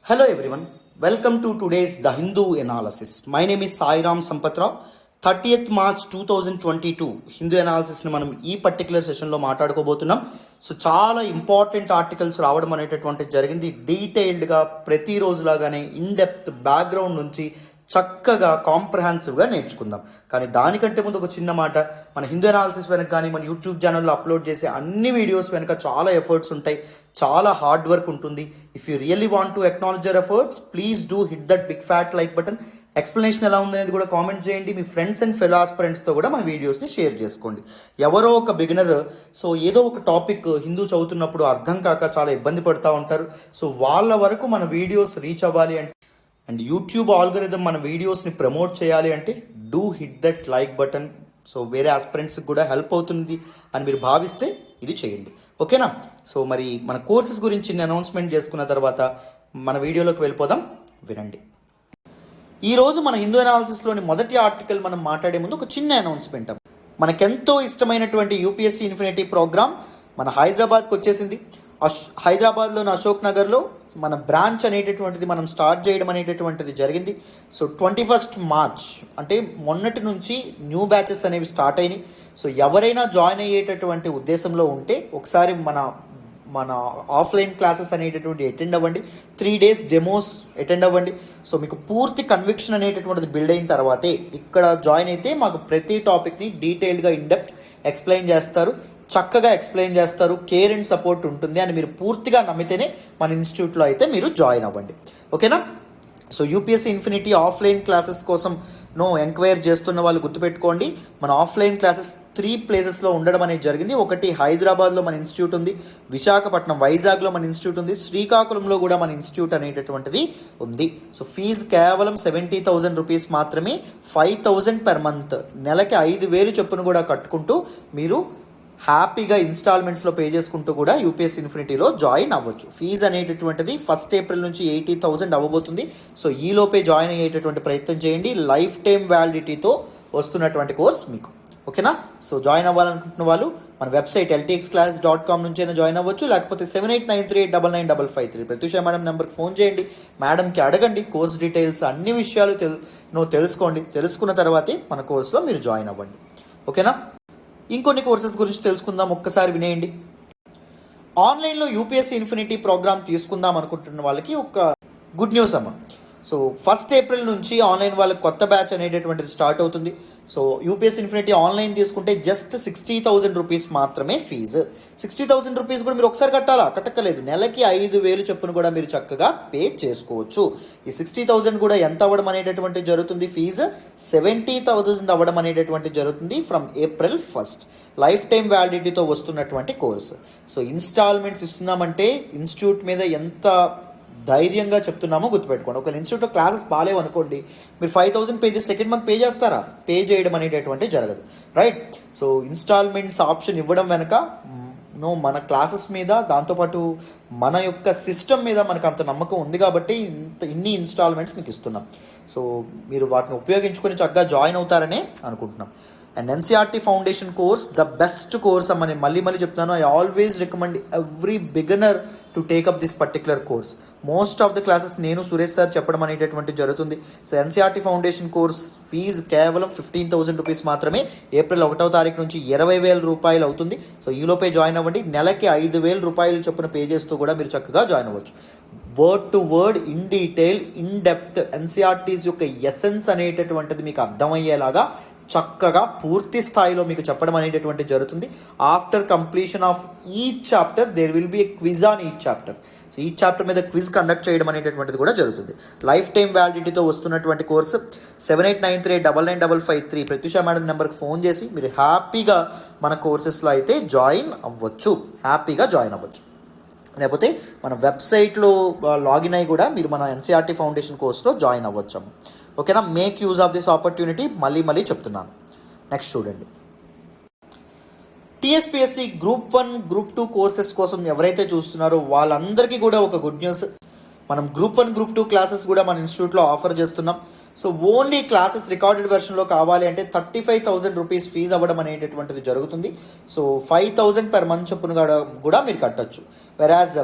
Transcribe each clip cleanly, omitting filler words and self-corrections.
Hello everyone, welcome to today's The Hindu Analysis. My name is Sairam Sampatrao. 30th March 2022 Hindu అనాలిసిస్ని మనం ఈ particular సెషన్లో మాట్లాడుకోబోతున్నాం. So చాలా important articles రావడం అనేటటువంటిది జరిగింది. డీటెయిల్డ్గా ప్రతిరోజులాగానే ఇన్ డెప్త్ బ్యాక్గ్రౌండ్ నుంచి చక్కగా కాంప్రహెన్సివ్గా నేర్చుకుందాం. కానీ దానికంటే ముందు ఒక చిన్న మాట, మన హిందూ అనాలిసిస్ వెనక కానీ మన యూట్యూబ్ ఛానల్లో అప్లోడ్ చేసే అన్ని వీడియోస్ వెనక చాలా ఎఫర్ట్స్ ఉంటాయి, చాలా హార్డ్ వర్క్ ఉంటుంది. If you really want to acknowledge your efforts, please do hit that big fat like button. Explanation ఎలా ఉందనేది కూడా కామెంట్ చేయండి. మీ ఫ్రెండ్స్ అండ్ ఫెలో ఆస్పిరెంట్స్తో కూడా మన వీడియోస్ని షేర్ చేసుకోండి. ఎవరో ఒక బిగినర్ సో ఏదో ఒక టాపిక్ హిందూ చదువుతున్నప్పుడు అర్థం కాక చాలా ఇబ్బంది పడుతూ ఉంటారు. సో వాళ్ళ వరకు మన వీడియోస్ రీచ్ అవ్వాలి అంటే అండ్ యూట్యూబ్ ఆల్గరిథం మన వీడియోస్ని ప్రమోట్ చేయాలి అంటే do hit that like button. So వేరే ఆస్పిరెంట్స్కి కూడా హెల్ప్ అవుతుంది అని మీరు భావిస్తే ఇది చేయండి, ఓకేనా? సో మరి మన కోర్సెస్ గురించి అనౌన్స్మెంట్ చేసుకున్న తర్వాత మన వీడియోలోకి వెళ్ళిపోదాం, వినండి. ఈరోజు మన హిందూ అనాలిసిస్లోని మొదటి ఆర్టికల్ మనం మాట్లాడే ముందు ఒక చిన్న అనౌన్స్మెంట్. మనకెంతో ఇష్టమైనటువంటి యూపీఎస్సీ ఇన్ఫినిటీ ప్రోగ్రామ్ మన హైదరాబాద్కి వచ్చేసింది. హైదరాబాద్లోని అశోక్ నగర్లో మన బ్రాంచ్ అనేటటువంటిది మనం స్టార్ట్ చేయడం అనేటటువంటిది జరిగింది. సో 21st మార్చ్ అంటే మొన్నటి నుంచి న్యూ బ్యాచెస్ అనేవి స్టార్ట్ అయినాయి. సో ఎవరైనా జాయిన్ అయ్యేటటువంటి ఉద్దేశంలో ఉంటే ఒకసారి మన ఆఫ్లైన్ క్లాసెస్ అనేటటువంటి అటెండ్ అవ్వండి. 3 days డెమోస్ అటెండ్ అవ్వండి. సో మీకు పూర్తి కన్విక్షన్ అనేటటువంటిది బిల్డ్ అయిన తర్వాతే ఇక్కడ జాయిన్ అయితే మాకు ప్రతి టాపిక్ని డీటెయిల్డ్గా ఇన్డెప్త్ ఎక్స్ప్లెయిన్ చేస్తారు, చక్కగా ఎక్స్ప్లెయిన్ చేస్తారు, కేర్ అండ్ సపోర్ట్ ఉంటుంది అని మీరు పూర్తిగా నమ్మితేనే మన ఇన్స్టిట్యూట్లో అయితే మీరు జాయిన్ అవ్వండి, ఓకేనా? So UPSC infinity offline classes కోసం ఎంక్వైరీ చేస్తున్న వాళ్ళు గుర్తుపెట్టుకోండి, మన ఆఫ్లైన్ క్లాసెస్ 3 ప్లేసెస్లో ఉండడం అనేది జరిగింది. ఒకటి హైదరాబాద్లో మన ఇన్స్టిట్యూట్ ఉంది, విశాఖపట్నం వైజాగ్లో మన ఇన్స్టిట్యూట్ ఉంది, శ్రీకాకుళంలో కూడా మన ఇన్స్టిట్యూట్ అనేటటువంటిది ఉంది. సో ఫీజు కేవలం 70,000 రూపీస్ మాత్రమే, 5,000 per month, నెలకి 5,000 చొప్పున కూడా కట్టుకుంటూ మీరు హ్యాపీగా ఇన్స్టాల్మెంట్స్లో పే చేసుకుంటూ కూడా యూపీఎస్సీ ఇన్ఫినిటీలో జాయిన్ అవ్వచ్చు. ఫీజు అనేటటువంటిది 1st April నుంచి 80,000 అవ్వబోతుంది. సో ఈలోపే జాయిన్ అయ్యేటటువంటి ప్రయత్నం చేయండి. లైఫ్ టైం వ్యాలిడిటీతో వస్తున్నటువంటి కోర్స్ మీకు, ఓకేనా? సో జాయిన్ అవ్వాలనుకుంటున్న వాళ్ళు మన వెబ్సైట్ ltxclass.com నుంచి అయినా జాయిన్ అవ్వచ్చు, లేకపోతే 7893899553 ప్రత్యూష మేడం నెంబర్కి ఫోన్ చేయండి, మేడంకి అడగండి, కోర్స్ డీటెయిల్స్ అన్ని విషయాలు తెలుసుకోండి. తెలుసుకున్న తర్వాతే మన కోర్సులో మీరు జాయిన్ అవ్వండి, ఓకేనా? ఇంకొన్ని కోర్సెస్ గురించి తెలుసుకుందాం, ఒక్కసారి వినేయండి. ఆన్లైన్లో యూపీఎస్సీ ఇన్ఫినిటీ ప్రోగ్రామ్ తీసుకుందాం అనుకుంటున్న వాళ్ళకి ఒక గుడ్ న్యూస్ అమ్మ. సో 1st April నుంచి ఆన్లైన్ వాళ్ళకి కొత్త బ్యాచ్ అనేటటువంటిది స్టార్ట్ అవుతుంది. సో యూపీఎస్సీ ఇన్ఫినిటీ ఆన్లైన్ తీసుకుంటే జస్ట్ 60,000 రూపీస్ మాత్రమే ఫీజు. 60,000 రూపీస్ కూడా మీరు ఒకసారి కట్టక్కలేదు, నెలకి 5,000 చొప్పున కూడా మీరు చక్కగా పే చేసుకోవచ్చు. ఈ 60,000 కూడా ఎంత అవ్వడం అనేటటువంటి జరుగుతుంది, ఫీజు 70,000 అవ్వడం అనేటటువంటి జరుగుతుంది from April 1st. Life time వ్యాలిడిటీతో వస్తున్నటువంటి కోర్సు. సో ఇన్స్టాల్మెంట్స్ ఇస్తున్నామంటే ఇన్స్టిట్యూట్ మీద ఎంత ధైర్యంగా చెప్తున్నామో గుర్తుపెట్టుకోండి. ఒక ఇన్స్టిట్యూట్లో క్లాసెస్ బాగాలేవు అనుకోండి, మీరు 5,000 పే చేసి సెకండ్ మంత్ పే చేస్తారా? పే చేయడం అనేటటువంటి జరగదు, రైట్? సో ఇన్స్టాల్మెంట్స్ ఆప్షన్ ఇవ్వడం వెనక మన క్లాసెస్ మీద, దాంతోపాటు మన యొక్క సిస్టమ్ మీద మనకు అంత నమ్మకం ఉంది కాబట్టి ఇన్ని ఇన్స్టాల్మెంట్స్ మీకు ఇస్తున్నాం. సో మీరు వాటిని ఉపయోగించుకొని చక్కగా జాయిన్ అవుతారనే అనుకుంటున్నాం. And NCERT foundation course the best course అమ్మని మళ్ళీ చెప్తున్నాను. I always recommend every beginner to take up this particular course. Most of the classes నేను సురేష్ సార్ చెప్పడం అనేటటువంటి జరుగుతుంది. So NCERT foundation course fee కేవలం 15,000 రూపీస్ మాత్రమే. April 1వ తారీఖు నుంచి 20,000 రూపాయలు అవుతుంది. సో ఈలోపే జాయిన్ అవ్వండి. నెలకి 5,000 రూపాయలు చొప్పున పే చేస్తూ కూడా మీరు చక్కగా జాయిన్ అవ్వచ్చు. Word to word, in detail, in depth NCERTs యొక్క ఎసెన్స్ అనేటటువంటిది మీకు అర్థమయ్యేలాగా చక్కగా పూర్తి స్థాయిలో మీకు చెప్పడం అనేటటువంటి జరుగుతుంది. After completion of each chapter there will be a quiz on each chapter. So ఈ చాప్టర్ మీద క్విజ్ కండక్ట్ చేయడం అనేటటువంటిది కూడా జరుగుతుంది. లైఫ్ టైం వ్యాలిడిటీతో వస్తున్నటువంటి కోర్సు 7893899553 ప్రత్యూష మేడం నెంబర్కి ఫోన్ చేసి మీరు హ్యాపీగా మన కోర్సెస్లో అయితే జాయిన్ అవ్వచ్చు, హ్యాపీగా జాయిన్ అవ్వచ్చు. లేకపోతే మన వెబ్సైట్లో లాగిన్ అయ్యి కూడా మీరు మన ఎన్సీఆర్టీ ఫౌండేషన్ కోర్స్లో జాయిన్ అవ్వచ్చు, ఓకేనా? Make use of this opportunity. మళ్ళీ చెప్తున్నాను. నెక్స్ట్ చూడండి, టీఎస్పీఎస్సీ గ్రూప్ 1, గ్రూప్ 2 కోర్సెస్ కోసం ఎవరైతే చూస్తున్నారో వాళ్ళందరికీ కూడా ఒక గుడ్ న్యూస్. మనం గ్రూప్ 1, గ్రూప్ 2 క్లాసెస్ కూడా మన ఇన్స్టిట్యూట్లో ఆఫర్ చేస్తున్నాం. సో ఓన్లీ క్లాసెస్ రికార్డెడ్ వెర్షన్లో కావాలి అంటే 35,000 రూపీస్ ఫీజు అవ్వడం అనేటటువంటిది జరుగుతుంది. సో 5,000 per month చొప్పున కూడా మీరు కట్టచ్చు. వెరాజ్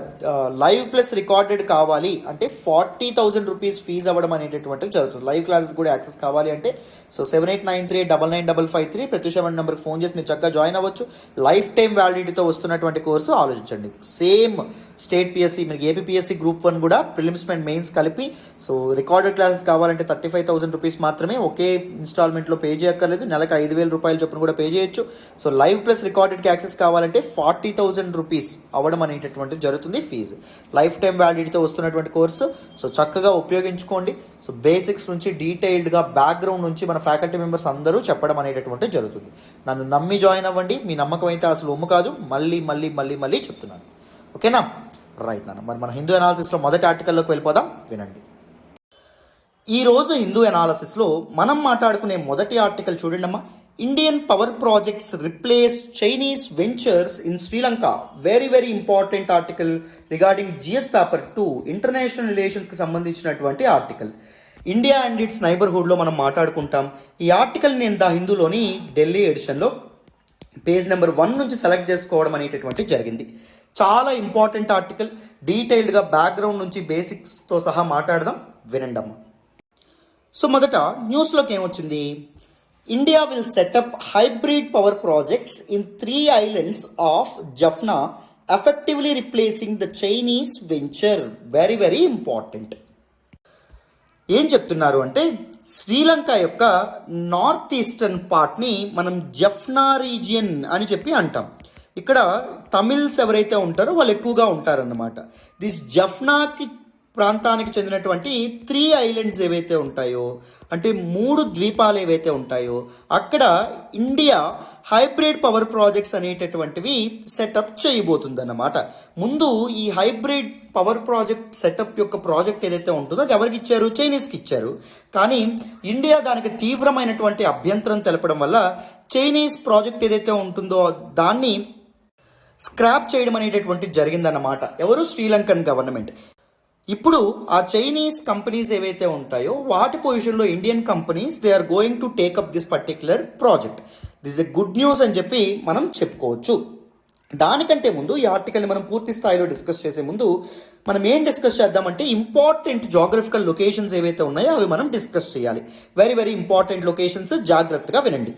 లైవ్ ప్లస్ రికార్డెడ్ కావాలి అంటే 40,000 రూపీస్ ఫీజు అవ్వడం అనేటటువంటిది జరుగుతుంది. లైవ్ క్లాసెస్ కూడా యాక్సెస్ కావాలి అంటే సో 7893999553 ప్రతి 7 నెంబర్కి ఫోన్ చేసి మీరు చక్కగా జాయిన్ అవ్వచ్చు. లైఫ్ టైం వ్యాలిడిటీతో వస్తున్నటువంటి కోర్సు ఆలోచించండి. సేమ్ స్టేట్ పిఎస్సి మీరు ఏపీఎస్సి గ్రూప్ 1 కూడా ప్రిలిమ్స్ అండ్ మెయిన్స్ కలిపి సో రికార్డెడ్ క్లాసెస్ కావాలంటే 35,000 రూపీస్ మాత్రమే, ఒకే ఇన్స్టాల్మెంట్లో పే చేయక్కర్లేదు. నెలకు 5,000 రూపాయల చొప్పున కూడా పే చేయొచ్చు. సో లైవ్ ప్లస్ రికార్డెడ్కి యాక్సెస్ కావాలంటే 40,000 రూపీస్ అవ్వడం అనేటటువంటిది జరుగుతుంది ఫీజు. లైఫ్ టైం వ్యాలిడిటీతో వస్తున్నటువంటి కోర్సు సో చక్కగా ఉపయోగించుకోండి. సో బేసిక్స్ నుంచి డీటెయిల్డ్గా బ్యాక్గ్రౌండ్ నుంచి మన ఫ్యాకల్టీ మెంబర్స్ అందరూ చెప్పడం అనేటటువంటిది జరుగుతుంది. నన్ను నమ్మి జాయిన్ అవ్వండి. మీ నమ్మకం అయితే అసలు ఒమ్ము కాదు. మళ్ళీ మళ్ళీ మళ్ళీ మళ్ళీ చెప్తున్నాను. ఓకేనా? రైట్ నాన్న. మరి మన హిందూ అనాలిసిస్లో మొదటి ఆర్టికల్లోకి వెళ్ళిపోదాం, వినండి. ఈరోజు హిందూ అనాలిసిస్లో మనం మాట్లాడుకునే మొదటి ఆర్టికల్ చూడండి అమ్మా. Indian power projects replace Chinese ventures in Sri Lanka. Very very important article regarding GS paper 2 international రిలేషన్స్కి సంబంధించినటువంటి ఆర్టికల్. ఇండియా అండ్ ఇట్స్ నైబర్హుడ్లో మనం మాట్లాడుకుంటాం. ఈ ఆర్టికల్ నేను ద హిందూలోని ఢిల్లీ ఎడిషన్లో పేజ్ నెంబర్ 1 నుంచి సెలెక్ట్ చేసుకోవడం అనేటటువంటి జరిగింది. చాలా ఇంపార్టెంట్ ఆర్టికల్. డీటెయిల్డ్గా బ్యాక్గ్రౌండ్ నుంచి బేసిక్స్తో సహా మాట్లాడదాం, వినండమ్మా. సో మొదట న్యూస్లోకి ఏమొచ్చింది? India will set up hybrid power projects in 3 islands of Jaffna, effectively replacing the Chinese venture. Very very important. ఏం చెప్తున్నారు అంటే శ్రీలంక యొక్క నార్త్ ఈస్టర్న్ పార్ట్ని మనం జఫ్నా రీజియన్ అని చెప్పి అంటాం. ఇక్కడ తమిళ్స్ ఎవరైతే ఉంటారో వాళ్ళు ఎక్కువగా ఉంటారన్నమాట. దిస్ జఫ్నాకి ప్రాంతానికి చెందినటువంటి 3 ఐలాండ్స్ ఏవైతే ఉంటాయో అంటే 3 ద్వీపాలు ఏవైతే ఉంటాయో అక్కడ ఇండియా హైబ్రిడ్ పవర్ ప్రాజెక్ట్స్ అనేటటువంటివి సెటప్ చేయబోతుందన్నమాట. ముందు ఈ హైబ్రిడ్ పవర్ ప్రాజెక్ట్ సెటప్ యొక్క ప్రాజెక్ట్ ఏదైతే ఉంటుందో అది ఎవరికి ఇచ్చారు? చైనీస్కి ఇచ్చారు. కానీ ఇండియా దానికి తీవ్రమైనటువంటి అభ్యంతరం తెలపడం వల్ల చైనీస్ ప్రాజెక్ట్ ఏదైతే ఉంటుందో దాన్ని స్క్రాప్ చేయడం అనేటటువంటిది జరిగిందన్నమాట. ఎవరు? Sri Lankan government. ఇప్పుడు ఆ చైనీస్ కంపెనీస్ ఏవైతే ఉంటాయో వాటి పొజిషన్లో Indian companies they are going to take up this particular project. This a good news అని చెప్పి మనం చెప్పుకోవచ్చు. దానికంటే ముందు ఈ ఆర్టికల్ని మనం పూర్తి స్థాయిలో డిస్కస్ చేసే ముందు మనం ఏం డిస్కస్ చేద్దామంటే ఇంపార్టెంట్ జాగ్రఫికల్ లొకేషన్స్ ఏవైతే ఉన్నాయో అవి మనం డిస్కస్ చేయాలి. వెరీ వెరీ ఇంపార్టెంట్ లొకేషన్స్, జాగ్రత్తగా వినండి.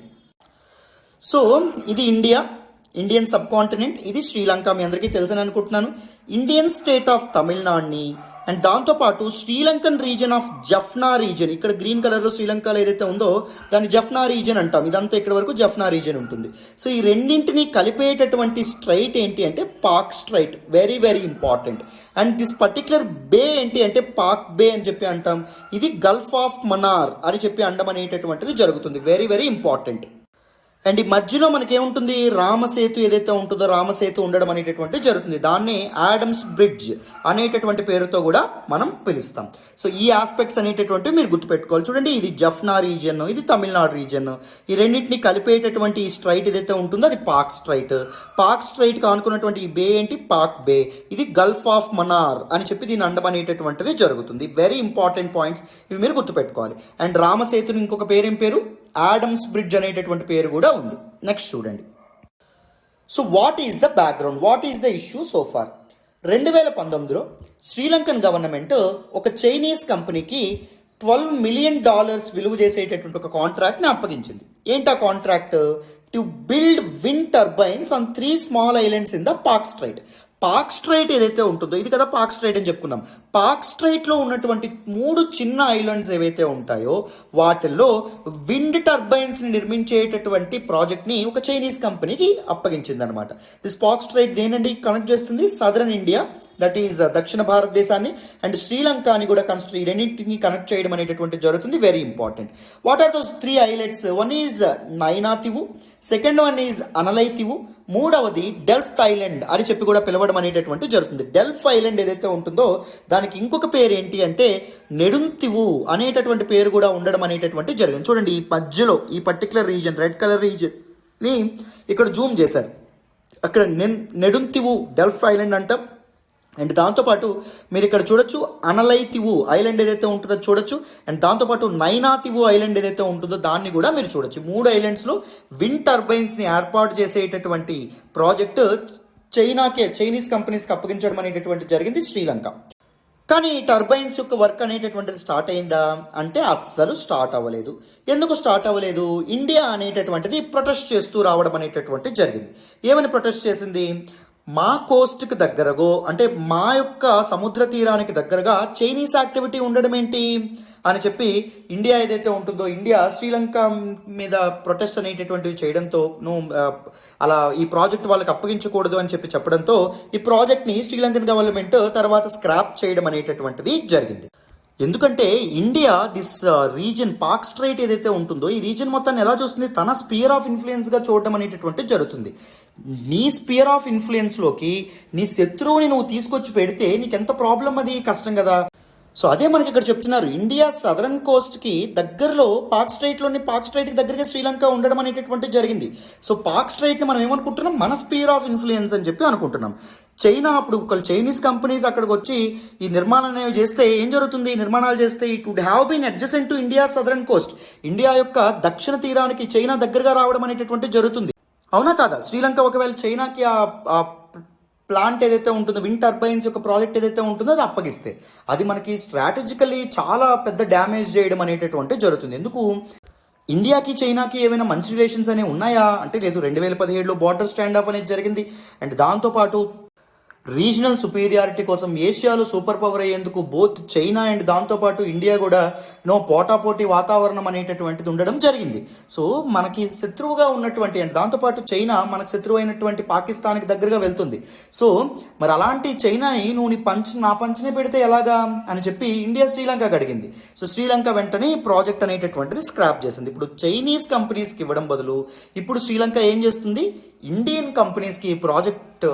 సో ఇది ఇండియన్ సబ్ కాంటినెంట్, ఇది శ్రీలంక. మీ అందరికీ తెలుసని అనుకుంటున్నాను. ఇండియన్ స్టేట్ ఆఫ్ తమిళనాడుని అండ్ దాంతోపాటు శ్రీలంకన్ రీజన్ ఆఫ్ జఫ్నా రీజన్, ఇక్కడ గ్రీన్ కలర్లో శ్రీలంకలో ఏదైతే ఉందో దాన్ని జఫ్నా రీజన్ అంటాం. ఇదంతా ఇక్కడ వరకు జఫ్నా రీజన్ ఉంటుంది. సో ఈ రెండింటిని కలిపేటటువంటి స్ట్రైట్ ఏంటి అంటే Palk strait. Very very important. And this particular bay ఏంటి అంటే పాక్ బే అని చెప్పి అంటాం. ఇది గల్ఫ్ ఆఫ్ మన్నార్ అని చెప్పి అండం అనేటటువంటిది జరుగుతుంది. Very very important. అండ్ ఈ మధ్యలో మనకేముంటుంది? రామసేతు ఏదైతే ఉంటుందో రామసేతు ఉండడం అనేటటువంటి జరుగుతుంది. దాన్ని ఆడమ్స్ బ్రిడ్జ్ అనేటటువంటి పేరుతో కూడా మనం పిలుస్తాం. సో ఈ ఆస్పెక్ట్స్ అనేటటువంటివి మీరు గుర్తుపెట్టుకోవాలి. చూడండి, ఇది జఫ్నా రీజియన్, ఇది తమిళనాడు రీజియన్. ఈ రెండింటిని కలిపేటటువంటి ఈ స్ట్రైట్ ఏదైతే ఉంటుందో అది పాక్ స్ట్రైట్. పాక్ స్ట్రైట్ కానుకున్నటువంటి ఈ బే ఏంటి? పాక్ బే. ఇది గల్ఫ్ ఆఫ్ మన్నార్ అని చెప్పి దీని అండం అనేటటువంటిది జరుగుతుంది. వెరీ ఇంపార్టెంట్ పాయింట్స్, ఇవి మీరు గుర్తుపెట్టుకోవాలి. అండ్ రామసేతుని ఇంకొక పేరేం పేరు? ఆడమ్స్ బ్రిడ్జ్ అనేటటువంటి పేరు కూడా ఉంది. నెక్స్ట్ చూడండి. So what is the background, what is the issue so far? 2019లో Sri Lankan government ఒక చైనీస్ కంపెనీకి $12 మిలియన్ విలువ చేసేటటువంటి ఒక కాంట్రాక్ట్ని అప్పగించింది. ఏంటా contract? To build wind turbines on 3 small islands in the Pak straight. Pak straight ఏదైతే ఉంటుందో ఇది కదా పాక్ స్ట్రైట్ అని చెప్పుకున్నాం. పాక్ స్ట్రైట్లో ఉన్నటువంటి 3 చిన్న ఐలాండ్స్ ఏవైతే ఉంటాయో వాటిల్లో విండ్ టర్బైన్స్ని నిర్మించేటటువంటి ప్రాజెక్ట్ని ఒక చైనీస్ కంపెనీకి అప్పగించింది అనమాట. దిస్ పాక్ స్ట్రైట్ దేనండి కనెక్ట్ చేస్తుంది? సదరన్ ఇండియా, దట్ ఈజ్ దక్షిణ భారతదేశాన్ని అండ్ శ్రీలంకని కూడా ఈ రెండింటిని కనెక్ట్ చేయడం అనేటటువంటి జరుగుతుంది. Very important. What are those 3 islands? One is Nainativu, second one is Analaitivu, మూడవది డెల్ఫ్ట్ ఐలాండ్ అని చెప్పి కూడా పిలవడం అనేటటువంటి జరుగుతుంది. డెల్ఫ్ ఐలాండ్ ఏదైతే ఉంటుందో దానికి ఇంకొక పేరు ఏంటి అంటే నెడుంతివు అనేటటువంటి పేరు కూడా ఉండడం అనేటటువంటి జరిగింది. చూడండి, ఈ మధ్యలో ఈ పర్టికులర్ రీజన్, రెడ్ కలర్ రీజన్ని ఇక్కడ జూమ్ చేశారు. అక్కడ నెడుంతివు డెల్ఫ్ ఐలాండ్ అంటాం. అండ్ దాంతోపాటు మీరు ఇక్కడ చూడొచ్చు అనలైతివు ఐలాండ్ ఏదైతే ఉంటుందో చూడొచ్చు. అండ్ దాంతోపాటు నైనాతివు ఐలాండ్ ఏదైతే ఉంటుందో దాన్ని కూడా మీరు చూడొచ్చు. 3 ఐలాండ్స్లో విండ్ టర్బైన్స్ని ఏర్పాటు చేసేటటువంటి ప్రాజెక్టు చైనీస్ కంపెనీస్కి అప్పగించడం అనేటటువంటి జరిగింది శ్రీలంక. కానీ టర్బైన్స్ యొక్క వర్క్ అనేటటువంటిది స్టార్ట్ అయిందా అంటే అస్సలు స్టార్ట్ అవ్వలేదు. ఎందుకు స్టార్ట్ అవ్వలేదు? ఇండియా అనేటటువంటిది ప్రొటెస్ట్ చేస్తూ రావడం అనేటటువంటిది జరిగింది. ఏమని ప్రొటెస్ట్ చేసింది? మా కోస్ట్కి దగ్గరగో అంటే మా యొక్క సముద్ర తీరానికి దగ్గరగా చైనీస్ యాక్టివిటీ ఉండడం ఏంటి అని చెప్పి ఇండియా ఏదైతే ఉంటుందో, ఇండియా శ్రీలంక మీద ప్రొటెస్ట్ అనేటటువంటివి చేయడంతో అలా ఈ ప్రాజెక్ట్ వాళ్ళకి అప్పగించకూడదు అని చెప్పి చెప్పడంతో ఈ ప్రాజెక్ట్ని శ్రీలంకన్ గవర్నమెంట్ తర్వాత స్క్రాప్ చేయడం అనేటటువంటిది జరిగింది. ఎందుకంటే India this reason Pak straight ఏదైతే ఉంటుందో ఈ రీజన్ మొత్తాన్ని ఎలా చూస్తుంది? తన స్పియర్ ఆఫ్ ఇన్ఫ్లుయెన్స్గా చూడడం అనేటటువంటిది జరుగుతుంది. నీ స్పియర్ ఆఫ్ ఇన్ఫ్లుయెన్స్లోకి నీ శత్రువుని నువ్వు తీసుకొచ్చి పెడితే నీకెంత ప్రాబ్లం, అది కష్టం కదా. సో అదే మనకి ఇక్కడ చెప్తున్నారు, ఇండియా సదరన్ కోస్ట్కి దగ్గరలో పాక్ స్ట్రైట్కి దగ్గరగా శ్రీలంక ఉండడం అనేటటువంటి జరిగింది. సో పాక్ స్ట్రైట్ని మనం ఏమనుకుంటున్నాం? మన స్పియర్ ఆఫ్ ఇన్ఫ్లుయెన్స్ అని చెప్పి అనుకుంటున్నాం. చైనా అప్పుడు చైనీస్ కంపెనీస్ అక్కడికి వచ్చి ఈ నిర్మాణాలు అనేవి చేస్తే ఏం జరుగుతుంది? నిర్మాణాలు చేస్తే it would have been adjacent to India southern coast. India యొక్క దక్షిణ తీరానికి చైనా దగ్గరగా రావడం అనేటటువంటి జరుగుతుంది. అవునా కాదా? శ్రీలంక ఒకవేళ చైనాకి ఆ ప్లాంట్ ఏదైతే ఉంటుందో, విండ్ టర్బైన్స్ యొక్క ప్రాజెక్ట్ ఏదైతే ఉంటుందో అది అప్పగిస్తే అది మనకి స్ట్రాటజికలీ చాలా పెద్ద డ్యామేజ్ చేయడం అనేటటువంటి జరుగుతుంది. ఎందుకు? ఇండియాకి చైనాకి ఏమైనా మంచి రిలేషన్స్ అనేవి ఉన్నాయా అంటే లేదు. 2017లో బార్డర్ స్టాండ్ ఆఫ్ అనేది జరిగింది. అండ్ దాంతోపాటు రీజనల్ సుపీరియారిటీ కోసం ఏషియాలో సూపర్ పవర్ అయ్యేందుకు బోత్ చైనా అండ్ దాంతోపాటు ఇండియా కూడా పోటాపోటీ వాతావరణం అనేటటువంటిది ఉండడం జరిగింది. సో మనకి శత్రువుగా ఉన్నటువంటి అండ్ దాంతోపాటు చైనా మనకు శత్రువు అయినటువంటి పాకిస్తాన్కి దగ్గరగా వెళ్తుంది. సో మరి అలాంటి చైనాని నువ్వు నా పంచనే పెడితే ఎలాగా అని చెప్పి ఇండియా శ్రీలంకకి అడిగింది. సో శ్రీలంక వెంటనే ఈ ప్రాజెక్ట్ అనేటటువంటిది స్క్రాప్ చేసింది. ఇప్పుడు చైనీస్ కంపెనీస్కి ఇవ్వడం బదులు ఇప్పుడు శ్రీలంక ఏం చేస్తుంది? ఇండియన్ కంపెనీస్కి ఈ ప్రాజెక్ట్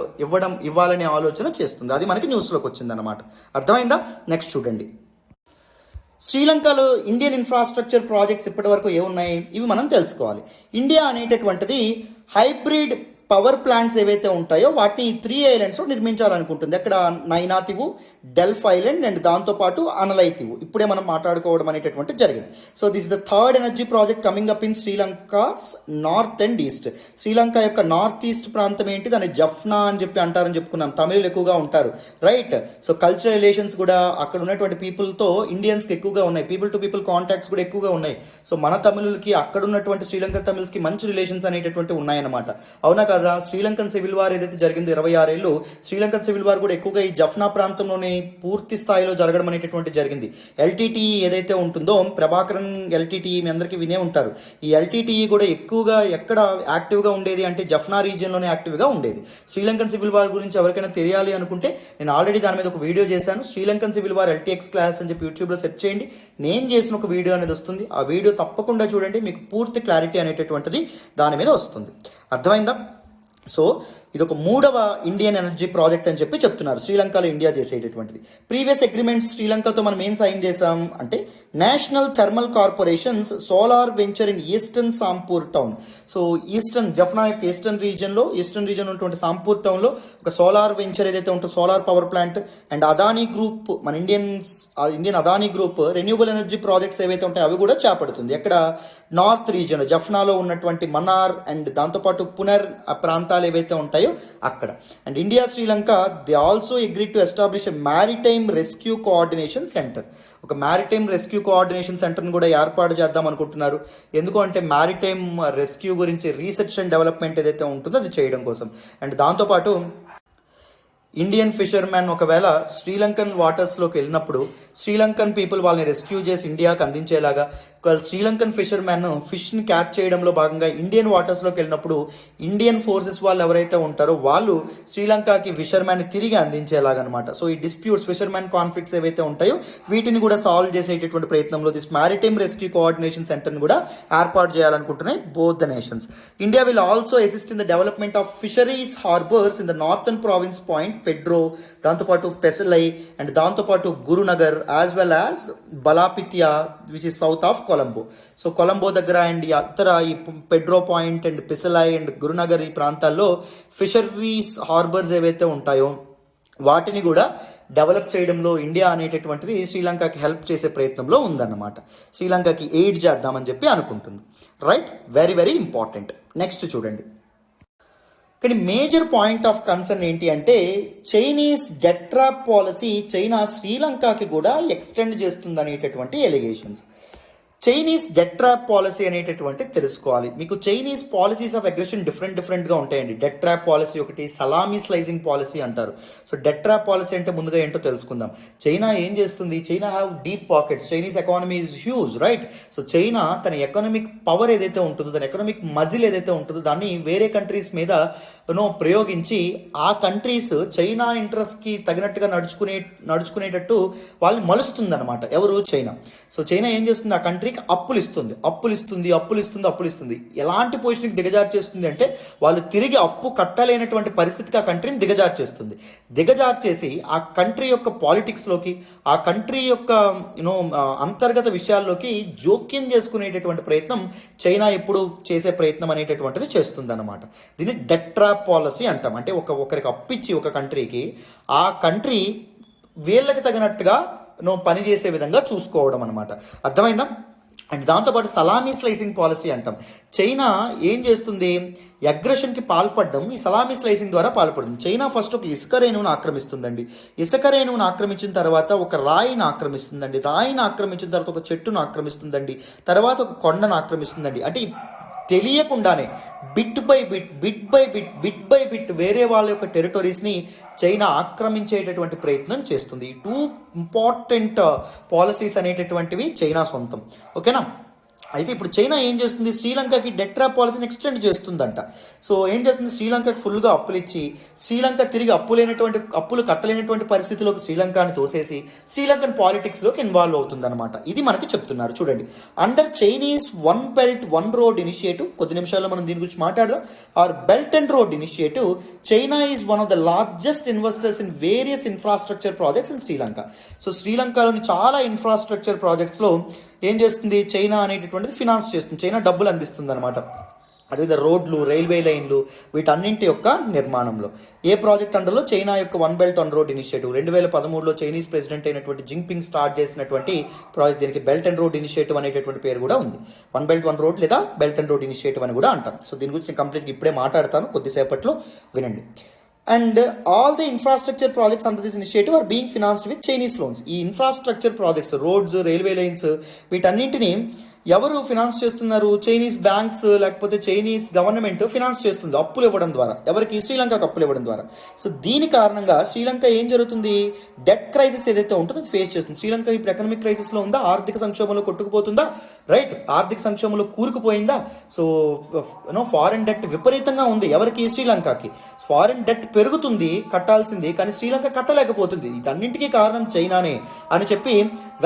ఇవ్వాలనే ఆలోచన చేస్తుంది. అది మనకి న్యూస్లోకి వచ్చిందన్నమాట. అర్థమైందా? నెక్స్ట్ చూడండి. శ్రీలంకలో ఇండియన్ ఇన్ఫ్రాస్ట్రక్చర్ ప్రాజెక్ట్స్ ఇప్పటి వరకు ఏమున్నాయి ఇవి మనం తెలుసుకోవాలి. ఇండియా అనేటటువంటిది హైబ్రిడ్ పవర్ ప్లాంట్స్ ఏవైతే ఉంటాయో వాటిని 3 ఐలాండ్స్లో నిర్మించాలనుకుంటుంది. అక్కడ నైనాతివు, డెల్ఫ్ ఐలాండ్ అండ్ దాంతోపాటు అనలైతివు ఇప్పుడే మనం మాట్లాడుకోవడం అనేటటువంటి జరిగింది. So this is the third energy project coming up in Sri Lanka's north and east. Sri Lanka యొక్క నార్త్ ఈస్ట్ ప్రాంతం ఏంటి? దాన్ని జఫ్నా అని చెప్పి అంటారని చెప్పుకున్నాం. తమిళులు ఎక్కువగా ఉంటారు, రైట్? సో కల్చరల్ రిలేషన్స్ కూడా అక్కడ ఉన్నటువంటి పీపుల్తో ఇండియన్స్కి ఎక్కువగా ఉన్నాయి. పీపుల్ టు పీపుల్ కాంటాక్ట్స్ కూడా ఎక్కువగా ఉన్నాయి. సో మన తమిళులకి అక్కడ ఉన్నటువంటి శ్రీలంక తమిళస్కి మంచి రిలేషన్స్ అనేటటువంటి ఉన్నాయన్నమాట. అవునా కదా? శ్రీలంకన్ సివిల్ వార్ ఏదైతే జరిగిందో 26 ఏళ్ళు, శ్రీలంకన్ సివిల్ వార్ కూడా ఎక్కువగా ఈ జఫ్నా ప్రాంతంలోనే పూర్తి స్థాయిలో జరగడం అనేటటువంటి జరిగింది. ఎల్టీటీఈ ఏదైతే ఉంటుందో, ప్రభాకరన్ ఎల్టీటీఈ మీ అందరికీ వినే ఉంటారు. ఈ ఎల్టీటీఈ కూడా ఎక్కువగా ఎక్కడ యాక్టివ్గా ఉండేది అంటే జఫ్నా రీజియన్లోనే యాక్టివ్గా ఉండేది. శ్రీలంకన్ సివిల్ వార్ గురించి ఎవరికైనా తెలియాలి అనుకుంటే నేను ఆల్రెడీ దాని మీద ఒక వీడియో చేశాను. Sri Lankan civil war LTX class అని చెప్పి యూట్యూబ్లో సెర్చ్ చేయండి. నేను చేసిన ఒక వీడియో అనేది వస్తుంది. ఆ వీడియో తప్పకుండా చూడండి, మీకు పూర్తి క్లారిటీ అనేటటువంటిది దాని మీద వస్తుంది. అర్థమైందా? సో ఇది ఒక 3వ ఇండియన్ ఎనర్జీ ప్రాజెక్ట్ అని చెప్పి చెప్తున్నారు శ్రీలంకలో ఇండియా చేసేటటువంటిది. ప్రీవియస్ అగ్రిమెంట్స్ శ్రీలంకతో మనం ఏం సైన్ చేసాం అంటే national thermal corporation's solar venture in eastern Sampur town. So eastern Jaffna యొక్క ఈస్టర్న్ రీజియన్ ఉన్నటువంటి సాంపూర్ టౌన్లో ఒక సోలార్ వెంచర్ ఏదైతే ఉంటుందో, solar power plant and Adani group, మన Indian Adani group renewable energy projects ఏవైతే ఉంటాయో అవి కూడా చేపడుతుంది. ఎక్కడ? నార్త్ రీజియన్ జఫ్నాలో ఉన్నటువంటి మన్నార్ అండ్ దాంతోపాటు పునర్ ప్రాంతాలు ఏవైతే ఉంటాయో అక్కడ. And India Sri Lanka they also agree to establish a maritime rescue coordination centre. ఒక మ్యారిటైమ్ రెస్క్యూ కోఆర్డినేషన్ సెంటర్ని కూడా ఏర్పాటు చేద్దాం అనుకుంటున్నారు. ఎందుకు అంటే మ్యారిటైమ్ రెస్క్యూ గురించి రీసెర్చ్ అండ్ డెవలప్మెంట్ ఏదైతే ఉంటుందో అది చేయడం కోసం. అండ్ దాంతోపాటు ఇండియన్ ఫిషర్మెన్ ఒకవేళ శ్రీలంకన్ వాటర్స్లోకి వెళ్ళినప్పుడు శ్రీలంకన్ పీపుల్ వాళ్ళని రెస్క్యూ చేసి ఇండియాకి అందించేలాగా, ఒకవేళ శ్రీలంకన్ ఫిషర్మెన్ ఫిష్ని క్యాచ్ చేయడంలో భాగంగా ఇండియన్ వాటర్స్లోకి వెళ్ళినప్పుడు ఇండియన్ ఫోర్సెస్ వాళ్ళు ఎవరైతే ఉంటారో వాళ్ళు శ్రీలంకకి ఫిషర్మెన్ తిరిగి అందించేలాగా అనమాట. సో ఈ డిస్ప్యూట్స్, ఫిషర్మెన్ కాన్ఫ్లిక్ట్స్ ఏవైతే ఉంటాయో వీటిని కూడా సాల్వ్ చేసేటటువంటి ప్రయత్నంలో దిస్ మ్యారిటైమ్ రెస్క్యూ కోఆర్డినేషన్ సెంటర్ని కూడా ఏర్పాటు చేయాలనుకుంటున్నాయి both the nations. India will also assist in the development of fisheries harbours in the northern province point Pedro, దాంతోపాటు పెసలై అండ్ దాంతోపాటు Gurunagar as well as Balapitiya which is south of Colombo. So Colombo దగ్గర and ఈ Pedro point and Pesalai and Gurunagar ఈ ప్రాంతాల్లో fisheries harbours ఏవైతే ఉంటాయో వాటిని కూడా డెవలప్ చేయడంలో ఇండియా అనేటటువంటిది శ్రీలంకకి హెల్ప్ చేసే ప్రయత్నంలో ఉందన్నమాట. శ్రీలంకకి ఎయిడ్ చేద్దామని చెప్పి అనుకుంటుంది, right? Very very important. Next చూడండి. కానీ మేజర్ పాయింట్ ఆఫ్ కన్సర్న్ ఏంటి అంటే Chinese debt trap policy China శ్రీలంకకి కూడా ఎక్స్టెండ్ చేస్తుంది అనేటటువంటి allegations. Chinese debt trap policy అనేటటువంటి తెలుసుకోవాలి. మీకు చైనీస్ పాలసీస్ ఆఫ్ అగ్రెషన్ డిఫరెంట్గా ఉంటాయండి. డెట్ ట్రాప్ పాలసీ ఒకటి, సలామీ స్లైసింగ్ పాలసీ అంటారు. సో డెట్ ట్రాప్ పాలసీ అంటే ముందుగా ఏంటో తెలుసుకుందాం. చైనా ఏం చేస్తుంది? China have deep pockets. Chinese economy is huge, right? So China తన ఎకనామిక్ పవర్ ఏదైతే ఉంటుందో, తన ఎకనామిక్ మజిల్ ఏదైతే ఉంటుందో దాన్ని వేరే కంట్రీస్ మీద ప్రయోగించి ఆ కంట్రీస్ చైనా ఇంట్రెస్ట్కి తగినట్టుగా నడుచుకునేటట్టు వాళ్ళని మలుస్తుంది అనమాట. ఎవరు? చైనా. సో చైనా ఏం చేస్తుంది? ఆ కంట్రీకి అప్పులు ఇస్తుంది. ఎలాంటి పొజిషన్కి దిగజారు చేస్తుంది అంటే వాళ్ళు తిరిగి అప్పు కట్టలేనటువంటి పరిస్థితికి ఆ కంట్రీని దిగజారు చేసి ఆ కంట్రీ యొక్క పాలిటిక్స్లోకి, ఆ కంట్రీ యొక్క అంతర్గత విషయాల్లోకి జోక్యం చేసుకునేటటువంటి ప్రయత్నం చైనా ఎప్పుడు చేసే ప్రయత్నం అనేటటువంటిది చేస్తుంది అనమాట. దీన్ని డెట్ ట్రాప్ పాలసీ అంటాం. అంటే ఒకరికి అప్పిచ్చి ఒక కంట్రీకి ఆ కంట్రీ వీళ్ళకి తగినట్టుగా పనిచేసే విధంగా చూసుకోవడం అనమాట. అర్థమైందా? అండ్ దాంతోపాటు సలామీ స్లైసింగ్ పాలసీ అంటాం. చైనా ఏం చేస్తుంది? అగ్రెషన్కి పాల్పడడం ఈ సలామీ స్లైసింగ్ ద్వారా పాల్పడుతుంది. చైనా ఫస్ట్ ఒక ఇసుక రేణువును ఆక్రమిస్తుందండి. ఇసుక రేణువును ఆక్రమించిన తర్వాత ఒక రాయిని ఆక్రమిస్తుందండి. రాయిని ఆక్రమించిన తర్వాత ఒక చెట్టును ఆక్రమిస్తుందండి. తర్వాత ఒక కొండను ఆక్రమిస్తుందండి. అంటే తెలియకుండానే బిట్ బై బిట్ వేరే వాళ్ళ యొక్క టెరిటరీస్ని చైనా ఆక్రమించేటటువంటి ప్రయత్నం చేస్తుంది. 2 ఇంపార్టెంట్ పాలసీస్ అనేటటువంటివి చైనా సొంతం. ఓకేనా? అయితే ఇప్పుడు చైనా ఏం చేస్తుంది? శ్రీలంకకి డెట్ ట్రాప్ పాలసీని ఎక్స్టెండ్ చేస్తుందంట. సో ఏం చేస్తుంది? శ్రీలంకకి ఫుల్గా అప్పులు ఇచ్చి శ్రీలంక తిరిగి అప్పులు కట్టలేనటువంటి పరిస్థితిలోకి శ్రీలంకని తోసేసి శ్రీలంకన్ పాలిటిక్స్లోకి ఇన్వాల్వ్ అవుతుందన్నమాట. ఇది మనకి చెప్తున్నారు. చూడండి, under Chinese one belt one road initiative, కొద్ది నిమిషాల్లో మనం దీని గురించి మాట్లాడదాం. Or belt and road initiative, China is one of the largest investors in various infrastructure projects in Sri Lanka. So శ్రీలంకలోని చాలా ఇన్ఫ్రాస్ట్రక్చర్ ప్రాజెక్ట్స్లో ఏం చేస్తుంది? చైనా అనేటటువంటిది ఫినాన్స్ చేస్తుంది. చైనా డబ్బులు అందిస్తుంది అనమాట. అదేవిధంగా రోడ్లు, రైల్వే లైన్లు, వీటన్నింటి యొక్క నిర్మాణంలో ఏ ప్రాజెక్ట్ అండర్లో? చైనా యొక్క one belt one road initiative 2013లో చైనీస్ ప్రెసిడెంట్ అయినటువంటి జింగ్పింగ్ స్టార్ట్ చేసినటువంటి ప్రాజెక్ట్. దీనికి బెల్ట్ అండ్ రోడ్ ఇనిషియేటివ్ అనేటటువంటి పేరు కూడా ఉంది. వన్ బెల్ట్ వన్ రోడ్ లేదా బెల్ట్ అండ్ రోడ్ ఇనిషియేటివ్ అని కూడా అంటాం. సో దీని గురించి నేను కంప్లీట్గా ఇప్పుడే మాట్లాడతాను, కొద్దిసేపట్లో వినండి. And all the infrastructure projects under this initiative are being financed with Chinese loans. ఈ infrastructure projects, roads, railway lines, వీటన్నింటినీ ఎవరు ఫినాన్స్ చేస్తున్నారు? చైనీస్ బ్యాంక్స్ లేకపోతే చైనీస్ గవర్నమెంట్ ఫినాన్స్ చేస్తుంది అప్పులు ఇవ్వడం ద్వారా. ఎవరికి? శ్రీలంకకు అప్పులు ఇవ్వడం ద్వారా. సో దీని కారణంగా శ్రీలంక ఏం జరుగుతుంది? డెట్ క్రైసిస్ ఏదైతే ఉంటుందో అది ఫేస్ చేస్తుంది. శ్రీలంక ఇప్పుడు ఎకనామిక్ క్రైసిస్లో ఉందా? ఆర్థిక సంక్షోభంలో కొట్టుకుపోతుందా? రైట్, ఆర్థిక సంక్షోభంలో కూరుకుపోయిందా? సో ఫారెన్ డెట్ విపరీతంగా ఉంది. ఎవరికి? శ్రీలంకకి. ఫారెన్ డెట్ పెరుగుతుంది కట్టాల్సింది, కానీ శ్రీలంక కట్టలేకపోతుంది. ఇదన్నింటికీ కారణం చైనానే అని చెప్పి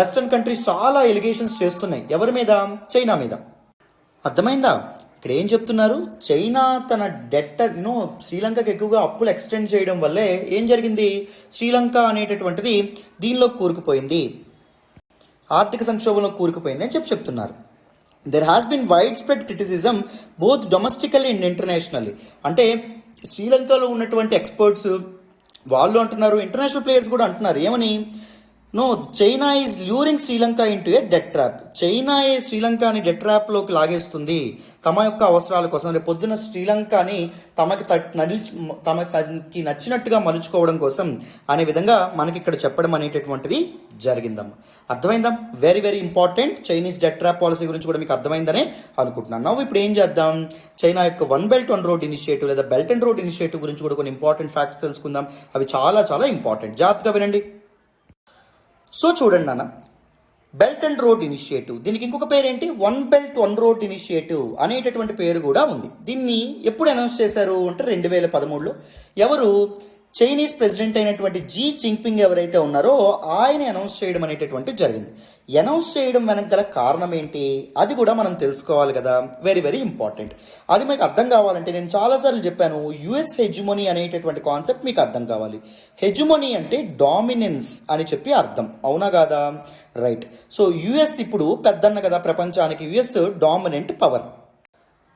వెస్టర్న్ కంట్రీస్ చాలా ఎలిగేషన్స్ చేస్తున్నాయి. ఎవరి మీద? చైనా మీద. అర్థమైందా? ఇక్కడ ఏం చెప్తున్నారు? చైనా తన డెట్టర్ను శ్రీలంకకి ఎక్కువగా అప్పులు ఎక్స్టెండ్ చేయడం వల్లే ఏం జరిగింది? శ్రీలంక అనేటటువంటిది దీనిలో కూరుకుపోయింది, ఆర్థిక సంక్షోభంలో కూరుకుపోయింది అని చెప్తున్నారు. There has been wide spread criticism both domestically and internationally. అంటే శ్రీలంకలో ఉన్నటువంటి ఎక్స్పర్ట్స్ వాళ్ళు అంటున్నారు, ఇంటర్నేషనల్ ప్లేయర్స్ కూడా అంటున్నారు. ఏమని? China is luring Sri Lanka into a debt trap. చైనాయే శ్రీలంకని డెట్ ట్రాప్లోకి లాగేస్తుంది తమ యొక్క అవసరాల కోసం. రేపు పొద్దున్న శ్రీలంకని తమకి నచ్చినట్టుగా మలుచుకోవడం కోసం అనే విధంగా మనకి ఇక్కడ చెప్పడం అనేటటువంటిది జరిగిందమ్మా. అర్థమైందా? Very very important. Chinese debt trap policy గురించి కూడా మీకు అర్థమైందనే అనుకుంటున్నాను. నవ్వు ఇప్పుడు ఏం చేద్దాం? చైనా యొక్క one belt one road initiative లేదా బెల్ట్ అండ్ రోడ్ ఇనిషియేటివ్ గురించి కూడా కొన్ని ఇంపార్టెంట్ ఫ్యాక్ట్స్ తెలుసుకుందాం. అవి చాలా చాలా ఇంపార్టెంట్. జాగ్రత్తగా వినండి. సో చూడండి నాన్న, బెల్ట్ అండ్ రోడ్ ఇనిషియేటివ్, దీనికి ఇంకొక పేరేంటి? One belt one road initiative అనేటటువంటి పేరు కూడా ఉంది. దీన్ని ఎప్పుడు అనౌన్స్ చేశారు అంటే 2013లో. ఎవరు? చైనీస్ ప్రెసిడెంట్ అయినటువంటి జీ జింగ్పింగ్ ఎవరైతే ఉన్నారో ఆయన అనౌన్స్ చేయడం అనేటటువంటి జరిగింది. అనౌన్స్ చేయడం వెనక గల కారణం ఏంటి? అది కూడా మనం తెలుసుకోవాలి కదా. Very very important. అది మీకు అర్థం కావాలంటే నేను చాలాసార్లు చెప్పాను, యుఎస్ హెజుమనీ అనేటటువంటి కాన్సెప్ట్ మీకు అర్థం కావాలి. హెజుమనీ అంటే డామినెన్స్ అని చెప్పి అర్థం, అవునా కాదా? రైట్. సో యుఎస్ ఇప్పుడు పెద్దన్న కదా ప్రపంచానికి, యుఎస్ డామినెంట్ పవర్.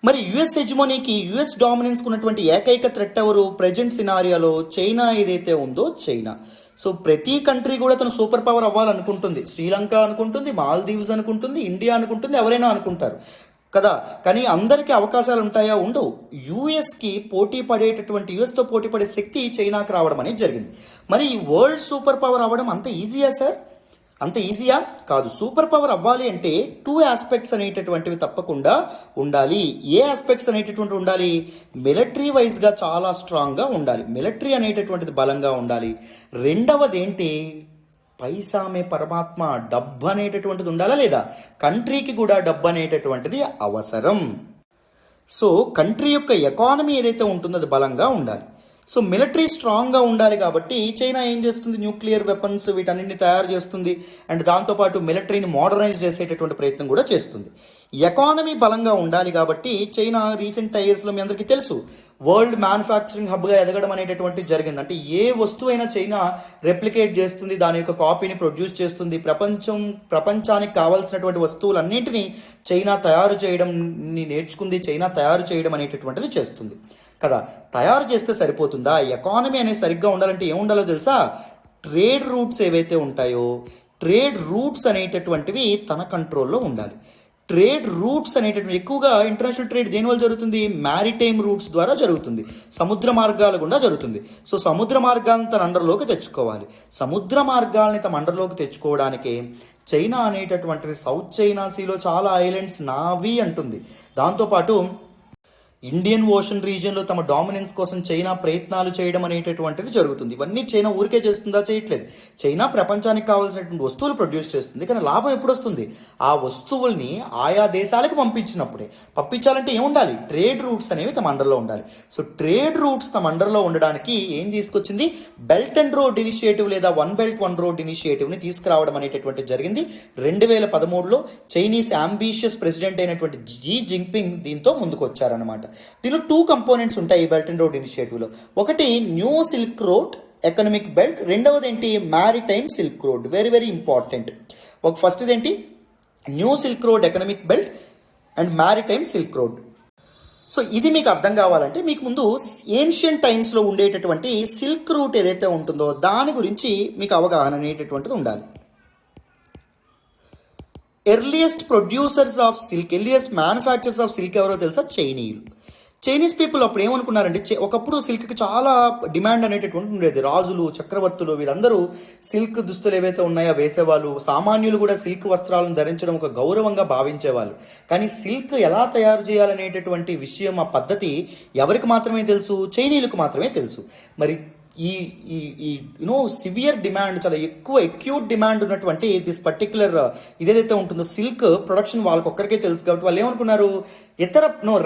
మరి యుఎస్ హెజుమనీకి, యుఎస్ డామినెన్స్కి ఉన్నటువంటి ఏకైక థ్రెట్ ఎవరు? ప్రజెంట్ సినారియాలో చైనా ఏదైతే ఉందో చైనా. సో ప్రతి కంట్రీ కూడా తను సూపర్ పవర్ అవ్వాలనుకుంటుంది. శ్రీలంక అనుకుంటుంది, మాల్దీవ్స్ అనుకుంటుంది, ఇండియా అనుకుంటుంది, ఎవరైనా అనుకుంటారు. కదా. కానీ అందరికీ అవకాశాలు ఉంటాయా? ఉండవు. యూఎస్కి పోటీ పడేటటువంటి యూఎస్తో పోటీ పడే శక్తి చైనాకి రావడం అనేది జరిగింది. మరి ఈ వరల్డ్ సూపర్ పవర్ అవ్వడం అంత ఈజీయా సార్? అంత ఈజీయా? కాదు. సూపర్ పవర్ అవ్వాలి అంటే 2 ఆస్పెక్ట్స్ అనేటటువంటివి తప్పకుండా ఉండాలి. ఏ ఆస్పెక్ట్స్ అనేటటువంటి ఉండాలి? మిలిటరీ వైజ్గా చాలా స్ట్రాంగ్గా ఉండాలి. మిలిటరీ అనేటటువంటిది బలంగా ఉండాలి. రెండవది ఏంటి? పైసామే పరమాత్మ, డబ్బు అనేటటువంటిది ఉండాలా లేదా? కంట్రీకి కూడా డబ్బు అనేటటువంటిది అవసరం. సో కంట్రీ యొక్క ఎకానమీ ఏదైతే ఉంటుందో అది బలంగా ఉండాలి. సో మిలిటరీ స్ట్రాంగ్గా ఉండాలి కాబట్టి చైనా ఏం చేస్తుంది? న్యూక్లియర్ వెపన్స్ వీటన్నింటిని తయారు చేస్తుంది. అండ్ దాంతోపాటు మిలిటరీని మోడర్నైజ్ చేసేటటువంటి ప్రయత్నం కూడా చేస్తుంది. ఎకానమీ బలంగా ఉండాలి కాబట్టి చైనా రీసెంట్ ఇయర్స్లో మీ అందరికీ తెలుసు వరల్డ్ మ్యానుఫ్యాక్చరింగ్ హబ్గా ఎదగడం అనేటటువంటి జరిగింది. అంటే ఏ వస్తువైనా చైనా రెప్లికేట్ చేస్తుంది, దాని యొక్క కాపీని ప్రొడ్యూస్ చేస్తుంది. ప్రపంచానికి కావాల్సినటువంటి వస్తువులన్నింటినీ చైనా తయారు చేయడం నేర్చుకుంది. చైనా తయారు చేయడం అనేటటువంటిది చేస్తుంది కదా. తయారు చేస్తే సరిపోతుందా? ఎకానమీ అనేది సరిగ్గా ఉండాలంటే ఏముండాలో తెలుసా? ట్రేడ్ రూట్స్ ఏవైతే ఉంటాయో ట్రేడ్ రూట్స్ అనేటటువంటివి తన కంట్రోల్లో ఉండాలి. ట్రేడ్ రూట్స్ అనేటటువంటి ఎక్కువగా ఇంటర్నేషనల్ ట్రేడ్ దేనివల్ల జరుగుతుంది? మ్యారిటైమ్ రూట్స్ ద్వారా జరుగుతుంది. సముద్ర మార్గాల గుండా జరుగుతుంది. సో సముద్ర మార్గాలను తన అండర్లోకి తెచ్చుకోవాలి. సముద్ర మార్గాలని తమ అండర్లోకి తెచ్చుకోవడానికే చైనా అనేటటువంటిది సౌత్ చైనా సీలో చాలా ఐలాండ్స్ నావి అంటుంది. దాంతోపాటు ఇండియన్ ఓషన్ రీజియన్లో తమ డామినెన్స్ కోసం చైనా ప్రయత్నాలు చేయడం అనేటటువంటిది జరుగుతుంది. ఇవన్నీ చైనా ఊరికే చేస్తుందా? చేయట్లేదు. చైనా ప్రపంచానికి కావాల్సినటువంటి వస్తువులు ప్రొడ్యూస్ చేస్తుంది. కానీ లాభం ఎప్పుడు వస్తుంది? ఆ వస్తువుల్ని ఆయా దేశాలకు పంపించినప్పుడే. పంపించాలంటే ఏముండాలి? ట్రేడ్ రూట్స్ అనేవి తమ అండర్లో ఉండాలి. సో ట్రేడ్ రూట్స్ తమ అండర్లో ఉండడానికి ఏం తీసుకొచ్చింది? బెల్ట్ అండ్ రోడ్ ఇనిషియేటివ్ లేదా వన్ బెల్ట్ వన్ రోడ్ ఇనిషియేటివ్ని తీసుకురావడం అనేటటువంటిది జరిగింది. 2013లో చైనీస్ అంబిషియస్ ప్రెసిడెంట్ అయినటువంటి జీ జింగ్పింగ్ దీంతో ముందుకు వచ్చారనమాట. దీనిలో 2 కంపోనెంట్స్ ఉంటాయి ఈ బెల్ట్ అండ్ రోడ్ ఇనిషియేటివ్లో. ఒకటి new silk road economic belt, రెండవది ఏంటి? Maritime silk road. Very very important. First ఏంటి? New silk road economic belt and maritime silk road. So ఇది మీకు అర్థం కావాలంటే మీకు ముందు ఏన్షియంట్ టైమ్స్లో ఉండేటటువంటి సిల్క్ రూట్ ఏదైతే ఉంటుందో దాని గురించి మీకు అవగాహన అనేటటువంటిది ఉండాలి. Earliest producers of silk, earliest manufactures of silk ఎవరో తెలుసా? చైనీస్ పీపుల్ అప్పుడు ఏమనుకున్నారంటే ఒకప్పుడు సిల్క్కి చాలా డిమాండ్ అనేటటువంటి ఉండేది. రాజులు, చక్రవర్తులు వీళ్ళందరూ సిల్క్ దుస్తులు ఏవైతే ఉన్నాయో వేసేవాళ్ళు. సామాన్యులు కూడా సిల్క్ వస్త్రాలను ధరించడం ఒక గౌరవంగా భావించేవాళ్ళు. కానీ సిల్క్ ఎలా తయారు చేయాలనేటటువంటి విషయం, ఆ పద్ధతి ఎవరికి మాత్రమే తెలుసు? చైనీయులకు మాత్రమే తెలుసు. మరి ఈ ఈ యూనో సివియర్ డిమాండ్, చాలా ఎక్కువ అక్యూట్ డిమాండ్ ఉన్నటువంటి దిస్ పర్టిక్యులర్ ఇదేదైతే ఉంటుందో సిల్క్ ప్రొడక్షన్ వాళ్ళకొక్కరికే తెలుసు కాబట్టి వాళ్ళు ఏమనుకున్నారు?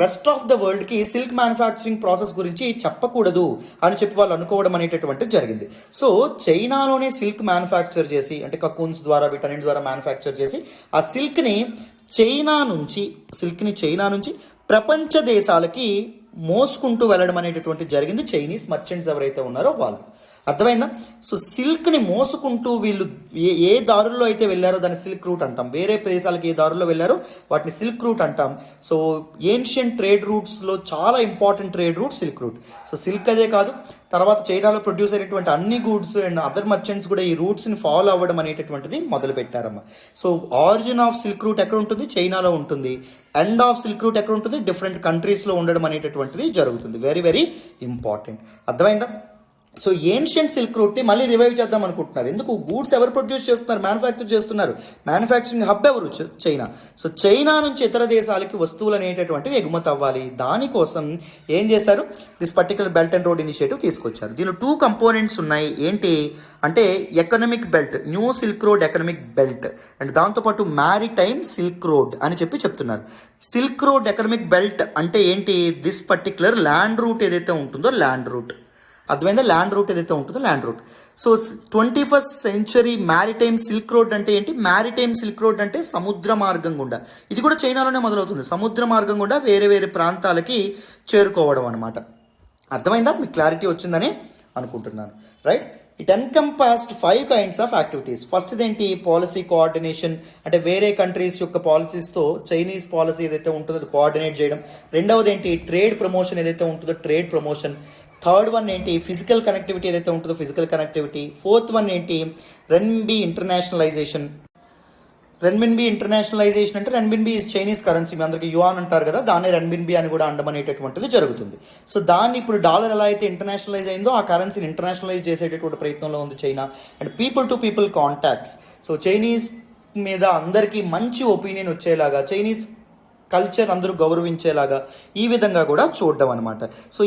రెస్ట్ ఆఫ్ ద వరల్డ్కి సిల్క్ మ్యానుఫ్యాక్చరింగ్ ప్రాసెస్ గురించి చెప్పకూడదు అని చెప్పి వాళ్ళు అనుకోవడం అనేటటువంటిది జరిగింది. సో చైనాలోనే సిల్క్ మ్యానుఫ్యాక్చర్ చేసి, అంటే కకూన్స్ ద్వారా వీటన్నిటి ద్వారా మ్యానుఫ్యాక్చర్ చేసి ఆ సిల్క్ని చైనా నుంచి ప్రపంచ దేశాలకి మోసుకుంటూ వెళ్ళడం అనేటటువంటి జరిగింది చైనీస్ మర్చెంట్స్ ఎవరైతే ఉన్నారో వాళ్ళు. అర్థమైందా? సో సిల్క్ని మోసుకుంటూ వీళ్ళు ఏ దారుల్లో అయితే వెళ్ళారో దాన్ని సిల్క్ రూట్ అంటాం. వేరే ప్రదేశాలకు ఏ దారుల్లో వెళ్ళారో వాటిని సిల్క్ రూట్ అంటాం. సో ఏన్షియంట్ ట్రేడ్ రూట్స్లో చాలా important trade route silk route. So silk అదే కాదు, తర్వాత చైనాలో ప్రొడ్యూస్ అయినటువంటి అన్ని గూడ్స్ అండ్ అదర్ మర్చెంట్స్ కూడా ఈ రూట్స్ని ఫాలో అవ్వడం అనేటటువంటిది మొదలు పెట్టారమ్మా. So origin of silk route ఎక్కడ ఉంటుంది? చైనాలో ఉంటుంది. ఎండ్ ఆఫ్ సిల్క్ రూట్ ఎక్కడ ఉంటుంది? డిఫరెంట్ కంట్రీస్లో ఉండడం అనేటటువంటిది జరుగుతుంది. Very very important. అర్థమైందా? సో ఏన్షియంట్ సిల్క్ రూట్ని మళ్ళీ రివైవ్ చేద్దాం అనుకుంటున్నారు. ఎందుకు? గూడ్స్ ఎవరు ప్రొడ్యూస్ చేస్తున్నారు? మ్యానుఫ్యాక్చర్ చేస్తున్నారు. మ్యానుఫ్యాక్చరింగ్ హబ్ ఎవరు? చైనా. సో చైనా నుంచి ఇతర దేశాలకి వస్తువులు అనేటటువంటివి ఎగుమతి అవ్వాలి. దానికోసం ఏం చేశారు? This particular belt and road initiative తీసుకొచ్చారు. దీనిలో 2 కంపోనెంట్స్ ఉన్నాయి. ఏంటి అంటే economic belt, new silk road economic belt, and దాంతోపాటు మ్యారిటైమ్ సిల్క్ రోడ్ అని చెప్తున్నారు. సిల్క్ రోడ్ ఎకనామిక్ బెల్ట్ అంటే ఏంటి? దిస్ పర్టికులర్ ల్యాండ్ రూట్ ఏదైతే ఉంటుందో ల్యాండ్ రూట్. అర్థమైందా? ల్యాండ్ రూట్ ఏదైతే ఉంటుందో land route. So 21st century maritime silk road అంటే ఏంటి? మ్యారిటైమ్ సిల్క్ రోడ్ అంటే సముద్ర మార్గం గుండా, ఇది కూడా చైనాలోనే మొదలవుతుంది. సముద్ర మార్గం గుండా వేరే వేరే ప్రాంతాలకి చేరుకోవడం అనమాట. అర్థమైందా? మీకు క్లారిటీ వచ్చిందని అనుకుంటున్నాను. Right? It encompassed 5 kinds of activities. First ఏంటి? పాలసీ కోఆర్డినేషన్, అంటే వేరే కంట్రీస్ యొక్క పాలసీస్తో చైనీస్ పాలసీ ఏదైతే ఉంటుందో అది కోఆర్డినేట్ చేయడం. రెండవది ఏంటి? ట్రేడ్ ప్రమోషన్ ఏదైతే ఉంటుందో ట్రేడ్ ప్రమోషన్. థర్డ్ వన్ ఏంటి? ఫిజికల్ కనెక్టివిటీ ఏదైతే ఉంటుందో ఫిజికల్ కనెక్టివిటీ. ఫోర్త్ వన్ ఏంటి? రెన్బి ఇంటర్నేషనలైజేషన్. రెన్మిన్బీ ఇంటర్నేషనలైజేషన్ అంటే రెన్మిన్బీ ఇస్ చైనీస్ కరెన్సీ, మీ అందరికి యువాన్ అంటారు కదా, దాన్ని రెన్మిన్బీ అని కూడా అండం అనేటటువంటిది జరుగుతుంది. సో దాన్ని ఇప్పుడు డాలర్ ఎలా అయితే ఇంటర్నేషనలైజ్ అయిందో ఆ కరెన్సీని ఇంటర్నేషనలైజ్ చేసేటటువంటి ప్రయత్నంలో ఉంది China. And people to people contacts, so Chinese మీద అందరికీ మంచి ఒపీనియన్ వచ్చేలాగా, చైనీస్ కల్చర్ అందరూ గౌరవించేలాగా ఈ విధంగా కూడా చూడడం అనమాట. సో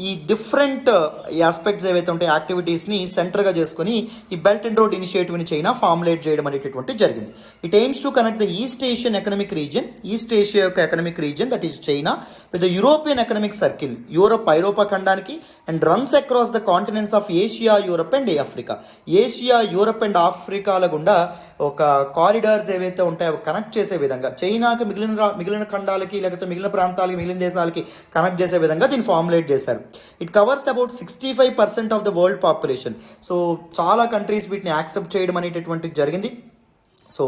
ఈ డిఫరెంట్ ఆస్పెక్ట్స్ ఏవైతే ఉంటాయి యాక్టివిటీస్ని సెంటర్గా చేసుకొని ఈ బెల్ట్ అండ్ రోడ్ ఇనిషియేటివ్ని చైనా ఫార్ములేట్ చేయడం అనేటటువంటి జరిగింది. It aims to connect the east Asian economic region, east Asia యొక్క economic region that is China with the European economic circle, ఐరోపా ఖండానికి, and runs across the continents of Asia, Europe and Africa. Asia, Europe and ఆఫ్రికాల గుండా ఒక corridors ఏవైతే ఉంటాయో connect చేసే విధంగా, చైనాకి మిగిలిన ఖండాలకి లేకపోతే మిగిలిన ప్రాంతాలకి, మిగిలిన దేశాలకి కనెక్ట్ చేసే విధంగా దీన్ని ఫార్ములేట్ చేశారు. It covers about 65% of the world population. So చాలా కంట్రీస్ వీటిని యాక్సెప్ట్ చేయడం అనేటటువంటిది జరిగింది. సో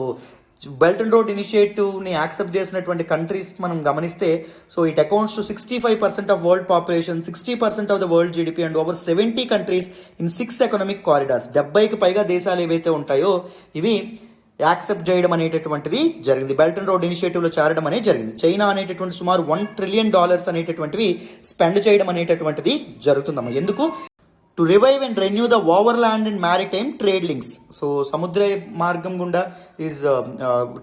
బెల్ట్ అండ్ రోడ్ ఇనిషియేటివ్ని యాక్సెప్ట్ చేసినటువంటి కంట్రీస్ మనం గమనిస్తే, so it accounts to 65% of world population, 60% of the world GDP and over 70 countries in 6 economic corridors. 70కి పైగా దేశాలు ఏవైతే ఉంటాయో ఇవి యాక్సెప్ట్ చేయడం అనేటటువంటిది జరిగింది, బెల్ట్ అండ్ రోడ్ ఇనిషియేటివ్లో చేరడం అనేది జరిగింది. చైనా అనేటటువంటి సుమారు $1 trillion అనేటటువంటివి స్పెండ్ చేయడం అనేటటువంటిది జరుగుతుందమ్మా. ఎందుకు? To revive and renew the overland and maritime trade links. So సముద్ర మార్గం గుండా ఈజ్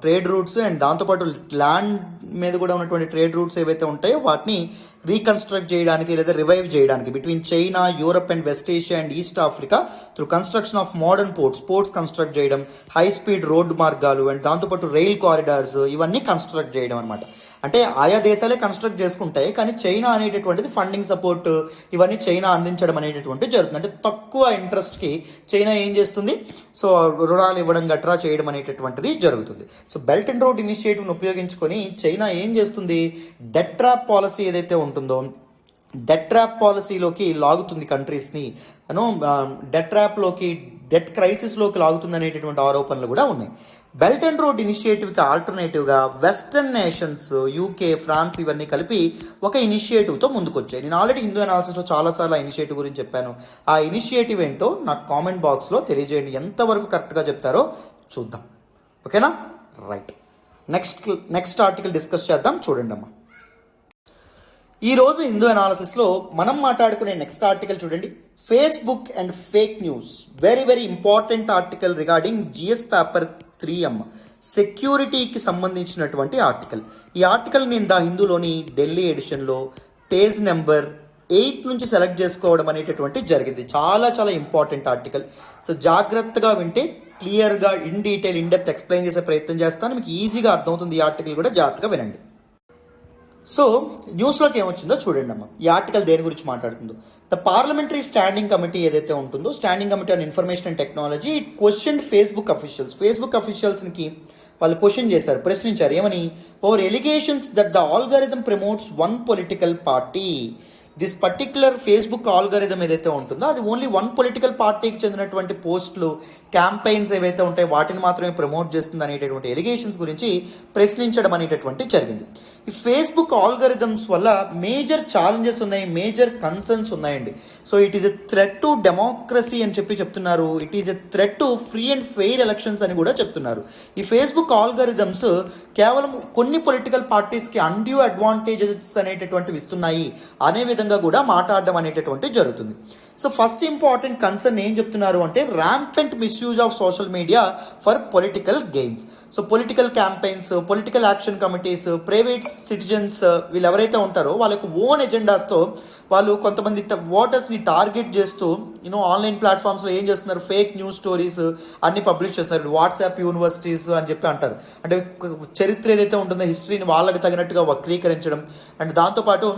ట్రేడ్ రూట్స్ అండ్ దాంతోపాటు ల్యాండ్ మీద కూడా ఉన్నటువంటి ట్రేడ్ రూట్స్ ఏవైతే ఉంటాయో వాటిని రీకన్స్ట్రక్ట్ చేయడానికి లేదా రివైవ్ చేయడానికి between China, Europe and west Asia and east Africa through construction of modern ports construct చేయడం, హై స్పీడ్ రోడ్డు మార్గాలు అండ్ దాంతోపాటు రైల్ కారిడార్స్ ఇవన్నీ కన్స్ట్రక్ట్ చేయడం అనమాట. అంటే ఆయా దేశాలే కన్స్ట్రక్ట్ చేసుకుంటాయి, కానీ చైనా అనేటటువంటిది ఫండింగ్ సపోర్ట్ ఇవన్నీ చైనా అందించడం అనేటటువంటిది జరుగుతుంది. అంటే తక్కువ ఇంట్రెస్ట్కి చైనా ఏం చేస్తుంది, సో రుణాలు ఇవ్వడం గట్రా చేయడం అనేటటువంటిది జరుగుతుంది. సో బెల్ట్ అండ్ రోడ్ ఇనిషియేటివ్ని ఉపయోగించుకొని చైనా ఏం చేస్తుంది, డెట్ ట్రాప్ పాలసీ ఏదైతే ఉంటుందో డెట్ ట్రాప్ పాలసీలోకి లాగుతుంది కంట్రీస్ని, డెట్ ట్రాప్లోకి, డెట్ క్రైసిస్లోకి లాగుతుంది అనేటటువంటి ఆరోపణలు కూడా ఉన్నాయి. బెల్ట్ అండ్ రోడ్ ఇనిషియేటివ్కి ఆల్టర్నేటివ్గా వెస్టర్న్ నేషన్స్, యూకే, ఫ్రాన్స్ ఇవన్నీ కలిపి ఒక ఇనిషియేటివ్తో ముందుకొచ్చాయి. నేను ఆల్రెడీ హిందూ అనాలిసిస్లో చాలాసార్లు ఆ ఇనిషియేటివ్ గురించి చెప్పాను. ఆ ఇనిషియేటివ్ ఏంటో నాకు కామెంట్ బాక్స్లో తెలియజేయండి, ఎంతవరకు కరెక్ట్గా చెప్తారో చూద్దాం. ఓకేనా? రైట్, నెక్స్ట్ ఆర్టికల్ డిస్కస్ చేద్దాం. చూడండి అమ్మా, ఈరోజు హిందూ అనాలిసిస్లో మనం మాట్లాడుకునే నెక్స్ట్ ఆర్టికల్ చూడండి, Facebook and fake news. Very very important article regarding GS paper 3 అమ్మ, సెక్యూరిటీకి సంబంధించినటువంటి ఆర్టికల్. ఈ ఆర్టికల్ నేను ద హిందూలోని ఢిల్లీ ఎడిషన్లో పేజ్ నెంబర్ 8 నుంచి సెలెక్ట్ చేసుకోవడం అనేటటువంటి జరిగింది. చాలా చాలా ఇంపార్టెంట్ ఆర్టికల్. సో జాగ్రత్తగా వింటే క్లియర్గా in detail in depth explain చేసే ప్రయత్నం చేస్తాను, మీకు ఈజీగా అర్థమవుతుంది. ఈ ఆర్టికల్ కూడా జాగ్రత్తగా వినండి. సో న్యూస్లోకి ఏమొచ్చిందో చూడండి అమ్మ, ఈ ఆర్టికల్ దేని గురించి మాట్లాడుతుందో. ద పార్లమెంటరీ స్టాండింగ్ కమిటీ ఏదైతే ఉంటుందో, standing committee on information and technology, it question Facebook అఫీషియల్స్కి వాళ్ళు క్వశ్చన్ చేశారు, ప్రశ్నించారు. ఏమని? Over allegations that the algorithm promotes one political party. This particular Facebook algorithm ఏదైతే ఉంటుందో అది ఓన్లీ వన్ పొలిటికల్ పార్టీకి చెందినటువంటి పోస్టులు, క్యాంపెయిన్స్ ఏవైతే ఉంటాయో వాటిని మాత్రమే ప్రమోట్ చేస్తుంది అనేటటువంటి ఎలిగేషన్స్ గురించి ప్రశ్నించడం అనేటటువంటి జరిగింది. ఈ ఫేస్బుక్ ఆల్గారిథమ్స్ వల్ల మేజర్ ఛాలెంజెస్ ఉన్నాయి, మేజర్ కన్సర్న్స్ ఉన్నాయండి. So it is a threat to democracy అని చెప్తున్నారు. It is a threat to free and fair elections అని కూడా చెప్తున్నారు. ఈ ఫేస్బుక్ ఆల్గారిథమ్స్ కేవలం కొన్ని పొలిటికల్ పార్టీస్కి అన్డ్యూ అడ్వాంటేజెస్ అనేటటువంటివి ఇస్తున్నాయి అనే విధంగా కూడా మాట్లాడడం అనేటటువంటి జరుగుతుంది. సో ఫస్ట్ ఇంపార్టెంట్ కన్సర్న్ ఏం చెప్తున్నారు అంటే rampant misuse of social media for political gains. So political campaigns, political action committees, private citizens వీళ్ళు ఎవరైతే ఉంటారో వాళ్ళకి ఓన్ ఎజెండాస్తో వాళ్ళు కొంతమంది ఓటర్స్ని టార్గెట్ చేస్తూ ఆన్లైన్ ప్లాట్ఫామ్స్లో ఏం చేస్తున్నారు, ఫేక్ న్యూస్ స్టోరీస్ అన్ని పబ్లిష్ చేస్తున్నారు. వాట్సాప్ యూనివర్సిటీస్ అని చెప్పి అంటారు. అంటే చరిత్ర ఏదైతే ఉంటుందో హిస్టరీని వాళ్ళకి తగినట్టుగా వక్రీకరించడం, అండ్ దాంతోపాటు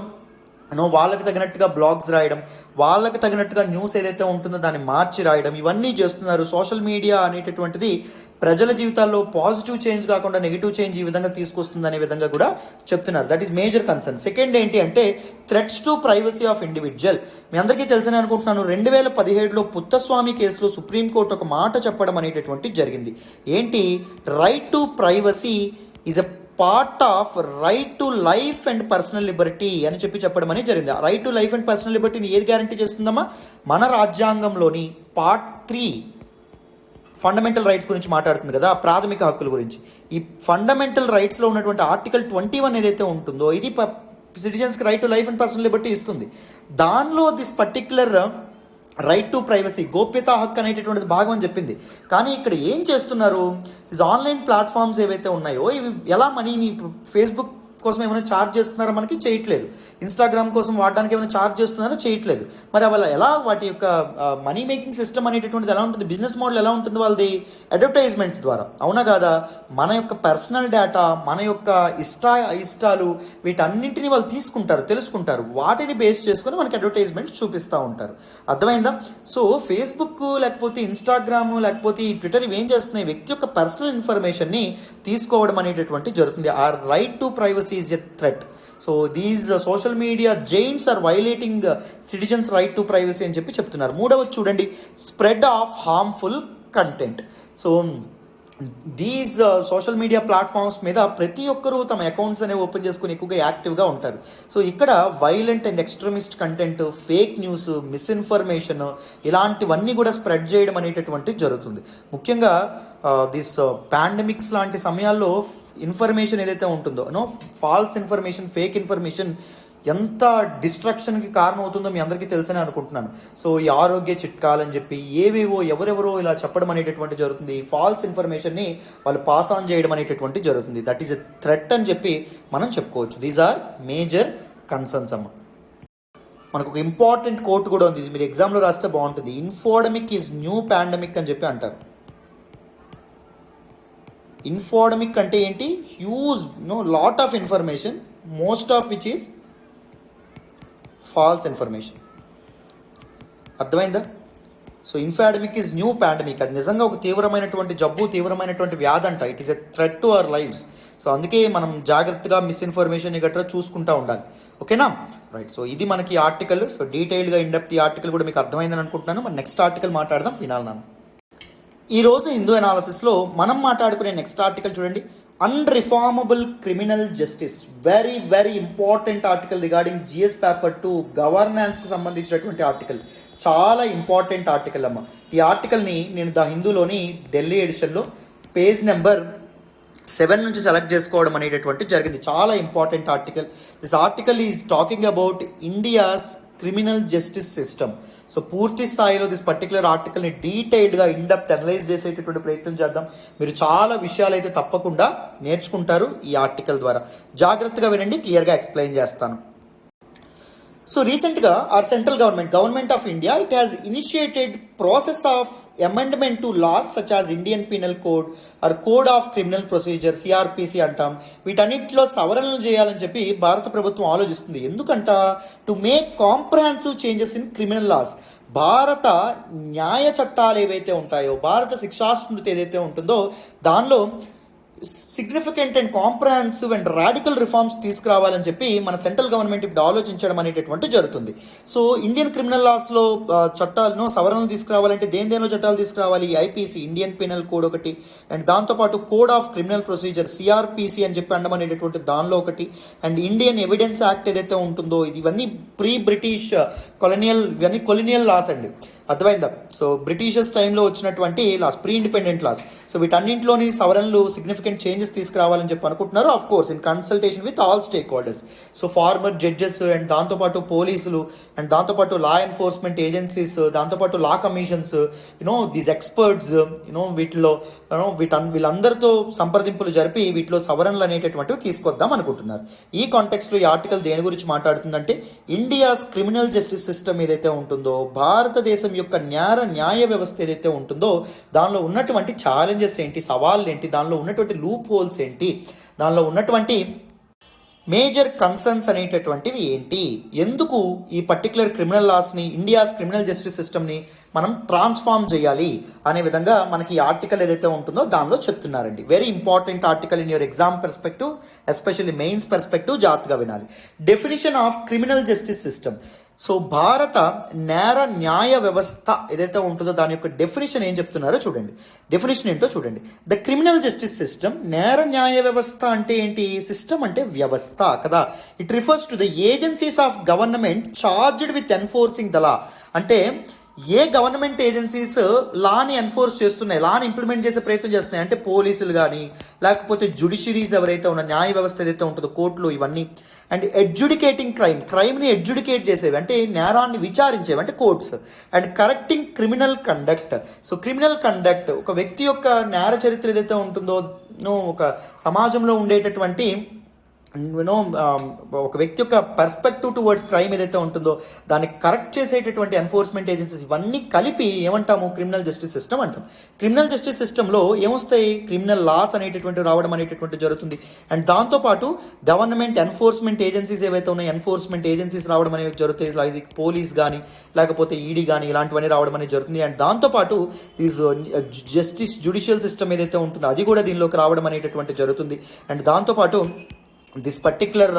వాళ్ళకి తగినట్టుగా బ్లాగ్స్ రాయడం, వాళ్ళకి తగినట్టుగా న్యూస్ ఏదైతే ఉంటుందో దాన్ని మార్చి రాయడం, ఇవన్నీ చేస్తున్నారు. సోషల్ మీడియా అనేటటువంటిది ప్రజల జీవితాల్లో పాజిటివ్ చేంజ్ కాకుండా నెగిటివ్ చేంజ్ ఈ విధంగా తీసుకొస్తుంది అనే విధంగా కూడా చెప్తున్నారు. That is major concern. Second ఏంటి అంటే threats to privacy of individual. మీ అందరికీ తెలుసని అనుకుంటున్నాను, 2017లో పుత్తస్వామి కేసులో సుప్రీంకోర్టు ఒక మాట చెప్పడం అనేటటువంటి జరిగింది. ఏంటి? Right to privacy is a part of right to life and personal liberty అని చెప్పడం అనేది జరిగింది. Right to life and personal లిబర్టీని ఏది గ్యారంటీ చేస్తుందమ్మా? మన రాజ్యాంగంలోని పార్ట్ 3 ఫండమెంటల్ రైట్స్ గురించి మాట్లాడుతుంది కదా, ప్రాథమిక హక్కుల గురించి. ఈ ఫండమెంటల్ రైట్స్లో ఉన్నటువంటి ఆర్టికల్ 21 ఏదైతే ఉంటుందో ఇది సిటిజన్స్కి right to life and personal liberty ఇస్తుంది. దానిలో this particular right to privacy, గోప్యతా హక్కు అనేటటువంటిది భాగం అని చెప్పింది. కానీ ఇక్కడ ఏం చేస్తున్నారు, ఆన్లైన్ ప్లాట్ఫామ్స్ ఏవైతే ఉన్నాయో ఇవి ఎలా మనీని, ఫేస్బుక్ కోసం ఏమైనా ఛార్జ్ చేస్తున్నారో మనకి చేయట్లేదు, ఇన్స్టాగ్రామ్ కోసం వాడడానికి ఏమైనా ఛార్జ్ చేస్తున్నారో చేయట్లేదు. మరి వాళ్ళ ఎలా వాటి యొక్క మనీ మేకింగ్ సిస్టమ్ అనేటటువంటిది ఎలా ఉంటుంది, బిజినెస్ మోడల్ ఎలా ఉంటుంది వాళ్ళది, అడ్వర్టైజ్మెంట్స్ ద్వారా, అవునా కాదా? మన యొక్క పర్సనల్ డేటా, మన యొక్క అయిష్టాలు వీటన్నింటినీ వాళ్ళు తీసుకుంటారు, తెలుసుకుంటారు, వాటిని బేస్ చేసుకొని మనకి అడ్వర్టైజ్మెంట్స్ చూపిస్తూ ఉంటారు. అర్థమైందా? సో ఫేస్బుక్ లేకపోతే ఇన్స్టాగ్రామ్ లేకపోతే ఈ ట్విట్టర్ ఇవేం చేస్తున్నాయి, వ్యక్తి యొక్క పర్సనల్ ఇన్ఫర్మేషన్ని తీసుకోవడం అనేటటువంటి జరుగుతుంది. ఆ right to privacy is a threat. So these social media giants are violating citizens right to privacy అని చెప్పి చెప్తున్నారు. మూడవది చూడండి, spread of harmful content. So these social media platforms మీద ప్రతి ఒక్కరూ తమ అకౌంట్స్ అనేవి ఓపెన్ చేసుకుని ఎక్కువగా యాక్టివ్గా ఉంటారు. సో ఇక్కడ violent and extremist content, fake news, misinformation ఇలాంటివన్నీ కూడా స్ప్రెడ్ చేయడం అనేటటువంటిది జరుగుతుంది. ముఖ్యంగా దిస్ పాండమిక్స్ లాంటి సమయాల్లో ఇన్ఫర్మేషన్ ఏదైతే ఉంటుందో, ఫాల్స్ ఇన్ఫర్మేషన్, ఫేక్ ఇన్ఫర్మేషన్ ఎంత డిస్ట్రక్షన్కి కారణం అవుతుందో మీ అందరికీ తెలుసని అనుకుంటున్నాను. సో ఈ ఆరోగ్య చిట్కాలని చెప్పి ఏవేవో ఎవరెవరో ఇలా చెప్పడం అనేటటువంటి జరుగుతుంది. ఫాల్స్ ఇన్ఫర్మేషన్ని వాళ్ళు పాస్ ఆన్ చేయడం అనేటటువంటి జరుగుతుంది. దట్ ఈస్ ఎ థ్రెట్ అని చెప్పి మనం చెప్పుకోవచ్చు. దీస్ ఆర్ మేజర్ కన్సర్న్స్ అమ్మ. మనకు ఒక ఇంపార్టెంట్ కోట్ కూడా ఉంది, ఇది మీరు ఎగ్జామ్లో రాస్తే బాగుంటుంది. ఇన్ఫోడమిక్ ఈజ్ న్యూ పాండమిక్ అని చెప్పి అంటారు. ఇన్ఫోడమిక్ అంటే ఏంటి, huge lot of information, most of which is false information. అర్థమైందా? So infodemic is new pandemic, అది నిజంగా ఒక తీవ్రమైనటువంటి జబ్బు, తీవ్రమైనటువంటి వ్యాధి అంట. It is a threat to our lifes. So అందుకే మనం జాగ్రత్తగా మిస్ఇన్ఫర్మేషన్ గట్రా చూసుకుంటూ ఉండాలి. ఓకేనా? రైట్. సో ఇది మనకి ఆర్టికల్. సో డీటెయిల్గా ఇండెప్త్ ఈ ఆర్టికల్ కూడా మీకు అర్థమైందని అనుకుంటున్నాను. మన నెక్స్ట్ ఆర్టికల్ మాట్లాడదాం, వినాలి నాన్న. ఈరోజు హిందూ అనాలిసిస్లో మనం మాట్లాడుకునే నెక్స్ట్ ఆర్టికల్ చూడండి, unreformable criminal justice. Very very important article regarding GS paper 2 గవర్నెన్స్కి సంబంధించినటువంటి ఆర్టికల్. చాలా ఇంపార్టెంట్ ఆర్టికల్ అమ్మ. ఈ ఆర్టికల్ని నేను ద హిందూలోని ఢిల్లీ ఎడిషన్లో పేజ్ నెంబర్ 7 నుంచి సెలెక్ట్ చేసుకోవడం అనేటటువంటి జరిగింది. చాలా important article. This article is talking about India's criminal justice system. So పూర్తి స్థాయిలో దిస్ పర్టికులర్ ఆర్టికల్ని డీటెయిల్డ్గా ఇన్డెప్త్ అనలైజ్ చేసేటటువంటి ప్రయత్నం చేద్దాం. మీరు చాలా విషయాలు అయితే తప్పకుండా నేర్చుకుంటారు ఈ ఆర్టికల్ ద్వారా. జాగ్రత్తగా వినండి, క్లియర్గా ఎక్స్ప్లెయిన్ చేస్తాను. సో రీసెంట్గా our central government of India, it has initiated process of amendment to laws such as Indian Penal Code or Code of Criminal Procedure, CRPC అంటాం. వీటన్నిటిలో సవరణలు చేయాలని చెప్పి భారత ప్రభుత్వం ఆలోచిస్తుంది. ఎందుకంట, to make comprehensive changes in criminal laws. భారత న్యాయ చట్టాలు ఏవైతే ఉంటాయో, భారత శిక్షాస్మృతి ఏదైతే ఉంటుందో దానిలో significant and comprehensive and radical reforms తీసుకురావాలని చెప్పి మన సెంట్రల్ గవర్నమెంట్ ఇప్పుడు ఆలోచించడం అనేటటువంటి జరుగుతుంది. సో ఇండియన్ క్రిమినల్ లాస్లో చట్టాలను సవరణలు తీసుకురావాలంటే దేనిలో చట్టాలు తీసుకురావాలి, ఐపీసీ, ఇండియన్ పీనల్ కోడ్ ఒకటి, అండ్ దాంతోపాటు code of criminal procedure, CrPC అని చెప్పి అండం అనేటటువంటి దానిలో ఒకటి, అండ్ ఇండియన్ ఎవిడెన్స్ యాక్ట్ ఏదైతే ఉంటుందో ఇవన్నీ ప్రీ బ్రిటిష్ ఇవన్నీ కొలినియల్ లాస్ అండి. అర్థమైందా? సో బ్రిటిషర్స్ టైంలో వచ్చినటువంటి laws, pre independent laws. So వీటన్నింటిలోని సవరణలు సిగ్నిఫికెంట్ చేంజెస్ తీసుకురావాలని చెప్పి అనుకుంటున్నారు. Of course in consultation with all stakeholders. So former judges and దాంతోపాటు పోలీసులు అండ్ దాంతోపాటు లా ఎన్ఫోర్స్మెంట్ ఏజెన్సీస్, దాంతోపాటు లా కమిషన్స్, దీస్ ఎక్స్పర్ట్స్, వీళ్ళందరితో సంప్రదింపులు జరిపి వీటిలో సవరణలు అనేటటువంటివి తీసుకొద్దాం అనుకుంటున్నారు. ఈ కాంటెక్స్లో ఈ ఆర్టికల్ దేని గురించి మాట్లాడుతుందంటే, ఇండియాస్ క్రిమినల్ జస్టిస్ సిస్టమ్ ఏదైతే ఉంటుందో, భారతదేశం యొక్క న్యాయ వ్యవస్థ ఏదైతే ఉంటుందో దానిలో ఉన్నటువంటి ఛాలెంజెస్ ఏంటి, సవాళ్ళు ఏంటి, దానిలో ఉన్నటువంటి లూప్ హోల్స్ ఏంటి, దానిలో ఉన్నటువంటి మేజర్ కన్సర్న్స్ అనేటటువంటివి ఏంటి, ఎందుకు ఈ పర్టికులర్ క్రిమినల్ లాస్ని, ఇండియాస్ క్రిమినల్ జస్టిస్ సిస్టమ్ని మనం ట్రాన్స్ఫార్మ్ చేయాలి అనే విధంగా మనకి ఈ ఆర్టికల్ ఏదైతే ఉంటుందో దానిలో చెప్తున్నారండి. Very important article in your exam perspective, especially mains perspective. జాగ్రత్తగా వినాలి. Definition of criminal justice system. So భారత న్యాయ వ్యవస్థ ఏదైతే ఉంటుందో దాని యొక్క డెఫినేషన్ ఏం చెప్తున్నారో చూడండి. డెఫినేషన్ ఏంటో చూడండి. ద క్రిమినల్ జస్టిస్ సిస్టమ్, న్యాయ వ్యవస్థ అంటే ఏంటి, సిస్టమ్ అంటే వ్యవస్థ కదా. It refers to the agencies of government charged with enforcing the law. అంటే ఏ గవర్నమెంట్ ఏజెన్సీస్ లాని ఎన్ఫోర్స్ చేస్తున్నాయి, లాని ఇంప్లిమెంట్ చేసే ప్రయత్నం చేస్తున్నాయి అంటే పోలీసులు కానీ లేకపోతే జుడిషియరీస్ ఎవరైతే ఉన్న న్యాయ వ్యవస్థ ఏదైతే ఉంటుందో కోర్టులు ఇవన్నీ, అండ్ ఎడ్జుడికేటింగ్ క్రైమ్ని ఎడ్జుడికేట్ చేసేవి అంటే నేరాన్ని విచారించేవి అంటే courts, and correcting criminal conduct. So criminal conduct ఒక వ్యక్తి యొక్క నేర చరిత్ర ఏదైతే ఉంటుందో ఒక సమాజంలో ఉండేటటువంటి ఒక వ్యక్తి యొక్క పర్స్పెక్టివ్ టువర్డ్స్ క్రైమ్ ఏదైతే ఉంటుందో దాన్ని కరెక్ట్ చేసేటటువంటి ఎన్ఫోర్స్మెంట్ ఏజెన్సీస్ ఇవన్నీ కలిపి ఏమంటాము క్రిమినల్ జస్టిస్ సిస్టమ్ అంటాం. క్రిమినల్ జస్టిస్ సిస్టంలో ఏమొస్తాయి, క్రిమినల్ లాస్ అనేటటువంటి రావడం అనేటటువంటి జరుగుతుంది. అండ్ దాంతోపాటు గవర్నమెంట్ ఎన్ఫోర్స్మెంట్ ఏజెన్సీస్ ఏవైతే ఉన్నాయో ఎన్ఫోర్స్మెంట్ ఏజెన్సీస్ రావడం అనేవి జరుగుతాయి, లైక్ పోలీస్ కానీ లేకపోతే ఈడీ కానీ ఇలాంటివన్నీ రావడం అనేది జరుగుతుంది. అండ్ దాంతోపాటు దీస్ జస్టిస్ జ్యుడిషియల్ సిస్టమ్ ఏదైతే ఉంటుందో అది కూడా దీనిలోకి రావడం అనేటటువంటి జరుగుతుంది. అండ్ దాంతోపాటు దిస్ పర్టిక్యులర్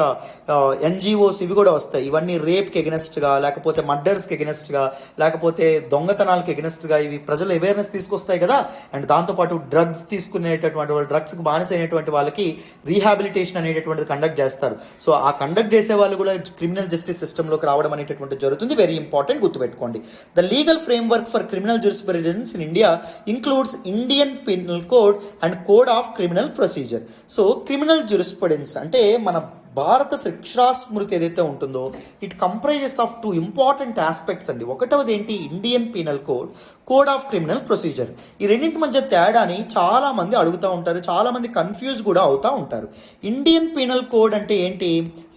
ఎన్జిఓస్ ఇవి కూడా వస్తాయి. ఇవన్నీ రేప్కి ఎగెనెస్ట్గా లేకపోతే మర్డర్స్కి ఎగెనెస్ట్గా లేకపోతే దొంగతనాలకు ఎగెనెస్ట్గా ఇవి ప్రజలు అవేర్నెస్ తీసుకొస్తాయి కదా. అండ్ దాంతోపాటు డ్రగ్స్ తీసుకునేటటువంటి వాళ్ళు, డ్రగ్స్కి బానిసైనటువంటి వాళ్ళకి రీహాబిలిటేషన్ అనేటటువంటిది కండక్ట్ చేస్తారు. సో ఆ కండక్ట్ చేసే వాళ్ళు కూడా క్రిమినల్ జస్టిస్ సిస్టంలోకి రావడం అనేటటువంటి జరుగుతుంది. వెరీ ఇంపార్టెంట్, గుర్తుపెట్టుకోండి. The legal framework for criminal jurisprudence in India includes Indian penal code and code of criminal procedure. So criminal jurisprudence అంటే మన భారత శిక్షా స్మృతి ఏదైతే ఉంటుందో it comprises of two important aspects అండి. ఒకటవది ఏంటి, Indian penal code, code of criminal procedure. ఈ రెండింటి మధ్య తేడాని చాలా మంది అడుగుతూ ఉంటారు, చాలా మంది కన్ఫ్యూజ్ కూడా అవుతూ ఉంటారు. ఇండియన్ పీనల్ కోడ్ అంటే ఏంటి,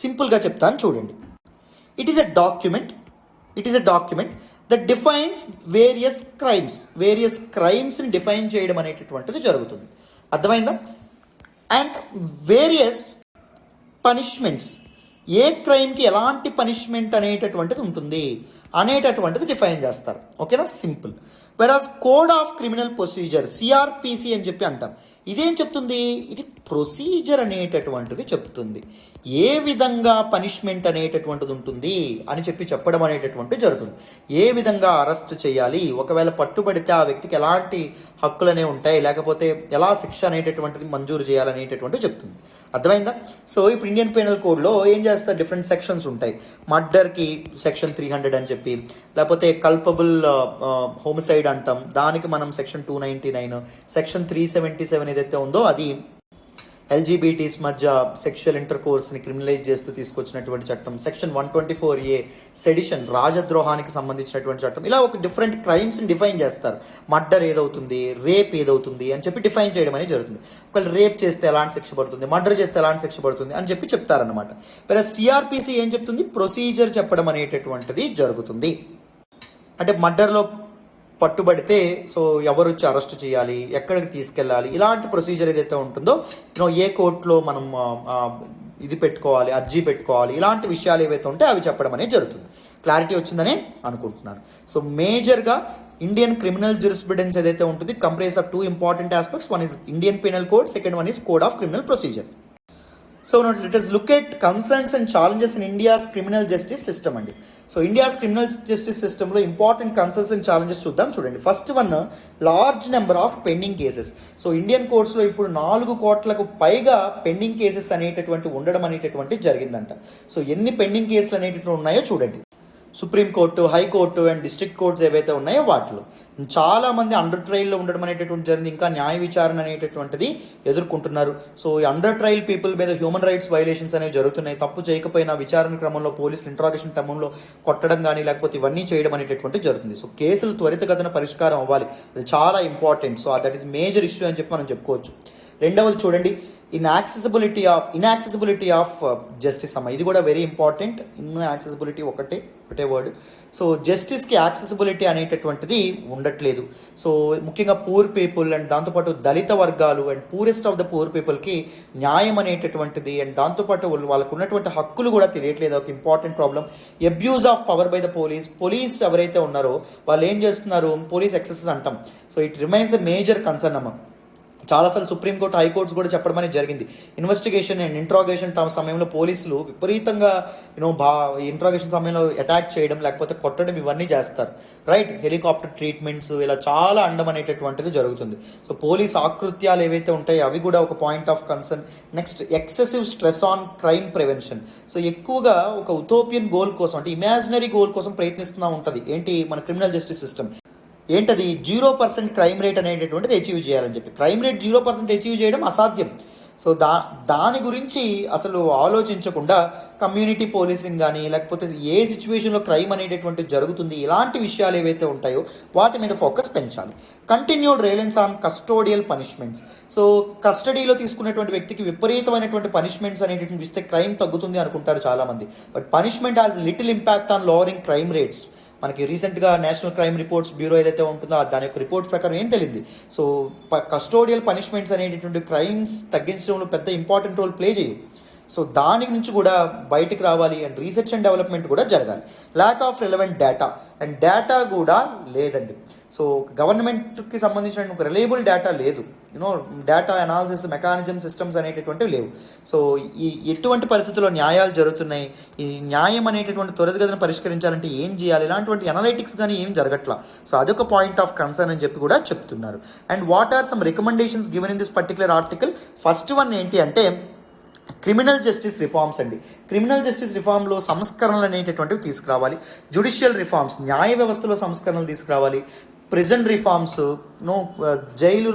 సింపుల్గా చెప్తాను చూడండి. It is a document that defines various క్రైమ్స్ని డిఫైన్ చేయడం అనేటటువంటిది జరుగుతుంది. అర్థమైందా? అండ్ వేరియస్ పనిష్మెంట్స్, ఏ క్రైమ్కి ఎలాంటి పనిష్మెంట్ అనేటటువంటిది ఉంటుంది అనేటటువంటిది డిఫైన్ చేస్తారు. ఓకేనా, సింపుల్. వెరాజ్ code of criminal procedure CrPC అని చెప్పి అంటాం. ఇదేం చెప్తుంది, ఇది ప్రొసీజర్ అనేటటువంటిది చెప్తుంది, ఏ విధంగా పనిష్మెంట్ అనేటటువంటిది ఉంటుంది అని చెప్పడం అనేటటువంటిది జరుగుతుంది. ఏ విధంగా అరెస్ట్ చేయాలి, ఒకవేళ పట్టుబడితే ఆ వ్యక్తికి ఎలాంటి హక్కులనే ఉంటాయి, లేకపోతే ఎలా శిక్ష అనేటటువంటిది మంజూరు చేయాలనేటటువంటిది చెప్తుంది. అర్థమైందా? సో ఇప్పుడు ఇండియన్ పీనల్ కోడ్లో ఏం చేస్తారు, డిఫరెంట్ సెక్షన్స్ ఉంటాయి. మర్డర్కి సెక్షన్ 300 అని చెప్పి, లేకపోతే కల్పబుల్ హోమిసైడ్ అంటాం, దానికి మనం సెక్షన్ 299, సెక్షన్ 377 ఏదైతే ఉందో అది ఎల్జీబీటీస్ మధ్య సెక్షువల్ ఇంటర్ కోర్స్ని క్రిమినలైజ్ చేస్తూ తీసుకొచ్చినటువంటి చట్టం. సెక్షన్ 124A సెడిషన్, రాజద్రోహానికి సంబంధించినటువంటి చట్టం. ఇలా ఒక డిఫరెంట్ క్రైమ్స్ని డిఫైన్ చేస్తారు. మర్డర్ ఏదవుతుంది, రేప్ ఏదవుతుంది అని చెప్పి డిఫైన్ చేయడం అనేది జరుగుతుంది. ఒకవేళ రేప్ చేస్తే ఎలాంటి శిక్ష పడుతుంది, మర్డర్ చేస్తే ఎలాంటి శిక్ష పడుతుంది అని చెప్పి చెప్తారనమాట. వేరే సిఆర్పిసి ఏం చెప్తుంది, ప్రొసీజర్ చెప్పడం అనేటటువంటిది జరుగుతుంది. అంటే మర్డర్లో పట్టుబడితే సో ఎవరు వచ్చి అరెస్ట్ చేయాలి, ఎక్కడికి తీసుకెళ్ళాలి, ఇలాంటి ప్రొసీజర్ ఏదైతే ఉంటుందో ఏ కోర్టులో మనం ఇది పెట్టుకోవాలి, అర్జీ పెట్టుకోవాలి, ఇలాంటి విషయాలు ఏవైతే ఉంటాయో అవి చెప్పడం అనేది జరుగుతుంది. క్లారిటీ వచ్చిందని అనుకుంటున్నాను. సో మేజర్గా ఇండియన్ క్రిమినల్ జూరిస్ప్రుడెన్స్ ఏదైతే ఉంటుంది comprise of two important aspects. One is Indian penal code, second one is code of criminal procedure. So now let us look at concerns and challenges in India's criminal justice system అండి. So India's criminal justice సిస్టంలో important concerns and challenges చూద్దాం. చూడండి, first one, large number of pending cases. So Indian కోర్ట్స్లో ఇప్పుడు 4 కోట్లకు పైగా pending cases అనేటటువంటి ఉండడం అనేటటువంటి జరిగిందంట. సో ఎన్ని పెండింగ్ కేసులు అనేటటువంటి ఉన్నాయో చూడండి. Supreme court, high court and district courts ఏవైతే ఉన్నాయో వాటిలో చాలామంది అండర్ ట్రయల్లో ఉండడం అనేటటువంటి జరిగింది. ఇంకా న్యాయ విచారణ అనేటటువంటిది ఎదుర్కొంటున్నారు. సో ఈ అండర్ ట్రయల్ పీపుల్ మీద హ్యూమన్ రైట్స్ వైలేషన్స్ అనేవి జరుగుతున్నాయి. తప్పు చేయకపోయినా విచారణ క్రమంలో పోలీసులు ఇంట్రాగేషన్ క్రమంలో కొట్టడం కానీ లేకపోతే ఇవన్నీ చేయడం అనేటటువంటి జరుగుతుంది. సో కేసులు త్వరితగతిన పరిష్కారం అవ్వాలి, అది చాలా important. So that is major issue అని చెప్పి మనం చెప్పుకోవచ్చు. రెండవది చూడండి, ఇన్యాక్సెసిబిలిటీ ఆఫ్ జస్టిస్ అమ్మ, ఇది కూడా వెరీ ఇంపార్టెంట్. యాక్సెసిబిలిటీ ఒకటే వర్డ్. సో జస్టిస్కి యాక్సెసిబిలిటీ అనేటటువంటిది ఉండట్లేదు. సో ముఖ్యంగా పూర్ పీపుల్ అండ్ దాంతోపాటు దళిత వర్గాలు and poorest of the poor పీపుల్కి న్యాయం అనేటటువంటిది అండ్ దాంతోపాటు వాళ్ళకు ఉన్నటువంటి హక్కులు కూడా తెలియట్లేదు, ఒక important problem. Abuse of power by the police ఎవరైతే ఉన్నారో వాళ్ళు ఏం చేస్తున్నారు, పోలీస్ ఎక్సెసెస్ అంటాం. So it remains a major concern అమ్మ. చాలాసార్లు సుప్రీంకోర్టు హైకోర్ట్స్ కూడా చెప్పడం అనేది జరిగింది. ఇన్వెస్టిగేషన్ అండ్ ఇంట్రాగేషన్ సమయంలో పోలీసులు విపరీతంగా ఇంట్రాగేషన్ సమయంలో అటాక్ చేయడం లేకపోతే కొట్టడం ఇవన్నీ చేస్తారు, రైట్. హెలికాప్టర్ ట్రీట్మెంట్స్ ఇలా చాలా అండం అనేటటువంటిది జరుగుతుంది. సో పోలీస్ ఆకృత్యాలు ఏవైతే ఉంటాయో అవి కూడా ఒక point of concern. Next excessive stress on crime prevention. So ఎక్కువగా ఒక ఉటోపియన్ గోల్ కోసం అంటే ఇమాజినరీ గోల్ కోసం ప్రయత్నిస్తూ ఉంటుంది ఏంటి మన క్రిమినల్ జస్టిస్ సిస్టమ్. ఏంటది 0% క్రైమ్ రేట్ అనేటటువంటిది అచీవ్ చేయాలని చెప్పి. క్రైమ్ రేట్ 0% అచీవ్ చేయడం అసాధ్యం. సో దాని గురించి అసలు ఆలోచించకుండా కమ్యూనిటీ పోలీసింగ్ కానీ లేకపోతే ఏ సిచ్యువేషన్లో క్రైమ్ అనేటటువంటిది జరుగుతుంది ఇలాంటి విషయాలు ఏవైతే ఉంటాయో వాటి మీద ఫోకస్ పెంచాలి. Continued Reliance on custodial punishments. So కస్టడీలో తీసుకున్నటువంటి వ్యక్తికి విపరీతమైనటువంటి పనిష్మెంట్స్ అనేటటువంటి ఇస్తే క్రైమ్ తగ్గుతుంది అనుకుంటారు చాలామంది. But punishment has little impact on lowering crime rates. మనకి రీసెంట్గా నేషనల్ క్రైమ్ రిపోర్ట్స్ బ్యూరో ఏదైతే ఉంటుందో దాని యొక్క రిపోర్ట్స్ ప్రకారం ఏం తెలియదు. సో కస్టోడియల్ పనిష్మెంట్స్ అనేటటువంటి క్రైమ్స్ తగ్గించడంలో పెద్ద ఇంపార్టెంట్ రోల్ ప్లే చేయవు. సో దాని నుంచి కూడా బయటికి రావాలి అండ్ రీసెర్చ్ అండ్ డెవలప్మెంట్ కూడా జరగాలి. Lack of relevant data and data కూడా లేదండి. సో గవర్నమెంట్కి సంబంధించిన ఒక రిలయబుల్ డేటా లేదు. డేటా అనాలిసిస్ మెకానిజం సిస్టమ్స్ అనేటటువంటివి లేవు. సో ఎటువంటి పరిస్థితుల్లో న్యాయాలు జరుగుతున్నాయి, ఈ న్యాయం అనేటటువంటి త్వరితగతిన పరిష్కరించాలంటే ఏం చేయాలి, ఇలాంటి అనలైటిక్స్ కానీ ఏం జరగట్లా. సో అదొక పాయింట్ ఆఫ్ కన్సర్న్ అని చెప్పి కూడా చెప్తున్నారు. And what are some recommendations given in this particular article. First one ఏంటి అంటే క్రిమినల్ జస్టిస్ రిఫార్మ్స్ అండి. క్రిమినల్ జస్టిస్ రిఫార్మ్లో సంస్కరణలు అనేటటువంటివి తీసుకురావాలి. జ్యుడిషియల్ రిఫార్మ్స్ న్యాయ వ్యవస్థలో సంస్కరణలు తీసుకురావాలి. ప్రిజన్ రిఫార్మ్స్ జైలు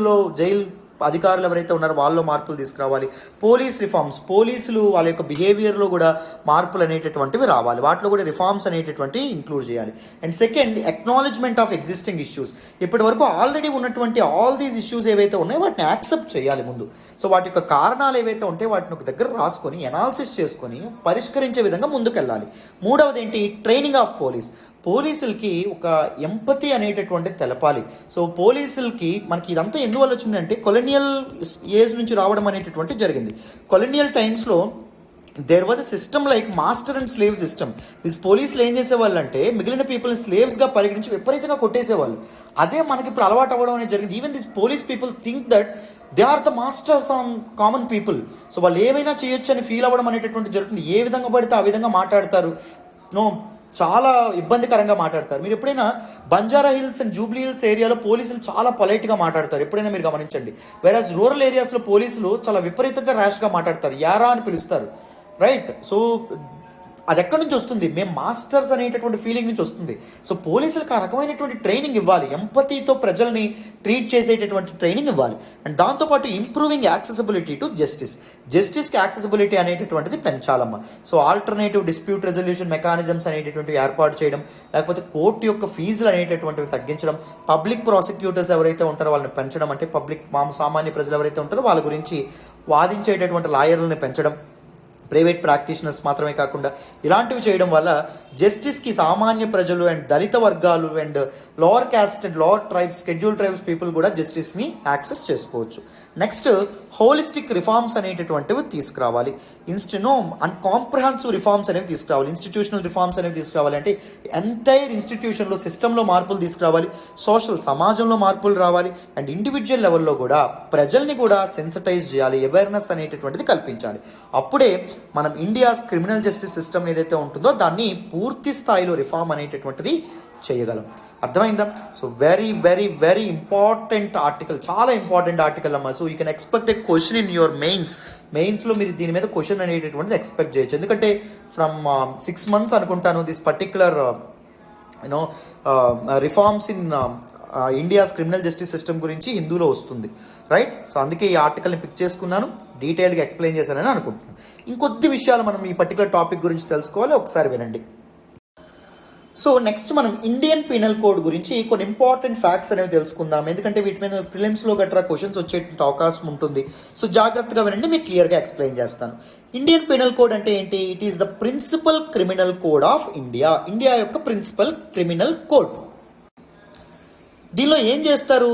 అధికారులు ఎవరైతే ఉన్నారో వాళ్ళలో మార్పులు తీసుకురావాలి. పోలీస్ రిఫార్మ్స్ పోలీసులు వాళ్ళ యొక్క బిహేవియర్లో కూడా మార్పులు అనేటటువంటివి రావాలి. వాటిలో కూడా రిఫార్మ్స్ అనేటటువంటివి ఇంక్లూడ్ చేయాలి. And second acknowledgement of existing issues. ఇప్పటి వరకు ఆల్రెడీ ఉన్నటువంటి ఆల్ దీస్ ఇష్యూస్ ఏవైతే ఉన్నాయో వాటిని యాక్సెప్ట్ చేయాలి ముందు. సో వాటి యొక్క కారణాలు ఏవైతే ఉంటాయో వాటిని ఒక దగ్గర రాసుకొని ఎనాలిసిస్ చేసుకొని పరిష్కరించే విధంగా ముందుకెళ్ళాలి. మూడవది ఏంటి ట్రైనింగ్ ఆఫ్ పోలీసులకి ఒక ఎంపతి అనేటటువంటిది తెలపాలి. సో పోలీసులకి మనకి ఇదంతా ఎందువల్ల వచ్చిందంటే కొలోనియల్ ఏజ్ నుంచి రావడం అనేటటువంటి జరిగింది. కొలోనియల్ టైమ్స్లో there was a system like master and slave system. This పోలీసులు ఏం చేసేవాళ్ళు అంటే మిగిలిన పీపుల్ని స్లేవ్స్గా పరిగణించి విపరీతంగా కొట్టేసేవాళ్ళు. అదే మనకి ఇప్పుడు అలవాటు అవ్వడం అనేది జరిగింది. Even this police people think that they are the masters on common people. So వాళ్ళు ఏమైనా చేయొచ్చు అని ఫీల్ అవ్వడం అనేటటువంటి జరుగుతుంది. ఏ విధంగా పడితే ఆ విధంగా మాట్లాడతారు, చాలా ఇబ్బందికరంగా మాట్లాడతారు. మీరు ఎప్పుడైనా Banjara hills and Jubilee hills ఏరియాలో పోలీసులు చాలా పొలైట్గా మాట్లాడతారు, ఎప్పుడైనా మీరు గమనించండి. వేరాజ్ రూరల్ ఏరియాస్లో పోలీసులు చాలా విపరీతంగా ర్యాష్గా మాట్లాడతారు, యారా అని పిలుస్తారు, రైట్. సో అది ఎక్కడి నుంచి వస్తుంది? మేము మాస్టర్స్ అనేటటువంటి ఫీలింగ్ నుంచి వస్తుంది. సో పోలీసులకు ఆ రకమైనటువంటి ట్రైనింగ్ ఇవ్వాలి, ఎంపతితో ప్రజల్ని ట్రీట్ చేసేటటువంటి ట్రైనింగ్ ఇవ్వాలి. అండ్ దాంతోపాటు ఇంప్రూవింగ్ యాక్సెసిబిలిటీ టు జస్టిస్కి యాక్సెసిబిలిటీ అనేటటువంటిది పెంచాలమ్మా. So alternative dispute resolution mechanisms అనేటటువంటివి ఏర్పాటు చేయడం, లేకపోతే కోర్టు యొక్క ఫీజులు అనేటటువంటివి తగ్గించడం, పబ్లిక్ ప్రాసిక్యూటర్స్ ఎవరైతే ఉంటారో వాళ్ళని పెంచడం, అంటే సామాన్య ప్రజలు ఎవరైతే ఉంటారో వాళ్ళ గురించి వాదించేటటువంటి లాయర్లని పెంచడం, ప్రైవేట్ ప్రాక్టీషనర్స్ మాత్రమే కాకుండా ఇలాంటివి చేయడం వల్ల జస్టిస్కి సామాన్య ప్రజలు అండ్ దళిత వర్గాలు and lower caste and lower tribes schedule tribes people కూడా జస్టిస్ని యాక్సెస్ చేసుకోవచ్చు. నెక్స్ట్ హోలిస్టిక్ రిఫార్మ్స్ అనేటటువంటివి తీసుకురావాలి. అండ్ కాంప్రహెన్సివ్ రిఫార్మ్స్ అనేవి తీసుకురావాలి. ఇన్స్టిట్యూషనల్ రిఫార్మ్స్ అనేవి తీసుకురావాలి. అంటే ఎంటైర్ ఇన్స్టిట్యూషన్లో సిస్టంలో మార్పులు తీసుకురావాలి, సమాజంలో మార్పులు రావాలి. అండ్ ఇండివిజువల్ లెవెల్లో కూడా ప్రజల్ని కూడా సెన్సిటైజ్ చేయాలి, అవేర్నెస్ అనేటటువంటిది కల్పించాలి. అప్పుడే మనం ఇండియాస్ క్రిమినల్ జస్టిస్ సిస్టమ్ ఏదైతే ఉంటుందో దాన్ని పూర్తి స్థాయిలో రిఫార్మ్ అనేటటువంటిది చేయగలం. అర్థమైందా? So very very very important article, చాలా ఇంపార్టెంట్ ఆర్టికల్ అమ్మా. So you can expect a question in your మెయిన్స్లో మీరు దీని మీద క్వశ్చన్ అనేటటువంటిది ఎక్స్పెక్ట్ చేయొచ్చు. ఎందుకంటే ఫ్రమ్ 6 months అనుకుంటాను this particular reforms in India's criminal justice system గురించి హిందూలో వస్తుంది, రైట్. సో అందుకే ఈ ఆర్టికల్ని పిక్ చేసుకున్నాను, డీటెయిల్గా ఎక్స్ప్లెయిన్ చేశానని అనుకుంటున్నాను. ఇంకొద్ది విషయాలు మనం ఈ పర్టికులర్ టాపిక్ గురించి తెలుసుకోవాలి, ఒకసారి వినండి. సో నెక్స్ట్ మనం ఇండియన్ పీనల్ కోడ్ గురించి కొన్ని ఇంపార్టెంట్ ఫ్యాక్ట్స్ అనేవి తెలుసుకుందాం. ఎందుకంటే వీటి మీద ప్రిలిమ్స్లో గట్రా క్వశ్చన్స్ వచ్చేటువంటి అవకాశం ఉంటుంది. సో జాగ్రత్తగా వినండి, మీకు క్లియర్గా ఎక్స్ప్లెయిన్ చేస్తాను. ఇండియన్ పీనల్ కోడ్ అంటే ఏంటి? It is the principal criminal code of India యొక్క ప్రిన్సిపల్ క్రిమినల్ కోడ్. దీనిలో ఏం చేస్తారు?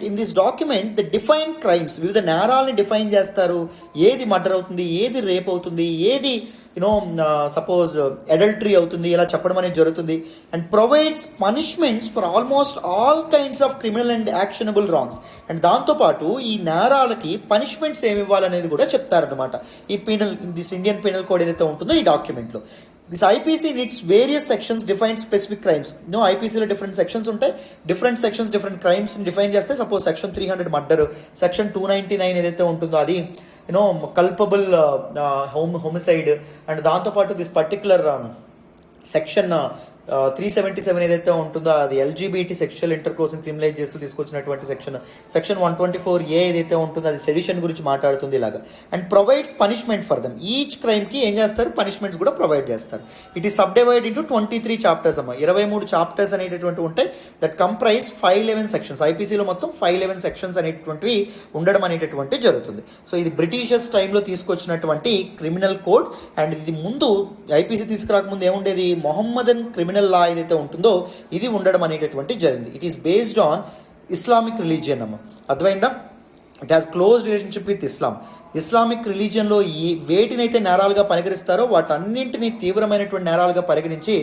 In this document the define crimes, వివిధ నేరాలని డిఫైన్ చేస్తారు. ఏది మర్డర్ అవుతుంది, ఏది రేప్ అవుతుంది, ఏది యూనో సపోజ్ అడల్టరీ అవుతుంది, ఇలా చెప్పడం అనేది జరుగుతుంది. And provides punishments for almost all kinds of criminal and actionable wrongs. And దాంతోపాటు ఈ నేరాలకి పనిష్మెంట్స్ ఏమి ఇవ్వాలనేది కూడా చెప్తారనమాట ఈ ఇండియన్ పీనల్ కోడ్ ఏదైతే ఉంటుందో ఈ డాక్యుమెంట్లో. This IPC it's various sections define specific crimes. ఐపీసీలో డిఫరెంట్ సెక్షన్స్ ఉంటాయి, different sections different crimes define చేస్తే సపోజ్ సెక్షన్ 300 మర్డర్, సెక్షన్ 299 ఏదైతే ఉంటుందో అది కల్పబుల్ హోమిసైడ్. అండ్ దాంతోపాటు దిస్ పర్టికులర్ సెక్షన్ 377 ఏదైతే ఉంటుందో అది ఎల్జీబీటీ సెక్షువల్ ఇంటర్కోర్స్ని క్రిమినలైజ్ చేస్తూ తీసుకొచ్చినటువంటి సెక్షన్ 124A ఏదైతే ఉంటుందో అది సెడిషన్ గురించి మాట్లాడుతుంది ఇలాగా. And provides punishment for them. Each క్రైమ్కి ఏం చేస్తారు, పనిష్మెంట్స్ కూడా ప్రొవైడ్ చేస్తారు. It is subdivide into 23 chapters 23 chapters అనేటటువంటి ఉంటాయి దట్ కంప్రైజ్ 511 సెక్షన్స్. ఐపీసీలో మొత్తం 511 సెక్షన్స్ అనేటటువంటివి ఉండడం అనేటటువంటి జరుగుతుంది. సో ఇది బ్రిటిషర్స్ టైంలో తీసుకొచ్చినటువంటి క్రిమినల్ కోడ్. అండ్ ఇది ముందు ఐపీసీ తీసుకురాకముందు ఏముండేది, మొహమ్మదన్ క్రిమినల్ లా ఏదైతే ఉంటుందో ఇది ఉండడం అనేటటువంటి జరిగింది. It is based on Islamic religion అమ్మ, అర్థమైందా. It has close relationship with Islam. Islamic రిలీజియన్లో వేటినైతే నేరాలుగా పరిగణిస్తారో వాటన్నింటినీ తీవ్రమైనటువంటి నేరాలుగా పరిగణించి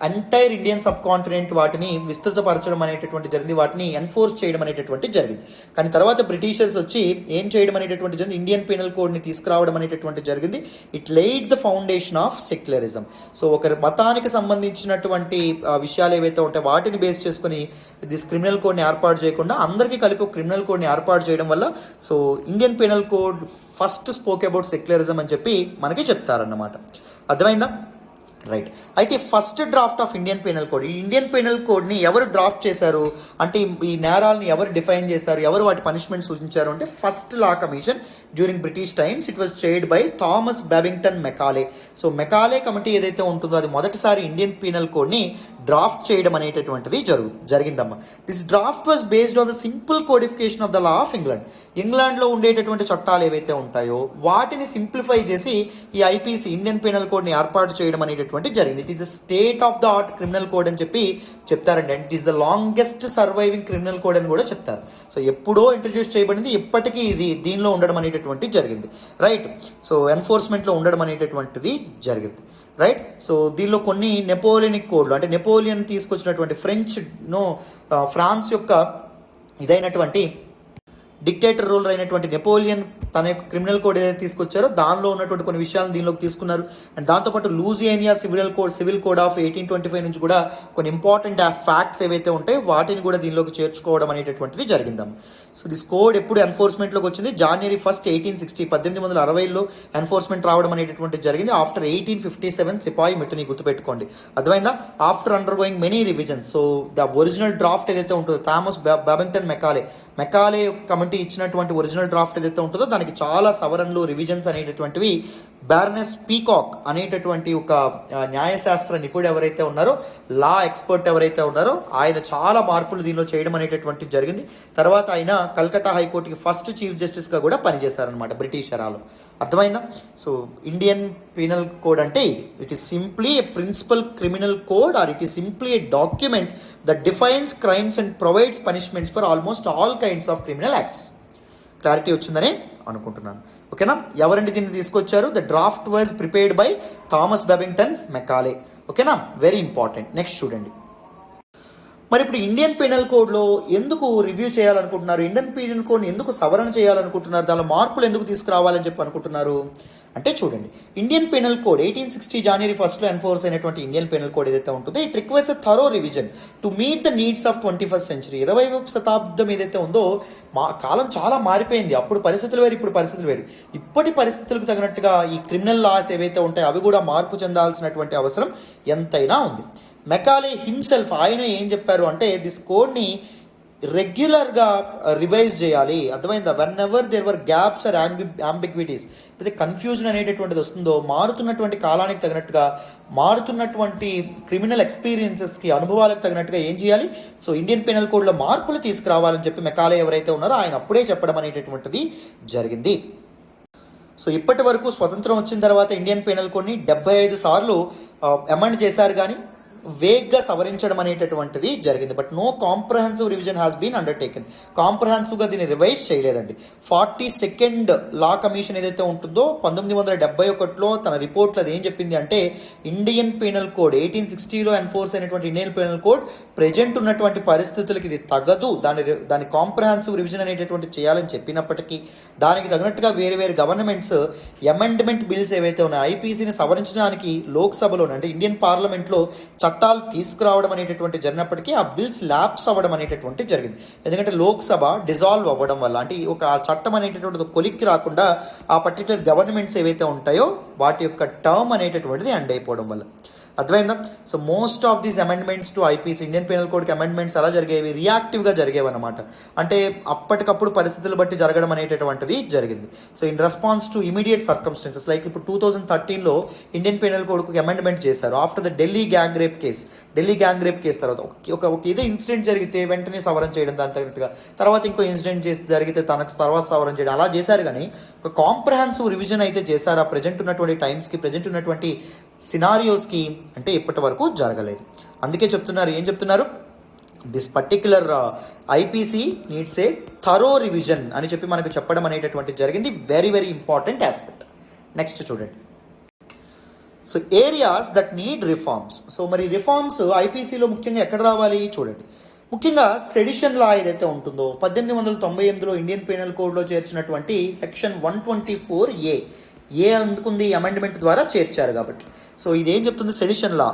ఎంటైర్ ఇండియన్ సబ్ కాంటినెంట్ వాటిని విస్తృతపరచడం అనేటటువంటి జరిగింది, వాటిని ఎన్ఫోర్స్ చేయడం అనేటటువంటి జరిగింది. కానీ తర్వాత బ్రిటిషర్స్ వచ్చి ఏం చేయడం అనేటటువంటి జరిగింది, ఇండియన్ పీనల్ కోడ్ని తీసుకురావడం అనేటటువంటి జరిగింది. It laid the foundation of secularism. So ఒక మతానికి సంబంధించినటువంటి విషయాలు ఏవైతే ఉంటాయో వాటిని బేస్ చేసుకుని దిస్ క్రిమినల్ కోడ్ని ఏర్పాటు చేయకుండా అందరికీ కలిపి ఒక క్రిమినల్ కోడ్ని ఏర్పాటు చేయడం వల్ల so Indian penal code first spoke about secularism అని చెప్పి మనకి చెప్తారన్నమాట. అర్థమైందా, రైట్. అయితే first draft of Indian penal code, ఈ ఇండియన్ పీనల్ కోడ్ని ఎవరు డ్రాఫ్ట్ చేశారు అంటే ఈ నేరాలని ఎవరు డిఫైన్ చేశారు, ఎవరు వాటి పనిష్మెంట్ సూచించారు అంటే first law commission during British times. It was chaired by Thomas Babington Macaulay. So Macaulay committee ఏదైతే ఉంటుందో అది మొదటిసారి ఇండియన్ పీనల్ కోడ్ని డ్రాఫ్ట్ చేయడం అనేటటువంటిది జరిగిందమ్మా. This draft was based on the simple codification of the law of England. ఇంగ్లాండ్లో ఉండేటటువంటి చట్టాలు ఏవైతే ఉంటాయో వాటిని సింప్లిఫై చేసి ఈ ఐపీసీ ఇండియన్ పీనల్ కోడ్ని ఏర్పాటు చేయడం అనేటటువంటి జరిగింది. It is the state of the art criminal code అని చెప్పి చెప్తారండి. And it is the longest surviving criminal code అని కూడా చెప్తారు. సో ఎప్పుడో ఇంట్రడ్యూస్ చేయబడింది, ఇప్పటికీ ఇది దీనిలో ఉండడం అనేటటువంటి జరిగింది, రైట్. సో ఎన్ఫోర్స్మెంట్లో ఉండడం అనేటటువంటిది జరిగింది, రైట్. సో దీనిలో కొన్ని నెపోలియనిక్ కోడ్లు అంటే నెపోలియన్ తీసుకొచ్చినటువంటి ఫ్రాన్స్ యొక్క ఇదైనటువంటి డిక్టేటర్ రూలర్ అయినటువంటి నెపోలియన్ తన యొక్క క్రిమినల్ కోడ్ ఏదైతే తీసుకొచ్చారో దానిలో ఉన్నటువంటి కొన్ని విషయాలను దీనిలోకి తీసుకున్నారు. అండ్ దాంతోపాటు లూజియానియా సివిల్ కోడ్ ఆఫ్ 1825 నుంచి కూడా కొన్ని ఇంపార్టెంట్ ఫ్యాక్ట్స్ ఏవైతే ఉంటాయో వాటిని కూడా దీనిలోకి చేర్చుకోవడం అనేటటువంటిది జరిగిందాం. సో దిస్ కోడ్ ఎప్పుడు ఎన్ఫోర్స్మెంట్లోకి వచ్చింది, January 1, 1860 1860లో ఎన్ఫోర్స్మెంట్ రావడం అనేటటువంటిది జరిగింది. ఆఫ్టర్ 1857 సిపాయి మిట్టుని గుర్తుపెట్టుకోండి, అర్థమైందా. After under going many revisions. So the original draft ఏదైతే ఉంటుందో థామస్ బాబింగ్టన్ మెకాలే కమిటీ ఇచ్చినటువంటి ఒరిజినల్ డ్రాఫ్ట్ ఏదైతే ఉంటుందో దానికి చాలా సవరణలు రివిజన్స్ అనేటటువంటివి బార్నెస్ పీకాక్ అనేటటువంటి ఒక న్యాయశాస్త్ర నిపుణుడు ఎవరైతే ఉన్నారో, లా ఎక్స్పర్ట్ ఎవరైతే ఉన్నారో ఆయన చాలా మార్పులు దీనిలో చేయడం అనేటటువంటి జరిగింది. తర్వాత ఆయన కల్కట్టా హైకోర్టుకి ఫస్ట్ చీఫ్ జస్టిస్గా కూడా పనిచేశారనమాట బ్రిటిష్ ఎరాలో, అర్థమైందా. సో ఇండియన్ పీనల్ కోడ్ అంటే it is simply a principal criminal code or it is simply a document that defines crimes and provides punishments for almost all kinds of criminal acts. Clarity వచ్చిందని అనుకుంటున్నాను, ఓకేనా. ఎవరండి దీన్ని తీసుకొచ్చారు, the draft was prepared by Thomas Babington Macaulay, ఓకేనా. Very important. Next చూడండి, మరి ఇప్పుడు ఇండియన్ పీనల్ కోడ్లో ఎందుకు రివ్యూ చేయాలనుకుంటున్నారు, ఇండియన్ పీనల్ కోడ్ని ఎందుకు సవరణ చేయాలనుకుంటున్నారు, దానిలో మార్పులు ఎందుకు తీసుకురావాలని చెప్పి అనుకుంటున్నారు అంటే చూడండి, Indian penal code 1860 January 1 enforce అయినటువంటి ఇండియన్ పీనల్ కోడ్ ఏదైతే ఉంటుందో it requires a thorough revision to meet the needs of 21st century. 20వ శతాబ్దం ఏదైతే ఉందో కాలం చాలా మారిపోయింది. అప్పుడు పరిస్థితులు వేరు, ఇప్పుడు పరిస్థితులు వేరు. ఇప్పటి పరిస్థితులకు తగినట్టుగా ఈ క్రిమినల్ లాస్ ఏవైతే ఉంటాయో అవి కూడా మార్పు చెందాల్సినటువంటి అవసరం ఎంతైనా ఉంది. మెకాలే హిమ్సెల్ఫ్ ఆయన ఏం చెప్పారు అంటే దిస్ కోడ్ని రెగ్యులర్గా రివైజ్ చేయాలి, అర్థమైందా. Whenever there were gaps or ambiguities, అయితే కన్ఫ్యూజన్ అనేటటువంటిది వస్తుందో మారుతున్నటువంటి కాలానికి తగినట్టుగా మారుతున్నటువంటి క్రిమినల్ ఎక్స్పీరియన్సెస్కి అనుభవాలకు తగినట్టుగా ఏం చేయాలి, సో ఇండియన్ పీనల్ కోడ్లో మార్పులు తీసుకురావాలని చెప్పి మెకాలే ఎవరైతే ఉన్నారో ఆయన అప్పుడే చెప్పడం అనేటటువంటిది జరిగింది. సో ఇప్పటి వరకు స్వతంత్రం వచ్చిన తర్వాత ఇండియన్ పీనల్ కోడ్ని 75 సార్లు అమెండ్ చేశారు, కానీ వేగ్గా సవరించడం అనేటటువంటిది జరిగింది. But no comprehensive revision has been undertaken. కాంప్రహెన్సివ్గా దీన్ని రివైజ్ చేయలేదండి. 42nd లా కమిషన్ ఏదైతే ఉంటుందో 1971లో తన రిపోర్ట్లో అది ఏం చెప్పింది అంటే ఇండియన్ పీనల్ కోడ్ 1860లో ఎన్ఫోర్స్ అయినటువంటి ఇండియన్ పీనల్ కోడ్ ప్రజెంట్ ఉన్నటువంటి పరిస్థితులకి ఇది తగదు, దాని కాంప్రహెన్సివ్ రివిజన్ అనేటటువంటి చేయాలని చెప్పినప్పటికీ దానికి తగినట్టుగా వేరే వేరే గవర్నమెంట్స్ అమెండ్మెంట్ బిల్స్ ఏవైతే ఉన్నాయో ఐపీసీని సవరించడానికి లోక్సభలోనే అంటే ఇండియన్ పార్లమెంట్లో చట్టాలు తీసుకురావడం అనేటటువంటి జరిగినప్పటికీ ఆ బిల్స్ ల్యాప్స్ అవ్వడం అనేటటువంటి జరిగింది. ఎందుకంటే లోక్సభ డిజాల్వ్ అవ్వడం వల్ల అంటే ఒక చట్టం అనేటటువంటి కొలిక్కి రాకుండా ఆ పర్టికులర్ గవర్నమెంట్స్ ఏవైతే ఉంటాయో వాటి యొక్క టర్మ్ అనేటటువంటిది ఎండ్ అయిపోవడం వల్ల. అర్థమైందా? So most of these amendments to IPC Indian penal కోడ్కి అమెండ్మెంట్స్ ఎలా జరిగేవి, రియాక్టివ్గా జరిగేవి అనమాట. అంటే అప్పటికప్పుడు పరిస్థితులు బట్టి జరగడం అనేటటువంటిది జరిగింది. So in response to immediate circumstances like ఇప్పుడు 2013లో ఇండియన్ పీనల్ కోడ్కి అమెండ్మెంట్ చేశారు after the Delhi gang rape case తర్వాత ఒక ఇదే ఇన్సిడెంట్ జరిగితే వెంటనే సవరణ చేయడం, దాని తగ్గట్టుగా తర్వాత ఇంకో ఇన్సిడెంట్ జరిగితే తనకు తర్వాత సవరణ చేయడం అలా చేశారు. కానీ ఒక కాంప్రహెన్సివ్ రివిజన్ అయితే చేశారు ఆ ప్రజెంట్ ఉన్నటువంటి టైమ్స్కి, ప్రజెంట్ ఉన్నటువంటి సినారియోస్కి అంటే ఇప్పటి వరకు జరగలేదు. అందుకే చెప్తున్నారు, ఏం చెప్తున్నారు, this particular IPC needs a thorough revision అని చెప్పి మనకు చెప్పడం అనేటటువంటి జరిగింది. Very very important aspect. Next చూడండి. So areas that need reforms. So మరి రిఫార్మ్స్ ఐపీసీలో ముఖ్యంగా ఎక్కడ రావాలి చూడండి. ముఖ్యంగా సెడిషన్ లా ఏదైతే ఉంటుందో 1898లో ఇండియన్ పీనల్ కోడ్లో చేర్చినటువంటి సెక్షన్ 124A అందుకుంది అమెండ్మెంట్ ద్వారా చేర్చారు కాబట్టి. సో ఇదేం చెప్తుంది, సెడిషన్ లా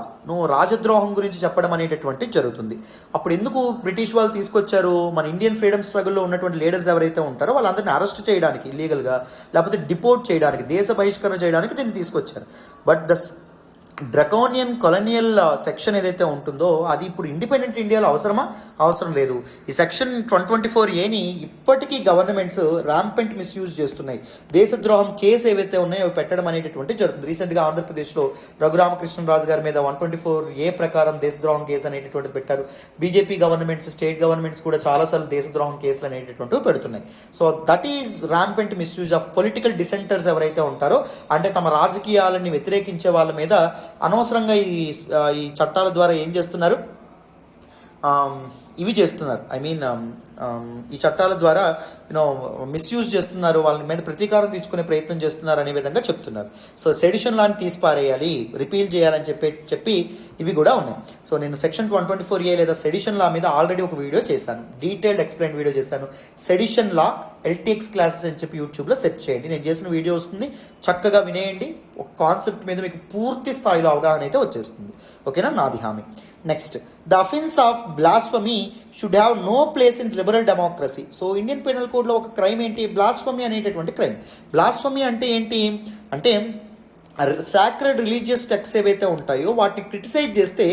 రాజద్రోహం గురించి చెప్పడం అనేటటువంటి జరుగుతుంది. అప్పుడు ఎందుకు బ్రిటిష్ వాళ్ళు తీసుకొచ్చారు, మన ఇండియన్ ఫ్రీడమ్ స్ట్రగుల్లో ఉన్నటువంటి లీడర్స్ ఎవరైతే ఉంటారో వాళ్ళందరినీ అరెస్ట్ చేయడానికి ఇల్లీగల్గా, లేకపోతే డిపోర్ట్ చేయడానికి, దేశ బహిష్కరణ చేయడానికి దీన్ని తీసుకొచ్చారు. But the draconian colonial section ఏదైతే ఉంటుందో అది ఇప్పుడు ఇండిపెండెంట్ ఇండియాలో అవసరం లేదు. ఈ సెక్షన్ 124Aని ఇప్పటికీ గవర్నమెంట్స్ ర్యాంపెంట్ మిస్యూజ్ చేస్తున్నాయి. దేశద్రోహం కేసు ఏవైతే ఉన్నాయో అవి పెట్టడం అనేటటువంటి జరుగుతుంది. రీసెంట్గా ఆంధ్రప్రదేశ్లో రఘురామకృష్ణరాజు గారి మీద 124A ప్రకారం దేశద్రోహం కేసు అనేటటువంటిది పెట్టారు. బీజేపీ గవర్నమెంట్స్, స్టేట్ గవర్నమెంట్స్ కూడా చాలాసార్లు దేశద్రోహం కేసులు అనేటటువంటివి పెడుతున్నాయి. So that is rampant misuse of political డిసెంటర్స్ ఎవరైతే ఉంటారో, అంటే తమ రాజకీయాలని వ్యతిరేకించే వాళ్ళ మీద అనవసరంగా ఈ చట్టాల ద్వారా ఏం చేస్తున్నారు, ఇవి చేస్తున్నారు. ఈ చట్టాల ద్వారా మిస్యూజ్ చేస్తున్నారు, వాళ్ళ మీద ప్రతీకారం తీర్చుకునే ప్రయత్నం చేస్తున్నారు అనే విధంగా చెప్తున్నారు. సో సెడిషన్ లాని తీసిపారేయాలి, రిపీల్ చేయాలని చెప్పి ఇవి కూడా ఉన్నాయి. సో నేను సెక్షన్ 124A లేదా సెడిషన్ లా మీద ఆల్రెడీ ఒక వీడియో చేశాను, డీటెయిల్డ్ ఎక్స్ప్లెయిన్ వీడియో చేశాను. సెడిషన్ లా LTX క్లాసెస్ అని చెప్పి యూట్యూబ్లో సెర్చ్ చేయండి, నేను చేసిన వీడియో వస్తుంది, చక్కగా వినేయండి. ఒక కాన్సెప్ట్ మీద మీకు పూర్తి స్థాయిలో అవగాహన అయితే వచ్చేస్తుంది. ఓకేనా, నాది హామీ. Next, the offence of blasphemy should have no place in liberal democracy. So Indian penal కోడ్లో ఒక క్రైమ్ ఏంటి, బ్లాస్ఫమీ అనేటటువంటి క్రైమ్. బ్లాస్ఫమీ అంటే ఏంటి అంటే సాక్రెడ్ రిలీజియస్ టెక్స్ ఏవైతే ఉంటాయో వాటిని క్రిటిసైజ్ చేస్తే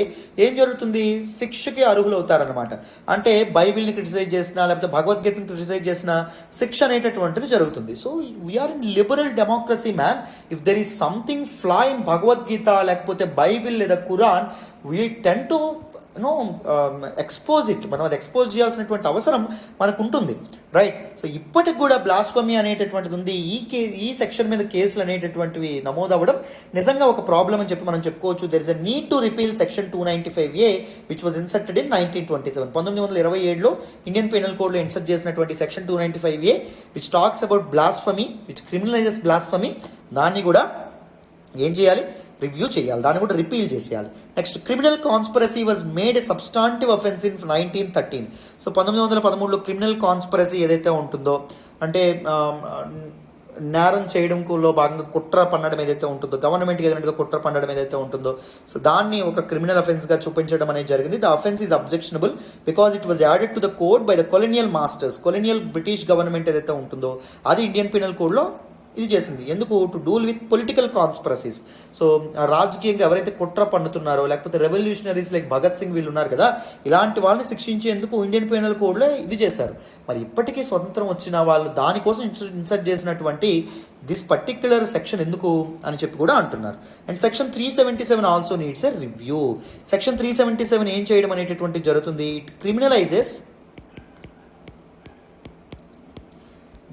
ఏం జరుగుతుంది, శిక్షకి అర్హులు అవుతారనమాట. అంటే బైబిల్ని క్రిటిసైజ్ చేసినా లేకపోతే భగవద్గీతని క్రిటిసైజ్ చేసినా శిక్ష అనేటటువంటిది జరుగుతుంది. So we are in liberal democracy man. If there is something flaw in Bhagavad Gita లేకపోతే బైబిల్ లేదా Quran, we tend to expose it. మనం అది ఎక్స్పోజ్ చేయాల్సినటువంటి అవసరం మనకు ఉంటుంది, రైట్? సో ఇప్పటికి కూడా బ్లాస్ఫమీ అనేటటువంటిది ఉంది. ఈ సెక్షన్ మీద కేసులు అనేటటువంటివి నమోదవ్వడం నిజంగా ఒక ప్రాబ్లం అని చెప్పి మనం చెప్పుకోవచ్చు. There is a need to repeal section 295A which was inserted in 1927. 1927లో ఇండియన్ పీనల్ కోడ్లో ఇన్సర్ట్ చేసినటువంటి section 295A which talks about blasphemy, which criminalises blasphemy, దాన్ని కూడా ఏం చేయాలి, రివ్యూ చేయాలి, దాన్ని కూడా రిపీల్ చేసేయాలి. Next, criminal conspiracy was made a substantive offence in 1913. So 1913లో క్రిమినల్ కాన్స్పిరసీ ఏదైతే ఉంటుందో, అంటే నేరం చేయడంలో భాగంగా కుట్ర పన్నడం ఏదైతే ఉంటుందో, గవర్నమెంట్కి ఎదురుగా కుట్ర పన్నడం ఏదైతే ఉంటుందో, సో దాన్ని ఒక క్రిమినల్ అఫెన్స్గా చూపించడం అనేది జరిగింది. The offence is objectionable because it was added to the code by the colonial masters. Colonial British government ఏదైతే ఉంటుందో అది ఇండియన్ పీనల్ కోడ్లో ఇది చేసింది. ఎందుకు, to డూల్ with political conspiracies. So రాజకీయంగా ఎవరైతే కుట్ర పన్నుతున్నారో లేకపోతే రెవల్యూషనరీస్ లైక్ భగత్ సింగ్ వీళ్ళు ఉన్నారు కదా, ఇలాంటి వాళ్ళని శిక్షించేందుకు ఇండియన్ పీనల్ కోడ్లో ఇది చేశారు. మరి ఇప్పటికీ స్వతంత్రం వచ్చిన వాళ్ళు దానికోసం ఇన్సర్ట్ చేసినటువంటి దిస్ పర్టిక్యులర్ సెక్షన్ ఎందుకు అని చెప్పి కూడా అంటున్నారు. And section 377 also needs a review. Section 377 ఏం చేయడం అనేటటువంటి జరుగుతుంది, it criminalises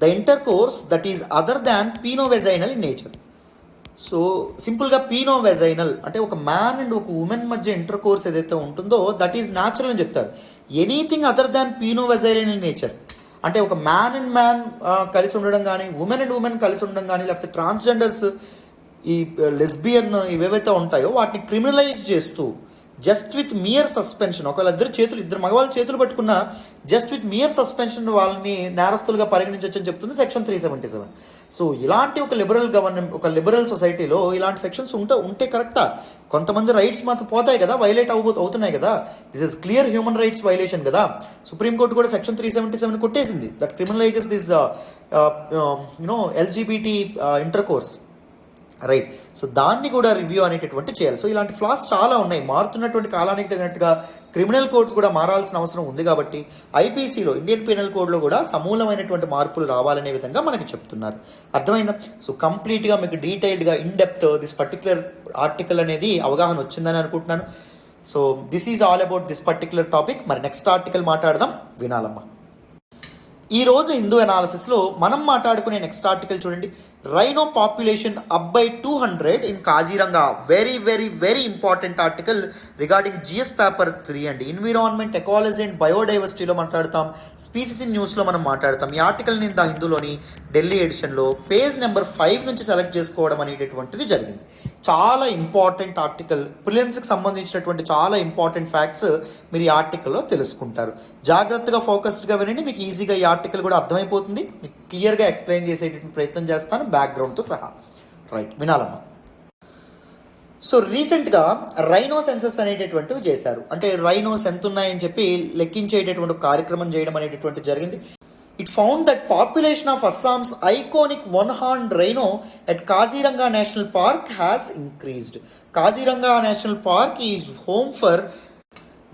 the intercourse that is other than penovaginal in nature. So సింపుల్గా పీనోవెజైనల్ అంటే ఒక మ్యాన్ అండ్ ఒక ఉమెన్ మధ్య ఇంటర్ కోర్స్ ఏదైతే ఉంటుందో దట్ ఈజ్ న్యాచురల్ అని చెప్తారు. Anything other than penovaginal in nature అంటే ఒక మ్యాన్ అండ్ మ్యాన్ కలిసి ఉండడం కానీ, ఉమెన్ అండ్ ఉమెన్ కలిసి ఉండడం కానీ, లేకపోతే ట్రాన్స్జెండర్స్, ఈ లెస్బియన్ ఇవేవైతే ఉంటాయో వాటిని క్రిమినలైజ్ చేస్తూ జస్ట్ విత్ మియర్ సస్పెన్షన్, ఒకవేళ ఇద్దరు మగవాళ్ళ చేతులు పట్టుకున్న జస్ట్ విత్ మియర్ సస్పెన్షన్ వాళ్ళని నేరస్తులుగా పరిగణించవచ్చని చెప్తుంది సెక్షన్ 377. సో ఇలాంటి ఒక లిబరల్ సొసైటీలో ఇలాంటి సెక్షన్స్ ఉంటే కరెక్టా? కొంతమంది రైట్స్ మాత్రం పోతాయి కదా, వైలేట్ అవుతున్నాయి కదా. This is clear human rights violation కదా. సుప్రీంకోర్టు కూడా సెక్షన్ 377 కొట్టేసింది that criminalises this LGBT intercourse, right. So దాన్ని కూడా రివ్యూ అనేటటువంటి చేయాలి. సో ఇలాంటి ఫ్లాస్ చాలా ఉన్నాయి. మారుతున్నటువంటి కాలానికి తగినట్టుగా క్రిమినల్ కోడ్స్ కూడా మారాల్సిన అవసరం ఉంది కాబట్టి ఐపీసీలో, ఇండియన్ పీనల్ కోడ్లో కూడా సమూలమైనటువంటి మార్పులు రావాలనే విధంగా మనకి చెప్తున్నారు. అర్థమైందా? సో కంప్లీట్గా మీకు డీటెయిల్డ్గా in depth this particular article అనేది అవగాహన వచ్చిందని అనుకుంటున్నాను. So this is all about this particular topic. మరి నెక్స్ట్ ఆర్టికల్ మాట్లాడదాం, వినాలమ్మా. ఈరోజు హిందూ అనాలిసిస్లో మనం మాట్లాడుకునే నెక్స్ట్ ఆర్టికల్ చూడండి. Rhino population up by 200 in Kaziranga. Very very very important article regarding GS paper 3 అండి. ఎన్విరాన్మెంట్, ఎకాలజీ అండ్ బయోడైవర్సిటీలో మాట్లాడతాం, స్పీసీస్ ఇన్ న్యూస్లో మనం మాట్లాడతాం. ఈ ఆర్టికల్ నేను హిందూలోని ఢిల్లీ ఎడిషన్లో పేజ్ నెంబర్ 5 నుంచి సెలెక్ట్ చేసుకోవడం అనేటటువంటిది జరిగింది. చాలా ఇంపార్టెంట్ ఆర్టికల్, ప్రిలిమ్స్కి సంబంధించినటువంటి చాలా ఇంపార్టెంట్ ఫ్యాక్ట్స్ మీరు ఈ ఆర్టికల్లో తెలుసుకుంటారు. జాగ్రత్తగా ఫోకస్డ్గా వినండి, మీకు ఈజీగా ఈ ఆర్టికల్ కూడా అర్థమైపోతుంది. మీకు క్లియర్గా ఎక్స్ప్లెయిన్ చేసేటటువంటి ప్రయత్నం చేస్తాను బ్యాక్గ్రౌండ్తో సహా. రైట్, వినాలమ్మా. సో రీసెంట్గా రైనో సెన్సస్ అనేటటువంటివి చేశారు. అంటే రైనోస్ ఎంత ఉన్నాయని చెప్పి లెక్కించేటటువంటి కార్యక్రమం చేయడం అనేటటువంటి జరిగింది. It found that population of Assam's iconic one-horned rhino at Kaziranga National Park has increased. Kaziranga National Park is home for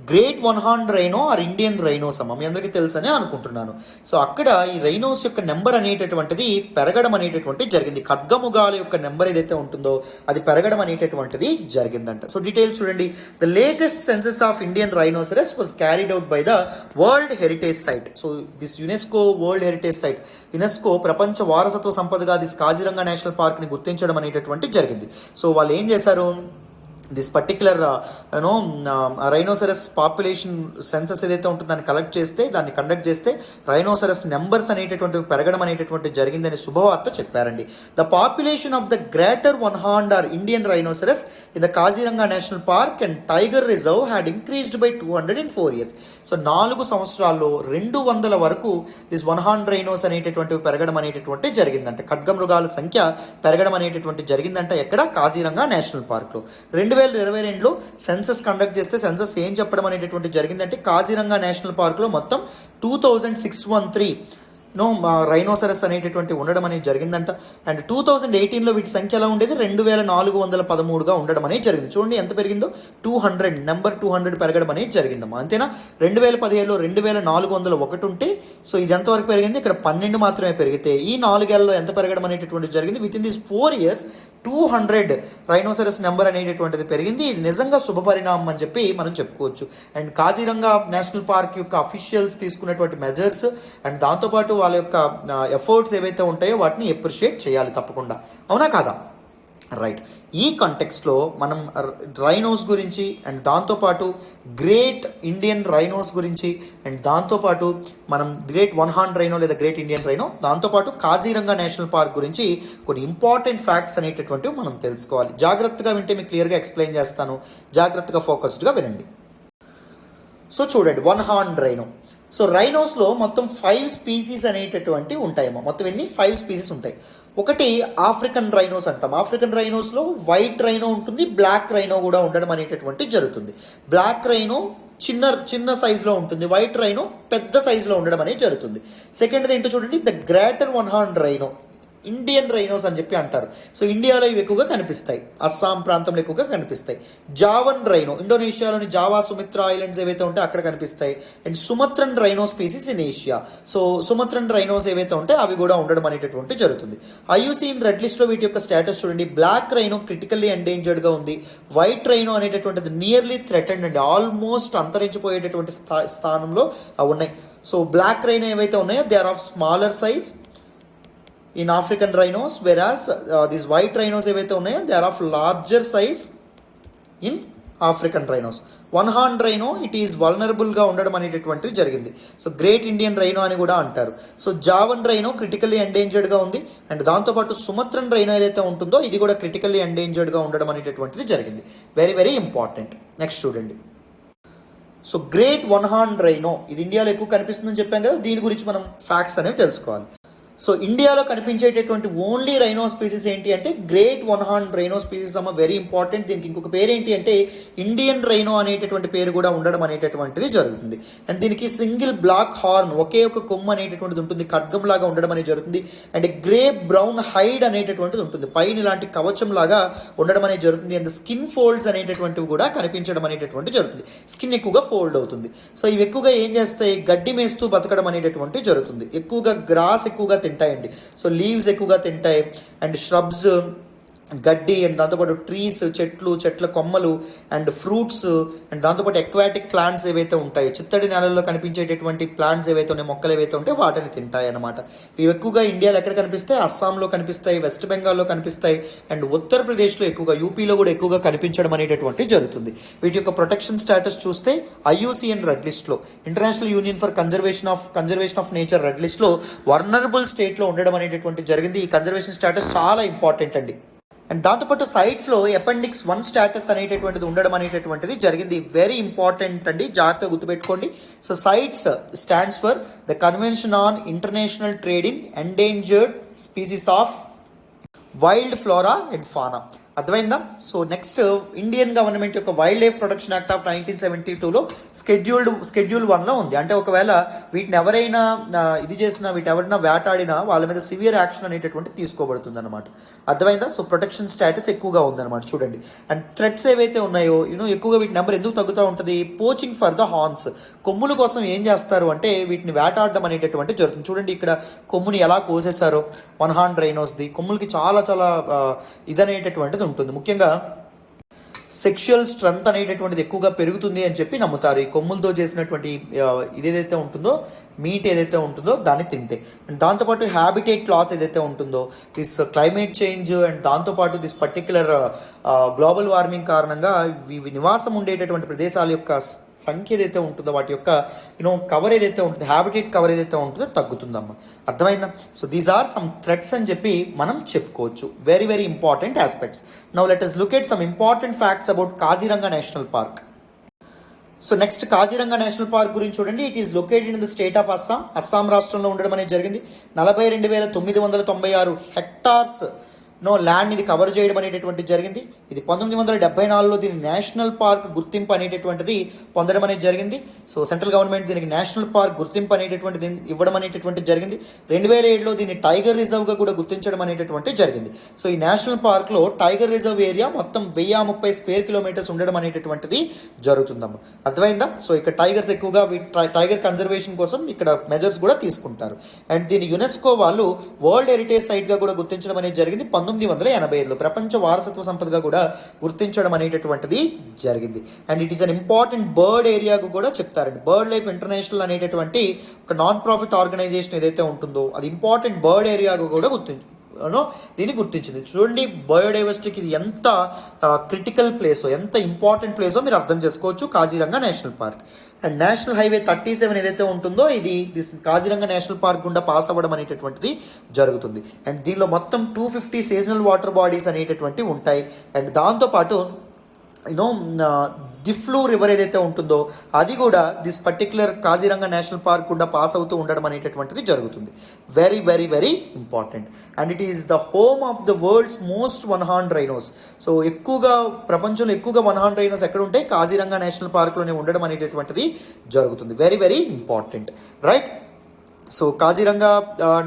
great one horn rhino or Indian rhinos అమ్మ, మీ అందరికీ తెలుసనే అనుకుంటున్నాను. సో అక్కడ ఈ రైనోస్ యొక్క నెంబర్ అనేటటువంటిది పెరగడం అనేటటువంటిది జరిగింది. ఖడ్గముగాల యొక్క నెంబర్ ఏదైతే ఉంటుందో అది పెరగడం అనేటటువంటిది జరిగిందంట. సో డీటెయిల్స్ చూడండి. The latest census of Indian rhinoceros was carried out by the world heritage site. So this UNESCO world heritage site, UNESCO ప్రపంచ వారసత్వ సంపదగా దిస్ కాజిరంగా నేషనల్ పార్క్ని గుర్తించడం అనేటటువంటి జరిగింది. సో వాళ్ళు ఏం చేశారు, this particular rhinoceros population census ఏదైతే ఉంటుందో దాన్ని కండక్ట్ చేస్తే రైనోసరస్ నెంబర్స్ అనేటటువంటి పెరగడం అనేటటువంటి జరిగిందని శుభవార్త చెప్పారండి. The population of the greater one horn or Indian rhinoceros in the Kaziranga national park and tiger reserve had increased by 200 in 4 years. సో 4 సంవత్సరాల్లో 200 వరకు దిస్ వన్ హార్న్ రైనోస్ అనేటటువంటివి పెరగడం అనేటటువంటి జరిగిందంట. ఖడ్గమృగాల సంఖ్య పెరగడం అనేటటువంటి జరిగిందంట. ఎక్కడ? కాజిరంగా నేషనల్ పార్క్లో. 2022లో సెన్సస్ కండక్ట్ చేస్తే సెన్సస్ ఏం చెప్పడం అనేటటువంటి జరిగిందంటే కాజిరంగా నేషనల్ పార్క్లో మొత్తం 2613 రైనోసరస్ అనేటటువంటి ఉండడం అనేది జరిగిందంట. అండ్ 2018లో వీటి సంఖ్య ఎలా ఉండేది, 2413గా ఉండడం అనేది జరిగింది. చూడండి ఎంత పెరిగిందో, 200 నెంబర్ 200 పెరగడం అనేది జరిగిందమ్మా. అంతేనా? 2017లో 2401 ఉంటే సో ఇది ఎంతవరకు పెరిగింది, ఇక్కడ 12 మాత్రమే పెరిగితే ఈ 4 ఏళ్లలో ఎంత పెరగడం అనేటటువంటి జరిగింది. With in this 4 years 200 rhinoceros number అనేటటువంటిది పెరిగింది. ఇది నిజంగా శుభ పరిణామం అని చెప్పి మనం చెప్పుకోవచ్చు. అండ్ కాజిరంగా నేషనల్ పార్క్ యొక్క అఫీషియల్స్ తీసుకున్నటువంటి మెజర్స్ అండ్ దాంతోపాటు వాళ్ళ యొక్క ఎఫర్ట్స్ ఏవైతే ఉంటాయో వాటిని అప్రిషియేట్ చేయాలి తప్పకుండా. అవునా కాదా? రైట్. ఈ కాంటెక్స్ట్లో మనం రైనోస్ గురించి అండ్ దాంతోపాటు గ్రేట్ ఇండియన్ రైనోస్ గురించి అండ్ దాంతోపాటు మనం గ్రేట్ వన్ హార్న్ రైనో లేదా గ్రేట్ ఇండియన్ రైనో, దాంతోపాటు కాజీరంగా నేషనల్ పార్క్ గురించి కొన్ని ఇంపార్టెంట్ ఫ్యాక్ట్స్ అనేటటువంటివి మనం తెలుసుకోవాలి. జాగ్రత్తగా వింటే మీకు క్లియర్గా ఎక్స్ప్లెయిన్ చేస్తాను, జాగ్రత్తగా ఫోకస్డ్గా వినండి. సో చూడండి, వన్ హార్న్ రైనో. సో రైనోస్లో మొత్తం 5 స్పీసీస్ అనేటటువంటివి ఉంటాయమ్మా. మొత్తం ఎన్ని? 5 స్పీసీస్ ఉంటాయి. ఒకటి ఆఫ్రికన్ రైనోస్ అంటాం. ఆఫ్రికన్ రైనోస్లో వైట్ రైనో ఉంటుంది, బ్లాక్ రైనో కూడా ఉండడం అనేటటువంటి జరుగుతుంది. బ్లాక్ రైనో చిన్న సైజులో ఉంటుంది, వైట్ రైనో పెద్ద సైజులో ఉండడం అనేది జరుగుతుంది. సెకండ్ది ఏంటో చూడండి, the greater one horn rhino, Indian rhinos అని చెప్పి అంటారు. సో ఇండియాలో ఇవి ఎక్కువగా కనిపిస్తాయి, అస్సాం ప్రాంతంలో ఎక్కువగా కనిపిస్తాయి. జావన్ రైనో, ఇండోనేషియాలోని జావా, సుమిత్రా ఐలాండ్స్ ఏవైతే ఉంటాయో అక్కడ కనిపిస్తాయి. And Sumatran rhino species in Asia. So Sumatran rhinos ఏవైతే ఉంటాయో అవి కూడా ఉండడం అనేటటువంటి జరుగుతుంది. ఐయుసిఎన్ రెడ్ లిస్ట్లో వీటి యొక్క స్టేటస్ చూడండి. బ్లాక్ రైనో క్రిటికల్లీ ఎండేంజర్డ్గా ఉంది. వైట్ రైనో అనేటటువంటిది నియర్లీ థ్రెటెండ్ అండి, ఆల్మోస్ట్ అంతరించిపోయేటటువంటి స్థానంలో అవి ఉన్నాయి. సో బ్లాక్ రైనో ఏవైతే ఉన్నాయో they are of smaller size, in African rhinos, whereas these white rhinos ఏవైతే ఉన్నాయో they are of larger size in African rhinos. One horn rhino it is వల్నరబుల్గా ఉండడం అనేటటువంటిది జరిగింది. సో గ్రేట్ ఇండియన్ రైనో అని కూడా అంటారు. సో జావన్ రైనో క్రిటికల్లీ ఎండేంజర్డ్గా ఉంది. అండ్ దాంతోపాటు సుమత్రన్ రైనో ఏదైతే ఉంటుందో ఇది కూడా క్రిటికల్లీ ఎండేంజర్డ్గా ఉండడం అనేటటువంటిది జరిగింది. Very very important. నెక్స్ట్ చూడండి. So great one horn rhino ఇది ఇండియాలో ఎక్కువ కనిపిస్తుందని చెప్పాం కదా, దీని గురించి మనం ఫ్యాక్ట్స్ అనేవి తెలుసుకోవాలి. సో ఇండియాలో కనిపించేటటువంటి ఓన్లీ రైనో స్పీసీస్ ఏంటి అంటే great one horn rhino species అమ్మ, వెరీ ఇంపార్టెంట్. దీనికి ఇంకొక పేరు ఏంటి అంటే ఇండియన్ రైనో అనేటటువంటి పేరు కూడా ఉండడం అనేటటువంటిది జరుగుతుంది. అండ్ దీనికి సింగిల్ బ్లాక్ హార్న్, ఒకే ఒక కొమ్ము అనేటటువంటిది ఉంటుంది, ఖడ్గం లాగా ఉండడం అనేది జరుగుతుంది. అండ్ గ్రే బ్రౌన్ హైడ్ అనేటటువంటిది ఉంటుంది, పైన ఇలాంటి కవచం లాగా ఉండడం అనేది జరుగుతుంది. అండ్ స్కిన్ ఫోల్డ్స్ అనేటటువంటివి కూడా కనిపించడం అనేటటువంటి జరుగుతుంది, స్కిన్ ఎక్కువగా ఫోల్డ్ అవుతుంది. సో ఇవి ఎక్కువగా ఏం చేస్తాయి, గడ్డి మేస్తూ బతకడం అనేటటువంటి జరుగుతుంది. ఎక్కువగా గ్రాస్ ఎక్కువగా తింటాయండి. సో లీవ్స్ ఎక్కువగా తింటాయి. అండ్ ష్రబ్స్, గడ్డి, అండ్ దాంతోపాటు ట్రీస్, చెట్ల కొమ్మలు, అండ్ ఫ్రూట్స్, అండ్ దాంతోపాటు ఎక్వాటిక్ ప్లాంట్స్ ఏవైతే ఉంటాయో, చిత్తడి నేలల్లో కనిపించేటటువంటి ప్లాంట్స్ ఏవైతే ఉన్నాయో, మొక్కలు ఏవైతే ఉంటాయో వాటిని తింటాయి అన్నమాట. ఇవి ఎక్కువగా ఇండియాలో ఎక్కడ కనిపిస్తాయి, అస్సాంలో కనిపిస్తాయి, వెస్ట్ బెంగాల్లో కనిపిస్తాయి, అండ్ ఉత్తరప్రదేశ్లో ఎక్కువగా, యూపీలో కూడా ఎక్కువగా కనిపించడం అనేటటువంటి జరుగుతుంది. వీటి యొక్క ప్రొటెక్షన్ స్టేటస్ చూస్తే IUCN రెడ్ లిస్ట్లో, international union for conservation of nature red లిస్ట్లో వల్నరబుల్ స్టేట్లో ఉండడం అనేటటువంటి జరిగింది. ఈ కన్జర్వేషన్ స్టేటస్ చాలా ఇంపార్టెంట్ అండి. అండ్ దాంతోపాటు సైట్స్లో అపెండిక్స్ 1 స్టేటస్ అనేటటువంటిది ఉండడం అనేటటువంటిది జరిగింది. వెరీ ఇంపార్టెంట్ అండి, జాగ్రత్తగా గుర్తుపెట్టుకోండి. So CITES stands for the convention on international trade in endangered species of wild flora and fauna. అర్థమైందా? సో నెక్స్ట్ ఇండియన్ గవర్నమెంట్ యొక్క wildlife protection act of 1972లో స్కెడ్యూల్ 1లో ఉంది. అంటే ఒకవేళ వీటిని ఎవరైనా ఇది చేసినా, వీటి ఎవరైనా వేటాడినా వాళ్ళ మీద సివియర్ యాక్షన్ అనేటటువంటి తీసుకోబడుతుంది అనమాట. అర్థమైందా? సో ప్రొటెక్షన్ స్టేటస్ ఎక్కువగా ఉందన్నమాట. చూడండి. అండ్ థ్రెట్స్ ఏవైతే ఉన్నాయో ఎక్కువగా వీటి నెంబర్ ఎందుకు తగ్గుతూ ఉంటుంది, పోచింగ్ ఫర్ ద హార్న్స్, కొమ్ముల కోసం ఏం చేస్తారు అంటే వీటిని వేటాడడం అనేటటువంటి జరుగుతుంది. చూడండి ఇక్కడ కొమ్ముని ఎలా కోసేశారో వన్ హార్న్ రైనోస్ది. కొమ్ములకి చాలా చాలా ఇదనేటటువంటిది ఉంటుంది. ముఖ్యంగా సెక్షువల్ స్ట్రెంత్ అనేటటువంటిది ఎక్కువగా పెరుగుతుంది అని చెప్పి నమ్ముతారు. ఈ కొమ్ములతో చేసినటువంటి ఇదేదైతే ఉంటుందో, మీట్ ఏదైతే ఉంటుందో దాన్ని తింటే. అండ్ దాంతోపాటు హ్యాబిటేట్ లాస్ ఏదైతే ఉంటుందో, దిస్ క్లైమేట్ చేంజ్, అండ్ దాంతోపాటు దిస్ పర్టిక్యులర్ గ్లోబల్ వార్మింగ్ కారణంగా ఇవి నివాసం ఉండేటటువంటి ప్రదేశాల యొక్క సంఖ్య ఏదైతే ఉంటుందో, వాటి యొక్క కవర్ ఏదైతే ఉంటుందో, హ్యాబిటేట్ కవర్ ఏదైతే ఉంటుందో తగ్గుతుందమ్మా. అర్థమైందా? So these are some threats అని చెప్పి మనం చెప్పుకోవచ్చు. Very very important aspects. Now let us look at some important facts about Kaziranga national park. So next Kaziranga national park గురించి చూడండి. It is located in the state of Assam రాష్ట్రంలో ఉండడం అనేది జరిగింది. 42,996 హెక్టార్స్ ల్యాండ్ ఇది కవర్ చేయడం అనేటటువంటి జరిగింది. ఇది 1974లో దీని నేషనల్ పార్క్ గుర్తింపు అనేటటువంటిది పొందడం అనేది జరిగింది. సో సెంట్రల్ గవర్నమెంట్ దీనికి నేషనల్ పార్క్ గుర్తింపు అనేటటువంటిది ఇవ్వడం అనేటటువంటి జరిగింది. 2007లో దీన్ని టైగర్ రిజర్వ్గా కూడా గుర్తించడం అనేటటువంటి జరిగింది. సో ఈ నేషనల్ పార్క్లో టైగర్ రిజర్వ్ ఏరియా మొత్తం 1030 స్క్వేర్ కిలోమీటర్స్ ఉండడం అనేటటువంటిది జరుగుతుందమ్మా. అర్థమైందా? సో ఇక్కడ టైగర్స్ ఎక్కువగా టైగర్ కన్జర్వేషన్ కోసం ఇక్కడ మెజర్స్ కూడా తీసుకుంటారు. అండ్ దీని యునెస్కో వాళ్ళు వరల్డ్ హెరిటేజ్ సైట్గా కూడా గుర్తించడం అనేది జరిగింది. 1985లో ప్రపంచ వారసత్వ సంపదగా కూడా గుర్తించడం అనేటటువంటిది జరిగింది. And it is an important bird ఏరియాకు కూడా చెప్తారండి. బర్డ్ లైఫ్ ఇంటర్నేషనల్ అనేటటువంటి ఒక నాన్ ప్రాఫిట్ ఆర్గనైజేషన్ ఏదైతే ఉంటుందో అది ఇంపార్టెంట్ బర్డ్ ఏరియాకు కూడా దీన్ని గుర్తించింది. చూడండి బయోడైవర్సిటీకి ఇది ఎంత క్రిటికల్ ప్లేసో, ఎంత ఇంపార్టెంట్ ప్లేసో మీరు అర్థం చేసుకోవచ్చు Kaziranga national park. And national highway 37 ఏదైతే ఉంటుందో ఇది కాజీరంగా నేషనల్ పార్క్ గుండా పాస్ అవ్వడం అనేటటువంటిది జరుగుతుంది. అండ్ దీనిలో మొత్తం 250 సీజనల్ వాటర్ బాడీస్ అనేటటువంటివి ఉంటాయి. అండ్ దాంతోపాటు దిఫ్లూ రివర్ ఏదైతే ఉంటుందో అది కూడా this particular Kaziranga national park కూడా పాస్ అవుతూ ఉండడం అనేటటువంటిది జరుగుతుంది. Very very very important. And it is the home of the world's most one horn rhinos. So ఎక్కువగా ప్రపంచంలో ఎక్కువగా వన్ హార్న్ రైనోస్ ఎక్కడ ఉంటాయి, కాజీరంగా నేషనల్ పార్క్లోనే ఉండడం అనేటటువంటిది జరుగుతుంది. Very very important, right? So Kaziranga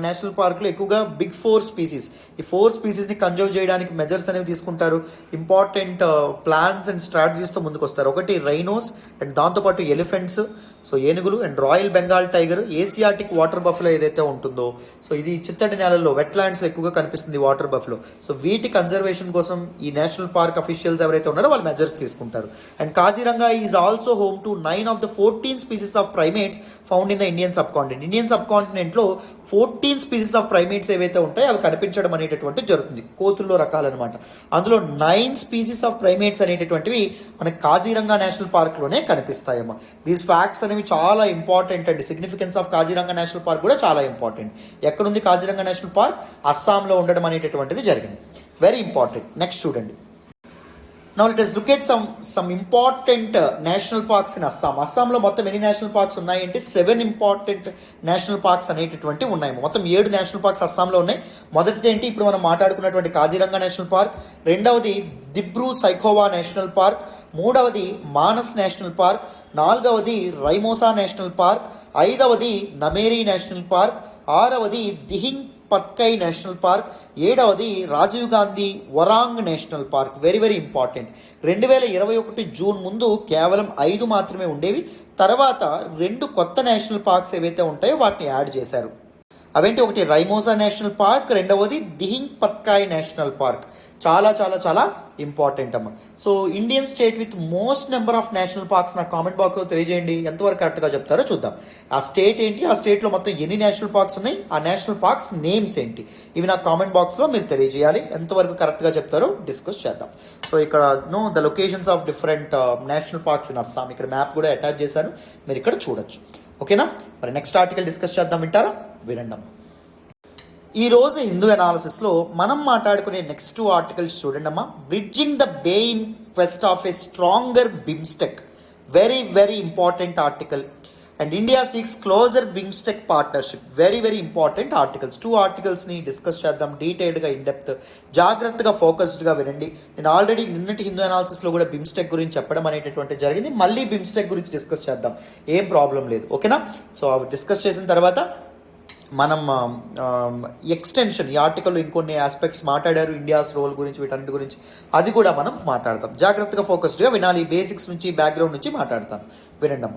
national పార్క్లో ఎక్కువగా బిగ్ 4 స్పీసీస్, ఈ 4 స్పీసీస్ని కన్జర్వ్ చేయడానికి మెజర్స్ అనేవి తీసుకుంటారు. ఇంపార్టెంట్ ప్లాన్స్ అండ్ స్ట్రాటజీస్తో ముందుకు వస్తారు. ఒకటి రైనోస్, అండ్ దాంతోపాటు ఎలిఫెంట్స్, సో ఏనుగులు, and royal Bengal tiger, Asiatic water buffalo ఏదైతే ఉంటుందో, సో ఇది చిత్తడి నేలల్లో వెట్లాండ్స్లో ఎక్కువగా కనిపిస్తుంది వాటర్ బఫెలో. సో వీటి కన్జర్వేషన్ కోసం ఈ నేషనల్ పార్క్ అఫీషియల్స్ ఎవరైతే ఉన్నారో వాళ్ళు మెజర్స్ తీసుకుంటారు. And Kaziranga is also home to 9 of the 14 species of primates found in the Indian subcontinent. Indian సబ్ కాంటినెంట్లో 14 స్పీసీస్ ఆఫ్ ప్రైమేట్స్ ఏవైతే ఉంటాయో అవి కనిపించడం అనేటటువంటి జరుగుతుంది. కోతుల్లో రకాలన్నమాట. అందులో 9 స్పీసీస్ ఆఫ్ ప్రైమేట్స్ అనేటటువంటివి మన కాజీరంగా నేషనల్ పార్క్లోనే కనిపిస్తాయమ్మా. దీస్ ఫ్యాక్ట్స్ అనేవి చాలా ఇంపార్టెంట్ అండి. Significance of Kaziranga national park కూడా చాలా ఇంపార్టెంట్. ఎక్కడుంది కాజీరంగా నేషనల్ పార్క్? అస్సాంలో ఉండడం అనేటటువంటిది జరిగింది. Very important. నెక్స్ట్ చూడండి. Now let us look at some important national parks in Assam. అస్సాంలో మొత్తం ఎన్ని నేషనల్ పార్క్స్ ఉన్నాయంటే 7 ఇంపార్టెంట్ నేషనల్ పార్క్స్ అనేటటువంటి ఉన్నాయి. మొత్తం 7 నేషనల్ పార్క్స్ అస్సాంలో ఉన్నాయి. మొదటిది ఏంటి ఇప్పుడు మనం మాట్లాడుకున్నటువంటి కాజీరంగా నేషనల్ పార్క్, రెండవది దిబ్రూ సైఖోవా నేషనల్ పార్క్, మూడవది మానస్ నేషనల్ పార్క్, నాలుగవది రైమోసా నేషనల్ పార్క్, ఐదవది నమేరీ నేషనల్ పార్క్, ఆరవది దిహింగ్ పట్కై నేషనల్ పార్క్, ఏడవది Rajiv Gandhi Orang national park. Very very important. 2021 June ముందు కేవలం 5 మాత్రమే ఉండేవి. తర్వాత 2 కొత్త నేషనల్ పార్క్స్ ఏవైతే ఉంటాయో వాటిని యాడ్ చేశారు. అవేంటి? ఒకటి రైమోసా నేషనల్ పార్క్, రెండవది దిహింగ్ పట్కాయ్ నేషనల్ పార్క్. చాలా చాలా చాలా ఇంపార్టెంట్ అమ్మ. So Indian state with most number of national parks నాకు కామెంట్ బాక్స్లో తెలియజేయండి. ఎంతవరకు కరెక్ట్గా చెప్తారో చూద్దాం. ఆ స్టేట్ ఏంటి, ఆ స్టేట్లో మొత్తం ఎన్ని నేషనల్ పార్క్స్ ఉన్నాయి, ఆ నేషనల్ పార్క్స్ నేమ్స్ ఏంటి, ఇవి నాకు కామెంట్ బాక్స్లో మీరు తెలియజేయాలి. ఎంతవరకు కరెక్ట్గా చెప్తారో డిస్కస్ చేద్దాం. సో ఇక్కడ the locations of different national parks in Assam, ఇక్కడ మ్యాప్ కూడా అటాచ్ చేశాను, మీరు ఇక్కడ చూడొచ్చు. ఓకేనా? మరి నెక్స్ట్ ఆర్టికల్ డిస్కస్ చేద్దాం. వింటారా? వినండి. ఈరోజు హిందూ అనాలిసిస్లో మనం మాట్లాడుకునే నెక్స్ట్ 2 ఆర్టికల్స్ చూడండి అమ్మా. Bridging the bay in quest of a stronger BIMSTEC. Very very important article. And India seeks closer BIMSTEC partnership. Very very important articles. 2 ఆర్టికల్స్ని డిస్కస్ చేద్దాం డీటెయిల్డ్గా, ఇన్ డెప్త్. జాగ్రత్తగా ఫోకస్డ్గా వినండి. నేను ఆల్రెడీ నిన్నటి హిందూ అనాలిసిస్లో కూడా బిమ్స్టెక్ గురించి చెప్పడం అనేటటువంటి జరిగింది. మళ్ళీ బిమ్స్టెక్ గురించి డిస్కస్ చేద్దాం, ఏం ప్రాబ్లం లేదు. ఓకేనా? సో అవి డిస్కస్ చేసిన తర్వాత మనం ఎక్స్టెన్షన్, ఈ ఆర్టికల్లో ఇంకొన్ని ఆస్పెక్ట్స్ మాట్లాడారు, ఇండియాస్ రోల్ గురించి, వీటన్నిటి గురించి, అది కూడా మనం మాట్లాడతాం. జాగ్రత్తగా ఫోకస్డ్గా వినాలి. బేసిక్స్ నుంచి, బ్యాక్గ్రౌండ్ నుంచి మాట్లాడతాను, వినండి.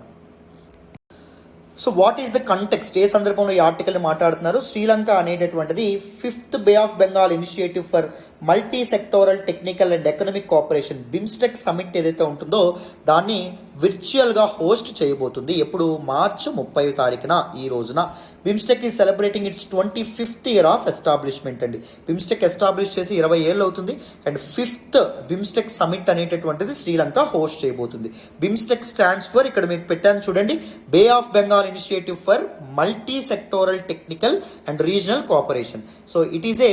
So what is the context? ఏ సందర్భంలో ఈ ఆర్టికల్ని మాట్లాడుతున్నారు? శ్రీలంక అనేటటువంటిది 5th bay of Bengal initiative for multi sectoral technical and economic cooperation, BIMSTEC summit ఏదైతే ఉంటుందో దాన్ని విర్చువల్గా హోస్ట్ చేయబోతుంది. ఎప్పుడు? మార్చి 30వ తారీఖున, ఈ రోజున. BIMSTEC is celebrating its 25th year of establishment అండి. బిమ్స్టెక్ ఎస్టాబ్లిష్ చేసి 20 ఏళ్ళు అవుతుంది. అండ్ 5th బిమ్స్టెక్ సమిట్ అనేటటువంటిది శ్రీలంక హోస్ట్ చేయబోతుంది. బిమ్స్టెక్ స్టాండ్స్ ఫర్, ఇక్కడ మీకు పెట్టాను చూడండి, bay of Bengal initiative for multi sectoral technical and regional cooperation. So it is a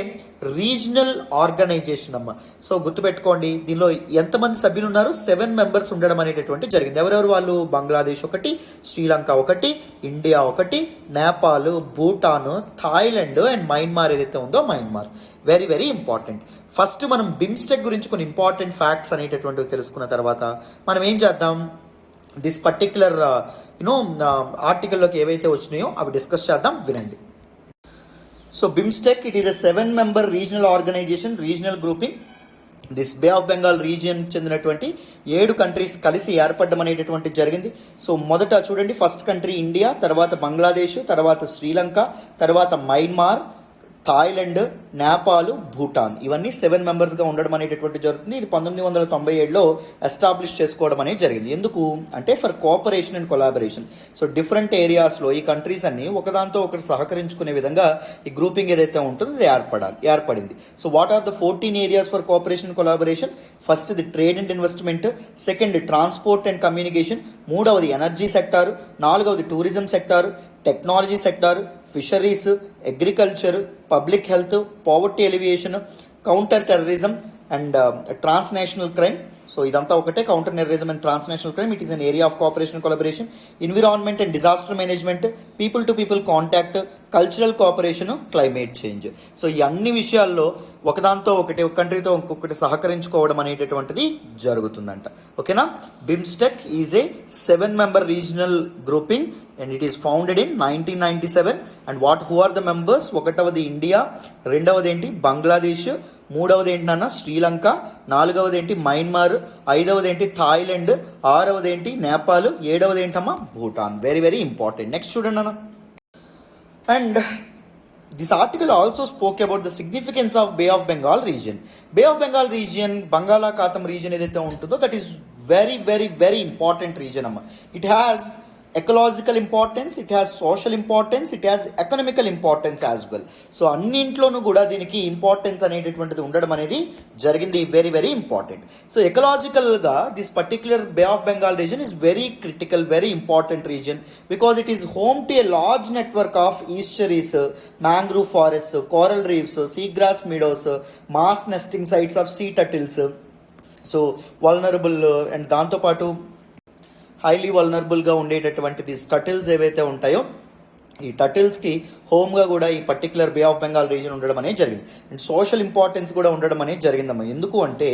regional organization అమ్మ. సో గుర్తుపెట్టుకోండి, దీనిలో ఎంతమంది సభ్యులు ఉన్నారు? 7 మెంబర్స్ ఉండడం అనేటటువంటి జరిగింది. ఎవరెవరు వాళ్ళు? బంగ్లాదేశ్ ఒకటి, శ్రీలంక ఒకటి, ఇండియా ఒకటి, Nepal, Bhutan, Thailand and Myanmar ఏదైతే ఉందో Myanmar. Very very important. First మనం బిమ్స్టెక్ గురించి కొన్ని ఇంపార్టెంట్ ఫ్యాక్ట్స్ అనేటటువంటివి తెలుసుకున్న తర్వాత మనం ఏం చేద్దాం, దిస్ పర్టిక్యులర్ ఆర్టికల్లోకి ఏవైతే వచ్చినాయో అవి డిస్కస్ చేద్దాం, వినండి. So BIMSTEC, it is a 7-member regional organization, regional grouping. This bay of Bengal region చెందినటువంటి 7 కంట్రీస్ కలిసి ఏర్పడడం అనేటటువంటి జరిగింది. సో మొదట చూడండి, ఫస్ట్ కంట్రీ ఇండియా, తర్వాత బంగ్లాదేశ్, తర్వాత శ్రీలంక, తర్వాత మయన్మార్, థాయిలాండ్, నేపాల్, భూటాన్, ఇవన్నీ 7 మెంబర్స్గా ఉండడం అనేటటువంటి జరుగుతుంది. ఇది 1997లో ఎస్టాబ్లిష్ చేసుకోవడం అనేది జరిగింది. ఎందుకు అంటే for cooperation and collaboration. So different ఏరియాస్లో ఈ కంట్రీస్ అన్ని ఒకదాంతో ఒకటి సహకరించుకునే విధంగా ఈ గ్రూపింగ్ ఏదైతే ఉంటుందో అది ఏర్పడింది. So what are the 14 areas for cooperation and collaboration? First the trade and investment, second transport and communication, మూడవది ఎనర్జీ సెక్టార్, నాలుగవది tourism sector, technology sector, fisheries, agriculture, public health, poverty alleviation, counter terrorism and transnational crime. So ఇదంతా ఒకటే, counter terrorism and transnational crime. It is an area of cooperation and collaboration. Environment and disaster management, people to people contact, cultural cooperation, climate change. So ఈ అన్ని విషయాల్లో ఒకదాంతో ఒకటి, ఒక కంట్రీతో ఇంకొకటి సహకరించుకోవడం అనేటటువంటిది జరుగుతుందంట. ఓకేనా? BIMSTEC is a 7-member regional grouping and it is founded in 1997. and who are the members? ఒకటవది ఇండియా, రెండవది ఏంటి బంగ్లాదేశ్, మూడవది ఏంటి నాన్న శ్రీలంక, నాలుగవది ఏంటి మయన్మార్, ఐదవది ఏంటి థాయిలాండ్, ఆరవది ఏంటి నేపాల్, ఏడవది ఏంటమ్మా Bhutan. Very very important. Next చూడండి అన్న. And this article also spoke about the significance of Bay of Bengal region. Bay of Bengal region, బంగాళాఖాతం region ఏదైతే ఉంటుందో that is very very very important region అమ్మ. It has ecological importance, it has social importance, it has economical importance as well. So అన్నింట్లోనూ కూడా దీనికి importance అనేటటువంటిది ఉండడం అనేది జరిగింది. Very very important. సో ఎకలాజికల్గా this particular bay of Bengal region is very critical, very important region because it is home to a large network of estuaries, mangrove forest, coral reefs, seagrass meadows, mass nesting sites of sea turtles. So vulnerable and దాంతోపాటు highly వల్నరబుల్గా ఉండేటటువంటి these టటిల్స్ ఏవైతే ఉంటాయో ఈ టటిల్స్కి హోమ్గా కూడా ఈ particular bay of Bengal region ఉండడం అనేది జరిగింది. అండ్ సోషల్ ఇంపార్టెన్స్ కూడా ఉండడం అనేది జరిగిందమ్మా. ఎందుకు అంటే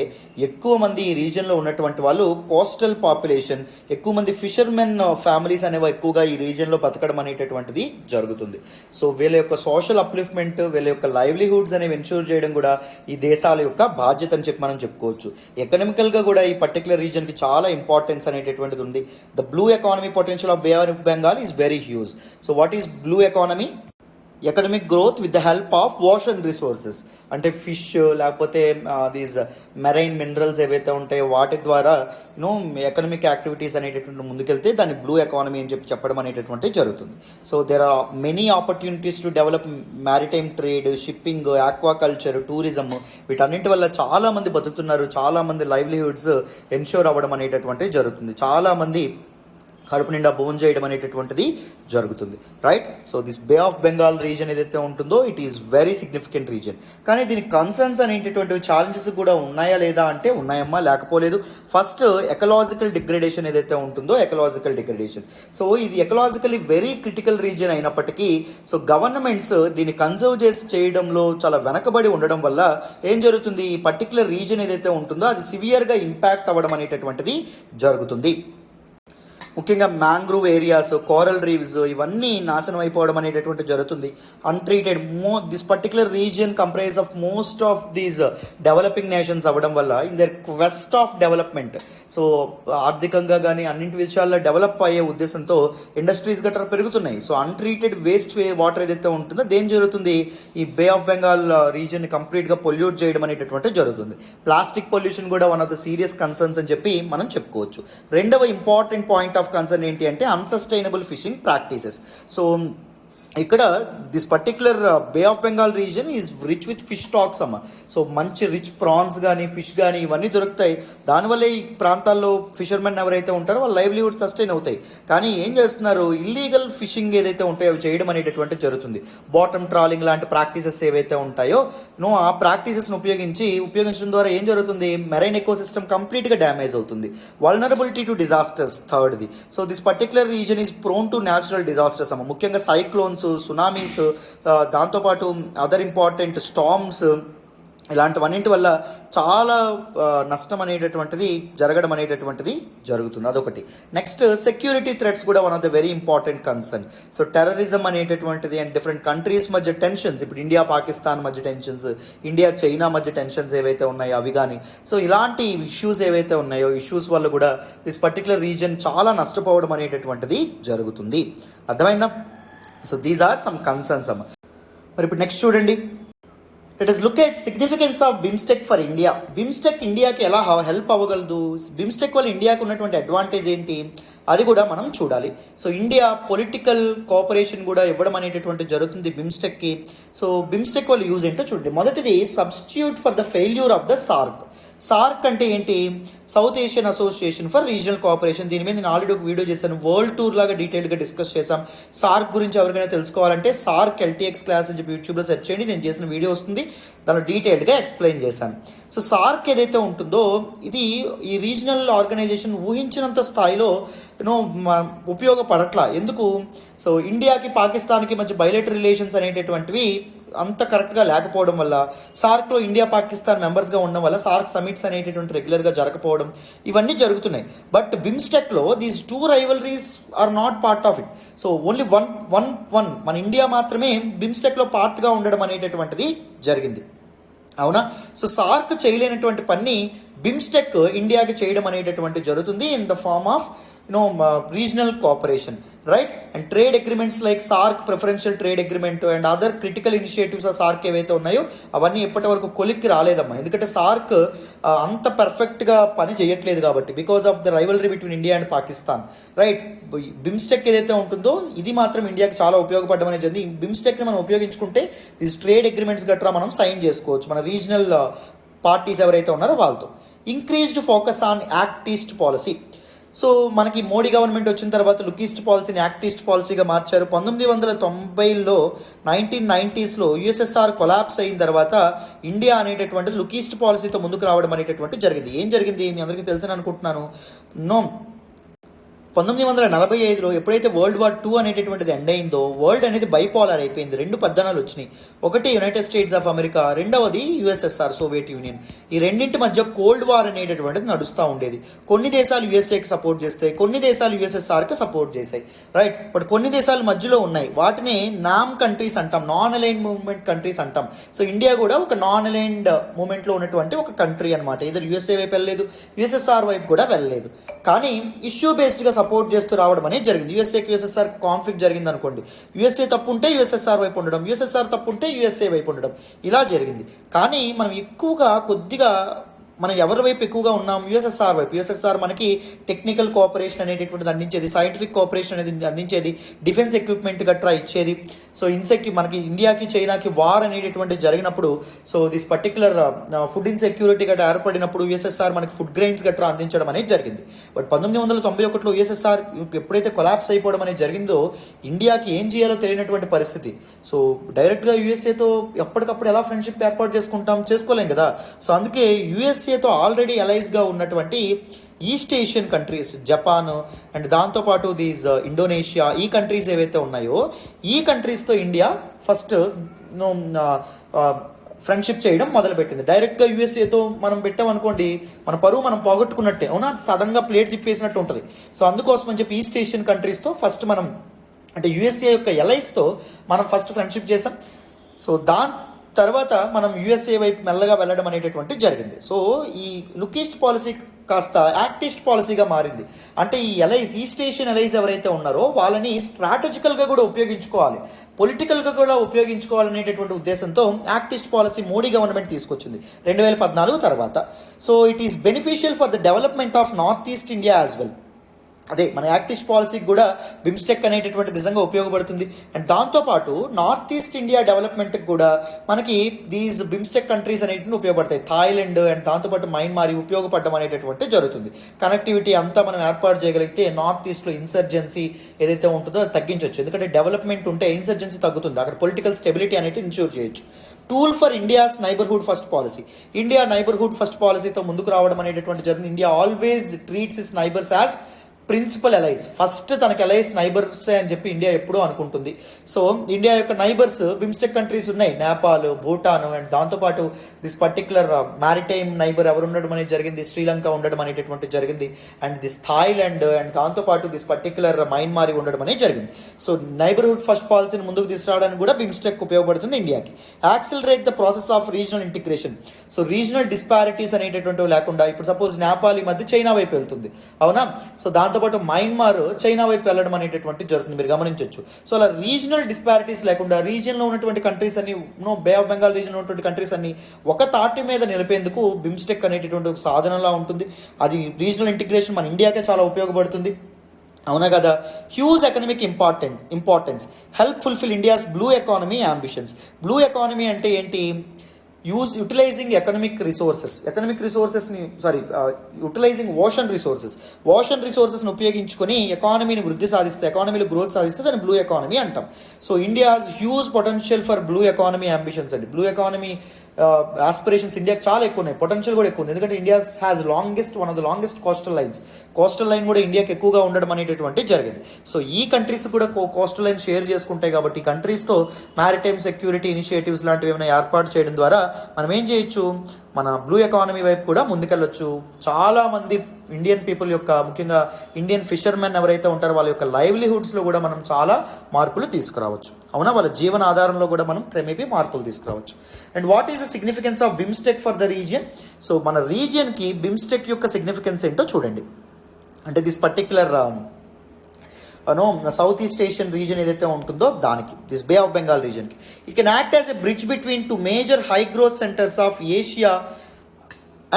ఎక్కువ మంది ఈ రీజన్లో ఉన్నటువంటి వాళ్ళు కోస్టల్ పాపులేషన్, ఎక్కువ మంది ఫిషర్మెన్ ఫ్యామిలీస్ అనేవి ఎక్కువగా ఈ రీజన్లో బతకడం అనేటటువంటిది జరుగుతుంది. సో వీళ్ళ యొక్క సోషల్ అప్లిఫ్ట్మెంట్, వీళ్ళ యొక్క లైవ్లీహుడ్స్ అనేవి ఎన్షూర్ చేయడం కూడా ఈ దేశాల యొక్క బాధ్యత అని చెప్పి మనం చెప్పుకోవచ్చు. ఎకనామికల్గా కూడా ఈ పర్టికులర్ రీజన్కి చాలా ఇంపార్టెన్స్ అనేటటువంటిది ఉంది. The blue economy potential of bay of Bengal is very huge. So what is blue economy? Economic growth with the help of ocean resources, అంటే ఫిష్ లేకపోతే దీస్ మెరైన్ మినరల్స్ ఏవైతే ఉంటాయో వాటి ద్వారా ఎకనమిక్ యాక్టివిటీస్ అనేటటువంటి ముందుకెళ్తే దాన్ని బ్లూ ఎకానమీ అని చెప్పడం అనేటటువంటి జరుగుతుంది. So there are many opportunities to develop maritime trade, shipping, aquaculture, tourism, వీటన్నింటి వల్ల చాలామంది బతుకుతున్నారు, చాలామంది లైవ్లీహుడ్స్ ఎన్షూర్ అవ్వడం అనేటటువంటి జరుగుతుంది, చాలామంది కడుపు నిండా భోజనం చేయడం అనేటటువంటిది జరుగుతుంది. Right. So this bay of Bengal region ఏదైతే ఉంటుందో it is very significant region. కానీ దీనికి కన్సర్న్స్ అనేటటువంటి ఛాలెంజెస్ కూడా ఉన్నాయా లేదా అంటే ఉన్నాయమ్మా, లేకపోలేదు. ఫస్ట్ ఎకలాజికల్ డిగ్రేడేషన్ ఏదైతే ఉంటుందో ఎకలాజికల్ డిగ్రేడేషన్. సో ఇది ఎకలాజికల్లీ వెరీ క్రిటికల్ రీజన్ అయినప్పటికీ సో గవర్నమెంట్స్ దీన్ని కన్జర్వ్ చేసి చేయడంలో చాలా వెనకబడి ఉండడం వల్ల ఏం జరుగుతుంది, ఈ పర్టికులర్ రీజన్ ఏదైతే ఉంటుందో అది సివియర్గా ఇంపాక్ట్ అవ్వడం అనేటటువంటిది జరుగుతుంది. ముఖ్యంగా మ్యాంగ్రూవ్ ఏరియాస్, కోరల్ రీవ్స్ ఇవన్నీ నాశనం అయిపోవడం అనేటటువంటి జరుగుతుంది. Untreated this particular region comprise of most of these developing nations అవ్వడం వల్ల in their quest of development, so ఆర్థికంగా కానీ అన్నింటి విషయాల్లో డెవలప్ అయ్యే ఉద్దేశంతో ఇండస్ట్రీస్ గట్రా పెరుగుతున్నాయి. సో అన్ట్రీటెడ్ వేస్ట్ వాటర్ ఏదైతే ఉంటుందో దేని జరుగుతుంది, ఈ బే ఆఫ్ బెంగాల్ రీజియన్ని కంప్లీట్గా పొల్యూట్ చేయడం అనేటటువంటి జరుగుతుంది. ప్లాస్టిక్ పొల్యూషన్ కూడా one of the serious concerns అని చెప్పి మనం చెప్పుకోవచ్చు. రెండవ ఇంపార్టెంట్ పాయింట్ ఆఫ్ కన్సర్న్ ఏంటి అంటే అన్సస్టైనబుల్ ఫిషింగ్ ప్రాక్టీసెస్. సో ఇక్కడ this particular bay of Bengal region is rich with fish stocks అమ్మ. సో మంచి రిచ్ ప్రాన్స్ కానీ ఫిష్ కానీ ఇవన్నీ దొరుకుతాయి. దానివల్ల ఈ ప్రాంతాల్లో ఫిషర్మెన్ ఎవరైతే ఉంటారో వాళ్ళ లైవ్లీహుడ్ సస్టైన్ అవుతాయి. కానీ ఏం చేస్తున్నారు, ఇల్లీగల్ ఫిషింగ్ ఏదైతే ఉంటాయో అవి చేయడం అనేటటువంటి జరుగుతుంది. బాటమ్ ట్రాలింగ్ లాంటి ప్రాక్టీసెస్ ఏవైతే ఉంటాయో ఆ ప్రాక్టీసెస్ను ఉపయోగించడం ద్వారా ఏం జరుగుతుంది, మెరైన్ ఎకోసిస్టమ్ కంప్లీట్గా డ్యామేజ్ అవుతుంది. వల్నరబిలిటీ టు డిజాస్టర్స్ థర్డ్ది. So this particular region is prone to natural disasters అమ్మ. ముఖ్యంగా సైక్లోన్స్, సునామీస్, దాంతోపాటు అదర్ ఇంపార్టెంట్ స్టార్మ్స్, ఇలాంటివన్నింటి వల్ల చాలా నష్టం అనేటటువంటిది జరగడం అనేటటువంటిది జరుగుతుంది. అదొకటి. నెక్స్ట్ సెక్యూరిటీ థ్రెట్స్ కూడా one of the very important concern. So terrorism అనేటటువంటిది అండ్ డిఫరెంట్ కంట్రీస్ మధ్య టెన్షన్స్, ఇప్పుడు ఇండియా పాకిస్తాన్ మధ్య టెన్షన్స్, ఇండియా చైనా మధ్య టెన్షన్స్ ఏవైతే ఉన్నాయో అవి కానీ, సో ఇలాంటి ఇష్యూస్ ఏవైతే ఉన్నాయో ఇష్యూస్ వల్ల కూడా దిస్ పర్టికులర్ రీజన్ చాలా నష్టపోవడం అనేటటువంటిది జరుగుతుంది. అర్థమైందా? So these are some concerns అమ్మ. మరి ఇప్పుడు నెక్స్ట్ చూడండి, let us look at significance of BIMSTEC for India. BIMSTEC ఇండియాకి ఎలా హెల్ప్ అవ్వగలదు, BIMSTEC వల్ల ఇండియాకి ఉన్నటువంటి అడ్వాంటేజ్ ఏంటి, అది కూడా మనం చూడాలి. సో ఇండియా పొలిటికల్ కోఆపరేషన్ కూడా ఇవ్వడం అనేటటువంటి జరుగుతుంది BIMSTECకి. సో BIMSTEC వల్ల యూజ్ ఏంటో చూడండి. మొదటిది substitute for the failure of the SAARC. SAARC అంటే ఏంటి, south Asian association for regional cooperation. దీని మీద నేను ఆల్రెడీ ఒక వీడియో చేశాను, వరల్డ్ టూర్ లాగా డీటెయిల్గా డిస్కస్ చేశాం. సార్క్ గురించి ఎవరికైనా తెలుసుకోవాలంటే సార్క్ LTX క్లాస్ అని చెప్పి యూట్యూబ్లో సెర్చ్ చేయండి, నేను చేసిన వీడియో వస్తుంది, దానిలో డీటెయిల్డ్గా ఎక్స్ప్లెయిన్ చేశాను. సో సార్క్ ఏదైతే ఉంటుందో ఇది ఈ రీజనల్ ఆర్గనైజేషన్ ఊహించినంత స్థాయిలో ఉపయోగపడట్లా. ఎందుకు, సో ఇండియాకి పాకిస్తాన్కి మధ్య బైలేటరల్ రిలేషన్స్ అనేటటువంటివి అంత కరెక్ట్గా లేకపోవడం వల్ల, సార్క్లో ఇండియా పాకిస్తాన్ మెంబర్స్గా ఉండడం వల్ల సార్క్ సమిట్స్ అనేటటువంటి రెగ్యులర్గా జరగకపోవడం ఇవన్నీ జరుగుతున్నాయి. బట్ బిమ్స్టెక్లో these two rivalries are not part of it. So only one మన ఇండియా మాత్రమే బిమ్స్టెక్లో పార్ట్గా ఉండడం అనేటటువంటిది జరిగింది. అవునా? సో సార్క్ చేయలేనటువంటి పని బిమ్స్టెక్ ఇండియాకి చేయడం అనేటటువంటి జరుగుతుంది in the form of regional cooperation, right? And trade agreements like SAARC preferential trade agreement and other critical initiatives SAARC ఏవైతే ఉన్నాయో అవన్నీ ఎప్పటి వరకు కొలిక్కి రాలేదమ్మా. ఎందుకంటే SAARC అంత పర్ఫెక్ట్గా పని చేయట్లేదు కాబట్టి, because of the rivalry between India and Pakistan, right? BIMSTEC ఏదైతే ఉంటుందో ఇది మాత్రం ఇండియాకి చాలా ఉపయోగపడడం అనేది జరిగింది. ఈ బిమ్స్టెక్ని మనం ఉపయోగించుకుంటే దీస్ ట్రేడ్ అగ్రిమెంట్స్ గట్రా మనం సైన్ చేసుకోవచ్చు మన రీజనల్ పార్టీస్ ఎవరైతే ఉన్నారో వాళ్ళతో. Increased focus on act east policy. So మనకి మోడీ గవర్నమెంట్ వచ్చిన తర్వాత లుక్ ఈస్ట్ పాలసీని యాక్ట్ ఈస్ట్ పాలసీగా మార్చారు. 1990లో 1990స్లో యుఎస్ఎస్ఆర్ కొలాప్స్ అయిన తర్వాత ఇండియా అనేటటువంటిది లుక్ ఈస్ట్ పాలసీతో ముందుకు రావడం అనేటటువంటి జరిగింది. ఏం జరిగింది మీ అందరికీ తెలుసని అనుకుంటున్నాను. 1945లో ఎప్పుడైతే వరల్డ్ వార్ 2 అనేటటువంటిది ఎండ్ అయిందో వరల్డ్ అనేది బైపోలార్ అయిపోయింది. 2 పద్ధనాలు వచ్చినాయి. ఒకటి యునైటెడ్ స్టేట్స్ ఆఫ్ అమెరికా, రెండవది యుఎస్ఎస్ఆర్ సోవియట్ యూనియన్. ఈ రెండింటి మధ్య కోల్డ్ వార్ అనేటటువంటిది నడుస్తూ ఉండేది. కొన్ని దేశాలు యుఎస్ఏకి సపోర్ట్ చేస్తాయి, కొన్ని దేశాలు యుఎస్ఎస్ఆర్కి సపోర్ట్ చేశాయి, రైట్? బట్ కొన్ని దేశాలు మధ్యలో ఉన్నాయి, వాటిని నామ్ కంట్రీస్ అంటాం, నాన్ అలైన్డ్ మూవ్మెంట్ కంట్రీస్ అంటాం. సో ఇండియా కూడా ఒక నాన్ అలైన్డ్ మూవ్మెంట్లో ఉన్నటువంటి ఒక కంట్రీ అనమాట. ఇద్దరు యుఎస్ఏ వైపు వెళ్ళలేదు, యుఎస్ఎస్ఆర్ వైపు కూడా వెళ్ళలేదు, కానీ ఇష్యూ బేస్డ్గా సపోర్ట్ చేస్తూ రావడం అనేది జరిగింది. యుఎస్ఏకి యుఎస్ఎస్ఆర్ కాన్ఫ్లిక్ట్ జరిగింది అనుకోండి, యుఎస్ఏ తప్పు ఉంటే యుఎస్ఎస్ఆర్ వైపు ఉండడం, యుఎస్ఎస్ఆర్ తప్పు ఉంటే యుఎస్ఏ వైపు ఉండడం, ఇలా జరిగింది. కానీ మనం ఎక్కువగా కొద్దిగా మనం ఎవరి వైపు ఎక్కువగా ఉన్నాం? యుఎస్ఎస్ఆర్ వైపు. యుఎస్ఎస్ఆర్ మనకి టెక్నికల్ కోఆపరేషన్ అనేటటువంటిది అందించేది, సైంటిఫిక్ కోఆపరేషన్ అనేది అందించేది, డిఫెన్స్ ఎక్విప్మెంట్ గట్రా ఇచ్చేది. సో మనకి ఇండియాకి చైనాకి వార్ అనేటటువంటిది జరిగినప్పుడు, so this particular food insecurity గట్రా ఏర్పడినప్పుడు యుఎస్ఎస్ఆర్ మనకి ఫుడ్ గ్రెయిన్స్ గట్రా అందించడం అనేది జరిగింది. బట్ 1991లో యుఎస్ఎస్ఆర్ ఎప్పుడైతే కొలాప్స్ అయిపోవడం అనేది జరిగిందో ఇండియాకి ఏం చేయాలో తెలియనటువంటి పరిస్థితి. సో డైరెక్ట్గా యుఎస్ఏతో ఎప్పటికప్పుడు ఎలా ఫ్రెండ్షిప్ ఏర్పాటు చేసుకోలేం కదా. సో అందుకే యుఎస్ఏతో ఆల్రెడీ అలైజ్గా ఉన్నటువంటి east Asian countries, Japan and దాంతోపాటు ఇండోనేషియా, ఈ కంట్రీస్ ఏవైతే ఉన్నాయో ఈ కంట్రీస్తో ఇండియా ఫస్ట్ ఫ్రెండ్షిప్ చేయడం మొదలుపెట్టింది. డైరెక్ట్గా యుఎస్ఏతో మనం పెట్టామనుకోండి మన పరువు మనం పోగొట్టుకున్నట్టే, అవునా? సడన్గా ప్లేట్ తిప్పేసినట్టు ఉంటుంది. సో అందుకోసం అని చెప్పి ఈస్ట్ ఏషియన్ కంట్రీస్తో ఫస్ట్ మనం, అంటే యుఎస్ఏ యొక్క ఎలైస్తో మనం ఫస్ట్ ఫ్రెండ్షిప్ చేసాం. సో దాని తర్వాత మనం యుఎస్ఏ వైపు మెల్లగా వెళ్ళడం అనేటటువంటి జరిగింది. సో ఈ లుక్ ఈస్ట్ పాలసీ కాస్త యాక్ట్ ఈస్ట్ పాలసీగా మారింది. అంటే ఈ ఈస్ట్ ఏషియన్ ఎలైస్ ఎవరైతే ఉన్నారో వాళ్ళని స్ట్రాటజికల్గా కూడా ఉపయోగించుకోవాలి, పొలిటికల్గా కూడా ఉపయోగించుకోవాలనేటటువంటి ఉద్దేశంతో act east policy Modi government తీసుకొచ్చింది 2014 తర్వాత. So it is beneficial for the development of north east India as well. అదే మన యాక్ట్ ఈస్ట్ పాలసీకి కూడా బిమ్స్టెక్ అనేటటువంటి నిజంగా ఉపయోగపడుతుంది. అండ్ దాంతోపాటు నార్త్ ఈస్ట్ ఇండియా డెవలప్మెంట్కి కూడా మనకి దీస్ బిమ్స్టెక్ కంట్రీస్ అనేటివి ఉపయోగపడతాయి. థాయిలాండ్ అండ్ దాంతోపాటు మయన్మార్ ఉపయోగపడడం అనేటటువంటి జరుగుతుంది. కనెక్టివిటీ అంతా మనం ఏర్పాటు చేయగలిగితే నార్త్ ఈస్ట్లో ఇన్సర్జెన్సీ ఏదైతే ఉంటుందో అది తగ్గించవచ్చు. ఎందుకంటే డెవలప్మెంట్ ఉంటే ఇన్సర్జెన్సీ తగ్గుతుంది, అక్కడ పొలిటికల్ స్టెబిలిటీ అనేది ఇన్ష్యూర్ చేయొచ్చు. Tool for India's neighbourhood first policy. India neighbourhood first పాలసీతో ముందుకు రావడం అనేటటువంటి జరిగింది. India always treats its neighbours as principal allies. First తనకి అలైస్ నైబర్సే అని చెప్పి ఇండియా ఎప్పుడూ అనుకుంటుంది. సో ఇండియా యొక్క నైబర్స్ బిమ్స్టెక్ కంట్రీస్ ఉన్నాయి, నేపాల్, భూటాన్ అండ్ దాంతోపాటు దిస్ పర్టికులర్ మ్యారిటైమ్ నైబర్ ఎవరు ఉండడం అనేది జరిగింది, శ్రీలంక ఉండడం అనేటటువంటి జరిగింది, అండ్ దిస్ థాయిలాండ్ అండ్ దాంతోపాటు దిస్ పర్టికులర్ మయన్మార్ ఉండడం అనేది జరిగింది. సో నైబర్హుడ్ ఫస్ట్ పాలసీని ముందుకు తీసుకురావడానికి కూడా బిమ్స్టెక్ ఉపయోగపడుతుంది ఇండియాకి. Accelerate the process of regional integration. So regional disparities అనేటటువంటివి లేకుండా, ఇప్పుడు సపోజ్ నేపాల్ ఈ మధ్య చైనా వైపు వెళ్తుంది, అవునా? సో దాంతోపాటు మయన్మార్ చైనా వైపు వెళ్ళడం అనేటటువంటి జరుగుతుంది, మీరు గమనించవచ్చు. సో అలా రీజనల్ డిస్పారిటీస్ లేకుండా రీజియన్లో ఉన్నటువంటి కంట్రీస్ అన్ని, బే ఆఫ్ బెంగాల్ రీజియన్లో ఉన్నటువంటి కంట్రీస్ అన్ని ఒక తాటి మీద నిలిపేందుకు బిమ్స్టెక్ అనేటటువంటి ఒక సాధనలా ఉంటుంది. అది రీజనల్ ఇంటిగ్రేషన్ మన ఇండియాకే చాలా ఉపయోగపడుతుంది, అవునా కదా? Huge economic importance help fulfil India's blue economy ambitions. Blue economy అంటే ఏంటి? యూటిలైజింగ్ ఎకనామిక్ రిసోర్సెస్ని యూటిలైజింగ్ ఓషన్ రిసోర్సెస్ని ఉపయోగించుకొని ఎకానమీని వృద్ధి సాధిస్తే, ఎకానమీలో గ్రోత్ సాధిస్తే దాన్ని బ్లూ ఎకానమీ అంటాం. So India's huge potential for blue economy ambitions అండి. బ్లూ ఎకానమీ ఆస్పిరేషన్స్ ఇండియాకి చాలా ఎక్కువ ఉన్నాయి, పొటెన్షియల్ కూడా ఎక్కువ ఉంది. ఎందుకంటే India has one of the longest coastal line కూడా ఇండియాకి ఎక్కువగా ఉండడం అనేటటువంటి జరిగింది. సో ఈ కంట్రీస్ కూడా కోస్టల్ లైన్ షేర్ చేసుకుంటాయి కాబట్టి ఈ కంట్రీస్తో మ్యారిటైమ్ సెక్యూరిటీ ఇనిషియేటివ్స్ లాంటివి ఏమైనా ఏర్పాటు చేయడం ద్వారా మనం ఏం చేయొచ్చు, మన బ్లూ ఎకానమీ వైపు కూడా ముందుకెళ్ళొచ్చు. చాలామంది ఇండియన్ పీపుల్ యొక్క, ముఖ్యంగా ఇండియన్ ఫిషర్మెన్ ఎవరైతే ఉంటారో వాళ్ళ యొక్క లైవ్లీహుడ్స్లో కూడా మనం చాలా మార్పులు తీసుకురావచ్చు, అవునా? వాళ్ళ జీవన ఆధారంలో కూడా మనం క్రమేపీ మార్పులు తీసుకురావచ్చు. And what is the significance of BIMSTEC for the region? So మన రీజియన్కి బిమ్స్టెక్ యొక్క సిగ్నిఫికెన్స్ ఏంటో చూడండి. అంటే this particular south east Asian region ఏదైతే ఉంటుందో దానికి, దిస్ బే ఆఫ్ బెంగాల్ రీజన్కి. It can act as a bridge between two major high growth centres of Asia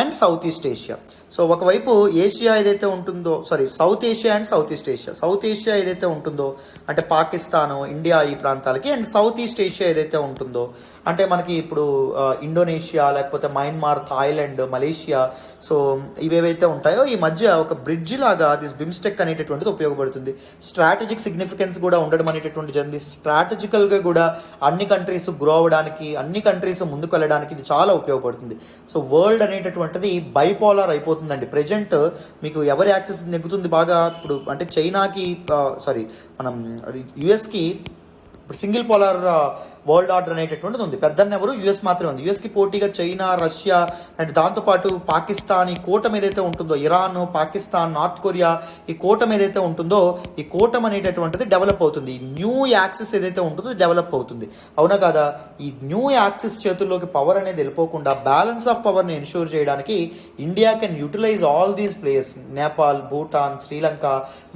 and south east Asia. So ఒకవైపు ఏషియా ఏదైతే ఉంటుందో, south Asia and south east Asia. South Asia ఏదైతే ఉంటుందో అంటే Pakistan, India ఈ ప్రాంతాలకి, and south east Asia ఏదైతే ఉంటుందో అంటే మనకి ఇప్పుడు ఇండోనేషియా, లేకపోతే మయన్మార్, థాయిలాండ్, మలేషియా, సో ఇవేవైతే ఉంటాయో ఈ మధ్య ఒక బ్రిడ్జ్ లాగా దిస్ బిమ్స్టెక్ అనేటటువంటిది ఉపయోగపడుతుంది. స్ట్రాటజిక్ సిగ్నిఫికెన్స్ కూడా ఉండడం అనేటటువంటి జరిగింది. స్ట్రాటజికల్గా కూడా అన్ని కంట్రీస్ గ్రో అవ్వడానికి, అన్ని కంట్రీస్ ముందుకు వెళ్ళడానికి ఇది చాలా ఉపయోగపడుతుంది. సో వరల్డ్ అనేటటువంటిది బైపోలార్ అయిపోతుందండి. ప్రజెంట్ మీకు ఎవరి యాక్సెస్ నెగ్గుతుంది బాగా ఇప్పుడు అంటే చైనాకి, మనం యుఎస్కి ఇప్పుడు సింగిల్ పోలార్ వరల్డ్ ఆర్డర్ అనేటటువంటిది ఉంది. పెద్దన్న ఎవరు యుఎస్ మాత్రమే ఉంది. యుఎస్కి పోటీగా చైనా, రష్యా అండ్ దాంతోపాటు పాకిస్తాన్, ఈ కూటమి ఏదైతే ఉంటుందో, ఇరాన్, పాకిస్తాన్, నార్త్ కొరియా, ఈ కూటమి ఏదైతే ఉంటుందో ఈ కూటమి అనేటటువంటిది డెవలప్ అవుతుంది. న్యూ యాక్సిస్ ఏదైతే ఉంటుందో డెవలప్ అవుతుంది. అవునా కాదా? ఈ న్యూ యాక్సిస్ చేతుల్లోకి పవర్ అనేది వెళ్ళిపోకుండా బ్యాలెన్స్ ఆఫ్ పవర్ని ఎన్ష్యూర్ చేయడానికి India can utilise all these players, Nepal, Bhutan, Sri Lanka,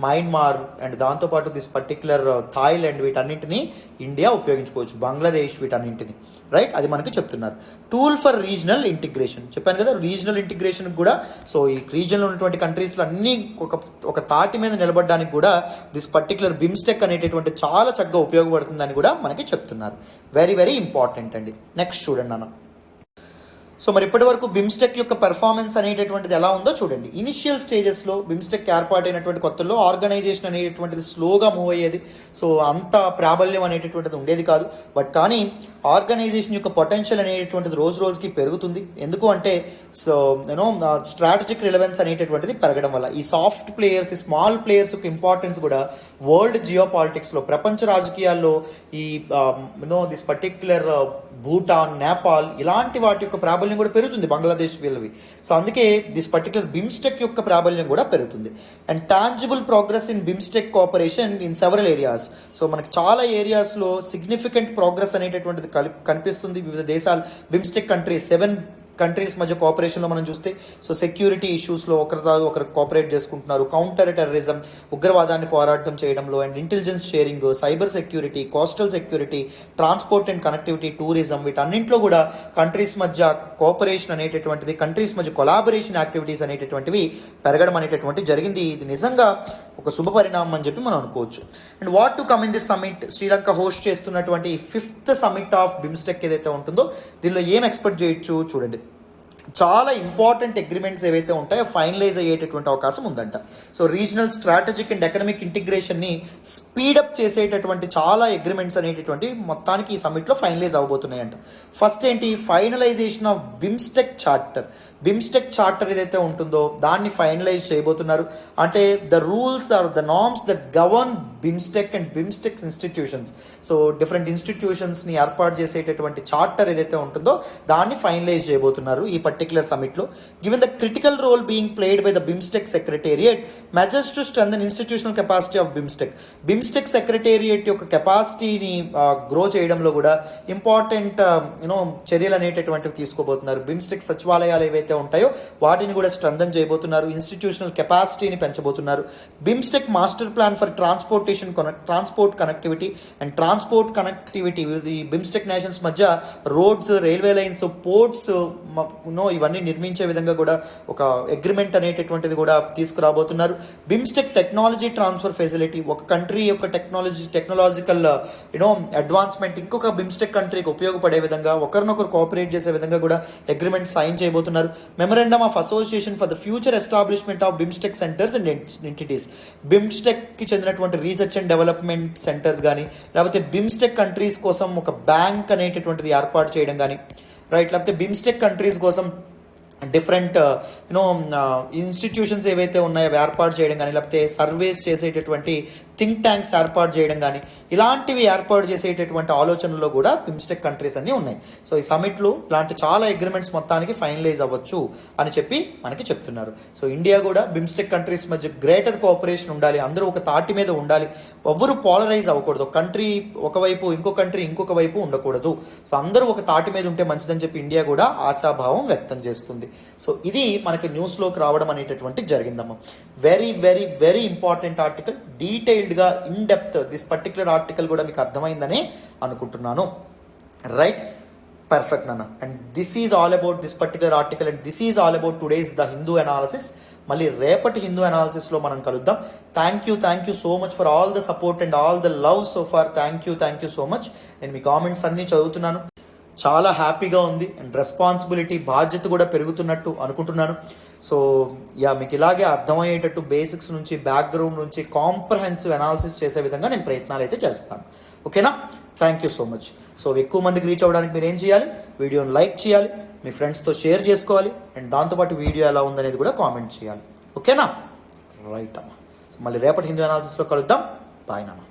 Myanmar and దాంతోపాటు దిస్ పర్టిక్యులర్ థాయిలాండ్, వీటన్నింటినీ ఇండియా ఉపయోగించుకోవచ్చు, బంగ్లాదేశ్, వీటన్నింటిని. రైట్, అది మనకి చెప్తున్నారు. టూల్ ఫర్ రీజనల్ ఇంటిగ్రేషన్ చెప్పాను కదా, రీజనల్ ఇంటిగ్రేషన్ కూడా. సో ఈ రీజన్లో ఉన్నటువంటి కంట్రీస్లో అన్నీ ఒక తాటి మీద నిలబడడానికి కూడా దిస్ పర్టికులర్ బిమ్స్టెక్ అనేటటువంటి చాలా చక్కగా ఉపయోగపడుతుందని కూడా మనకి చెప్తున్నారు. వెరీ వెరీ ఇంపార్టెంట్ అండి. నెక్స్ట్ చూడండి అన్న. సో మరి ఇప్పటి వరకు బిమ్స్టెక్ యొక్క పెర్ఫార్మెన్స్ అనేటటువంటిది ఎలా ఉందో చూడండి. ఇనిషియల్ స్టేజెస్లో బిమ్స్టెక్ ఏర్పాటైనటువంటి కొత్తలో ఆర్గనైజేషన్ అనేటటువంటిది స్లోగా మూవ్ అయ్యేది. సో అంత ప్రాబల్యం అనేటటువంటిది ఉండేది కాదు. బట్ కానీ ఆర్గనైజేషన్ యొక్క పొటెన్షియల్ అనేటటువంటిది రోజు రోజుకి పెరుగుతుంది. ఎందుకు అంటే సో స్ట్రాటజిక్ రిలవెన్స్ అనేటటువంటిది పెరగడం వల్ల ఈ సాఫ్ట్ ప్లేయర్స్, ఈ స్మాల్ ప్లేయర్స్ యొక్క ఇంపార్టెన్స్ కూడా వరల్డ్ జియో పాలిటిక్స్లో, ప్రపంచ రాజకీయాల్లో ఈ దిస్ పర్టిక్యులర్ భూటాన్, నేపాల్ ఇలాంటి వాటి యొక్క ప్రాబల్యం కూడా పెరుగుతుంది, బంగ్లాదేశ్ వీళ్ళవి. సో అందుకే దిస్ పర్టికులర్ బిమ్స్టెక్ యొక్క ప్రాబల్యం కూడా పెరుగుతుంది. And tangible progress in BIMSTEC cooperation in several areas. So మనకి చాలా ఏరియాస్లో సిగ్నిఫికెంట్ ప్రోగ్రెస్ అనేటటువంటిది కనిపిస్తుంది. వివిధ దేశాలు బిమ్స్టెక్ కంట్రీస్, 7 కంట్రీస్ మధ్య కోఆపరేషన్లో మనం చూస్తే సో సెక్యూరిటీ ఇష్యూస్లో ఒకరు కోఆపరేట్ చేసుకుంటున్నారు. కౌంటర్ టెర్రరిజం, ఉగ్రవాదాన్ని పోరాటం చేయడంలో, and intelligence sharing, cyber security, coastal security, transport and connectivity, tourism, వీటన్నింటిలో కూడా కంట్రీస్ మధ్య కోఆపరేషన్ అనేటటువంటిది, కంట్రీస్ మధ్య కొలాబరేషన్ యాక్టివిటీస్ అనేటటువంటివి పెరగడం అనేటటువంటిది జరిగింది. ఇది నిజంగా ఒక శుభ పరిణామం అని చెప్పి మనం అనుకోవచ్చు. And what to come in this summit, Sri Lanka host చేస్తున్నటువంటి 5th సమిట్ ఆఫ్ బిమ్స్టెక్ ఏదైతే ఉంటుందో దీనిలో ఏం ఎక్స్పెక్ట్ చేయొచ్చు చూడండి. చాలా ఇంపార్టెంట్ అగ్రిమెంట్స్ ఏవైతే ఉంటాయో ఫైనలైజ్ అయ్యేటటువంటి అవకాశం ఉందంట. So regional strategic and economic ఇంటిగ్రేషన్ని స్పీడప్ చేసేటటువంటి చాలా అగ్రిమెంట్స్ అనేటటువంటి మొత్తానికి ఈ సమిట్లో ఫైనలైజ్ అవ్వబోతున్నాయంట. ఫస్ట్ ఏంటి, finalisation of BIMSTEC charter. BIMSTEC charter ఏదైతే ఉంటుందో దాన్ని ఫైనలైజ్ చేయబోతున్నారు. అంటే the rules or the norms that govern BIMSTEC and BIMSTEC institutions. So different ఇన్స్టిట్యూషన్స్ని ఏర్పాటు చేసేటటువంటి చార్టర్ ఏదైతే ఉంటుందో దాన్ని ఫైనలైజ్ చేయబోతున్నారు ఈ పర్టికులర్ సమిట్లో. Given the critical role being played by the BIMSTEC secretariat, measures to strengthen institutional capacity of BIMSTEC. BIMSTEC secretariat యొక్క కెపాసిటీని గ్రో చేయడంలో కూడా ఇంపార్టెంట్ చర్యలు అనేటటువంటివి తీసుకోబోతున్నారు. బిమ్స్టెక్ సచివాలయాలు ఏవైతే ఉంటాయో వాటిని కూడా స్ట్రెంథెన్ చేయబోతున్నారు. ఇన్స్టిట్యూషనల్ కెపాసిటీని పెంచబోతున్నారు. BIMSTEC master plan for transport connectivity and transport connectivity, ఈ బిమ్స్టెక్ నేషన్స్ మధ్య రోడ్స్, రైల్వే లైన్స్, పోర్ట్స్ ఇవన్నీ నిర్మించే విధంగా కూడా ఒక అగ్రిమెంట్ అనేటటువంటిది కూడా తీసుకురాబోతున్నారు. బిమ్స్టెక్ టెక్నాలజీ ట్రాన్స్ఫర్ ఫెసిలిటీ, ఒక కంట్రీ యొక్క టెక్నాలజికల్ అడ్వాన్స్మెంట్ ఇంకొక బిమ్స్టెక్ కంట్రీకి ఉపయోగపడే విధంగా, ఒకరినొకరు కోఆపరేట్ చేసే విధంగా కూడా అగ్రిమెంట్ సైన్ చేయబోతున్నారు. Memorandum of association for the future establishment of BIMSTEC centres and entities. బిమ్స్టెక్కి చెందినటువంటి రీసెర్చ్ అండ్ డెవలప్మెంట్ సెంటర్స్ కానీ, లేకపోతే బిమ్స్టెక్ కంట్రీస్ కోసం ఒక బ్యాంక్ అనేటటువంటిది ఏర్పాటు చేయడం కానీ, రైట్, లేకపోతే బిమ్స్టెక్ కంట్రీస్ కోసం డిఫరెంట్ ఇన్స్టిట్యూషన్స్ ఏవైతే ఉన్నాయో ఏర్పాటు చేయడం కానీ, లేకపోతే సర్వేస్ చేసేటటువంటి థింక్ ట్యాంక్స్ ఏర్పాటు చేయడం కానీ ఇలాంటివి ఏర్పాటు చేసేటటువంటి ఆలోచనలో కూడా బిమ్స్టెక్ కంట్రీస్ అన్నీ ఉన్నాయి. సో ఈ సమిట్లో ఇలాంటి చాలా అగ్రిమెంట్స్ మొత్తానికి ఫైనలైజ్ అవ్వచ్చు అని చెప్పి మనకి చెప్తున్నారు. సో ఇండియా కూడా బిమ్స్టెక్ కంట్రీస్ మధ్య గ్రేటర్ కోఆపరేషన్ ఉండాలి, అందరూ ఒక తాటి మీద ఉండాలి, ఎవ్వరు పోలరైజ్ అవ్వకూడదు, కంట్రీ ఒకవైపు ఇంకో కంట్రీ ఇంకొక వైపు ఉండకూడదు. సో అందరూ ఒక తాటి మీద ఉంటే మంచిదని చెప్పి ఇండియా కూడా ఆశాభావం వ్యక్తం చేస్తుంది. సో ఇది మనకి న్యూస్లోకి రావడం అనేటటువంటి జరిగిందమ్మా. Very very very important article, డీటెయిల్డ్గా in depth this particular article కూడా మీకు అర్థమైందని అనుకుంటున్నాను. రైట్, పర్ఫెక్ట్ నాన్న. And this is all about this particular article and this is all about today's the Hindu analysis. మళ్ళీ రేపటి హిందూ అనాలిసిస్లో మనం కలుద్దాం. Thank you so much for all the support and all the love so far. Thank you so much. నేను మీ comments అన్నీ చదువుతున్నాను, చాలా హ్యాపీగా ఉంది అండ్ రెస్పాన్సిబిలిటీ బాధ్యత కూడా పెరుగుతున్నట్టు అనుకుంటున్నాను. సో మీకు ఇలాగే అర్థమయ్యేటట్టు బేసిక్స్ నుంచి బ్యాక్గ్రౌండ్ నుంచి కాంప్రహెన్సివ్ అనాలిసిస్ చేసే విధంగా నేను ప్రయత్నాలు అయితే చేస్తాను. ఓకేనా? Thank you so much. So ఎక్కువ మందికి రీచ్ అవ్వడానికి మీరు ఏం చేయాలి, వీడియోని లైక్ చేయాలి, మీ ఫ్రెండ్స్తో షేర్ చేసుకోవాలి అండ్ దాంతోపాటు వీడియో ఎలా ఉందనేది కూడా కామెంట్ చేయాలి. ఓకేనా? రైట్ అమ్మా. సో మళ్ళీ రేపటి హిందూ అనాలిసిస్లో కలుద్దాం. బాయ్ నాన్న.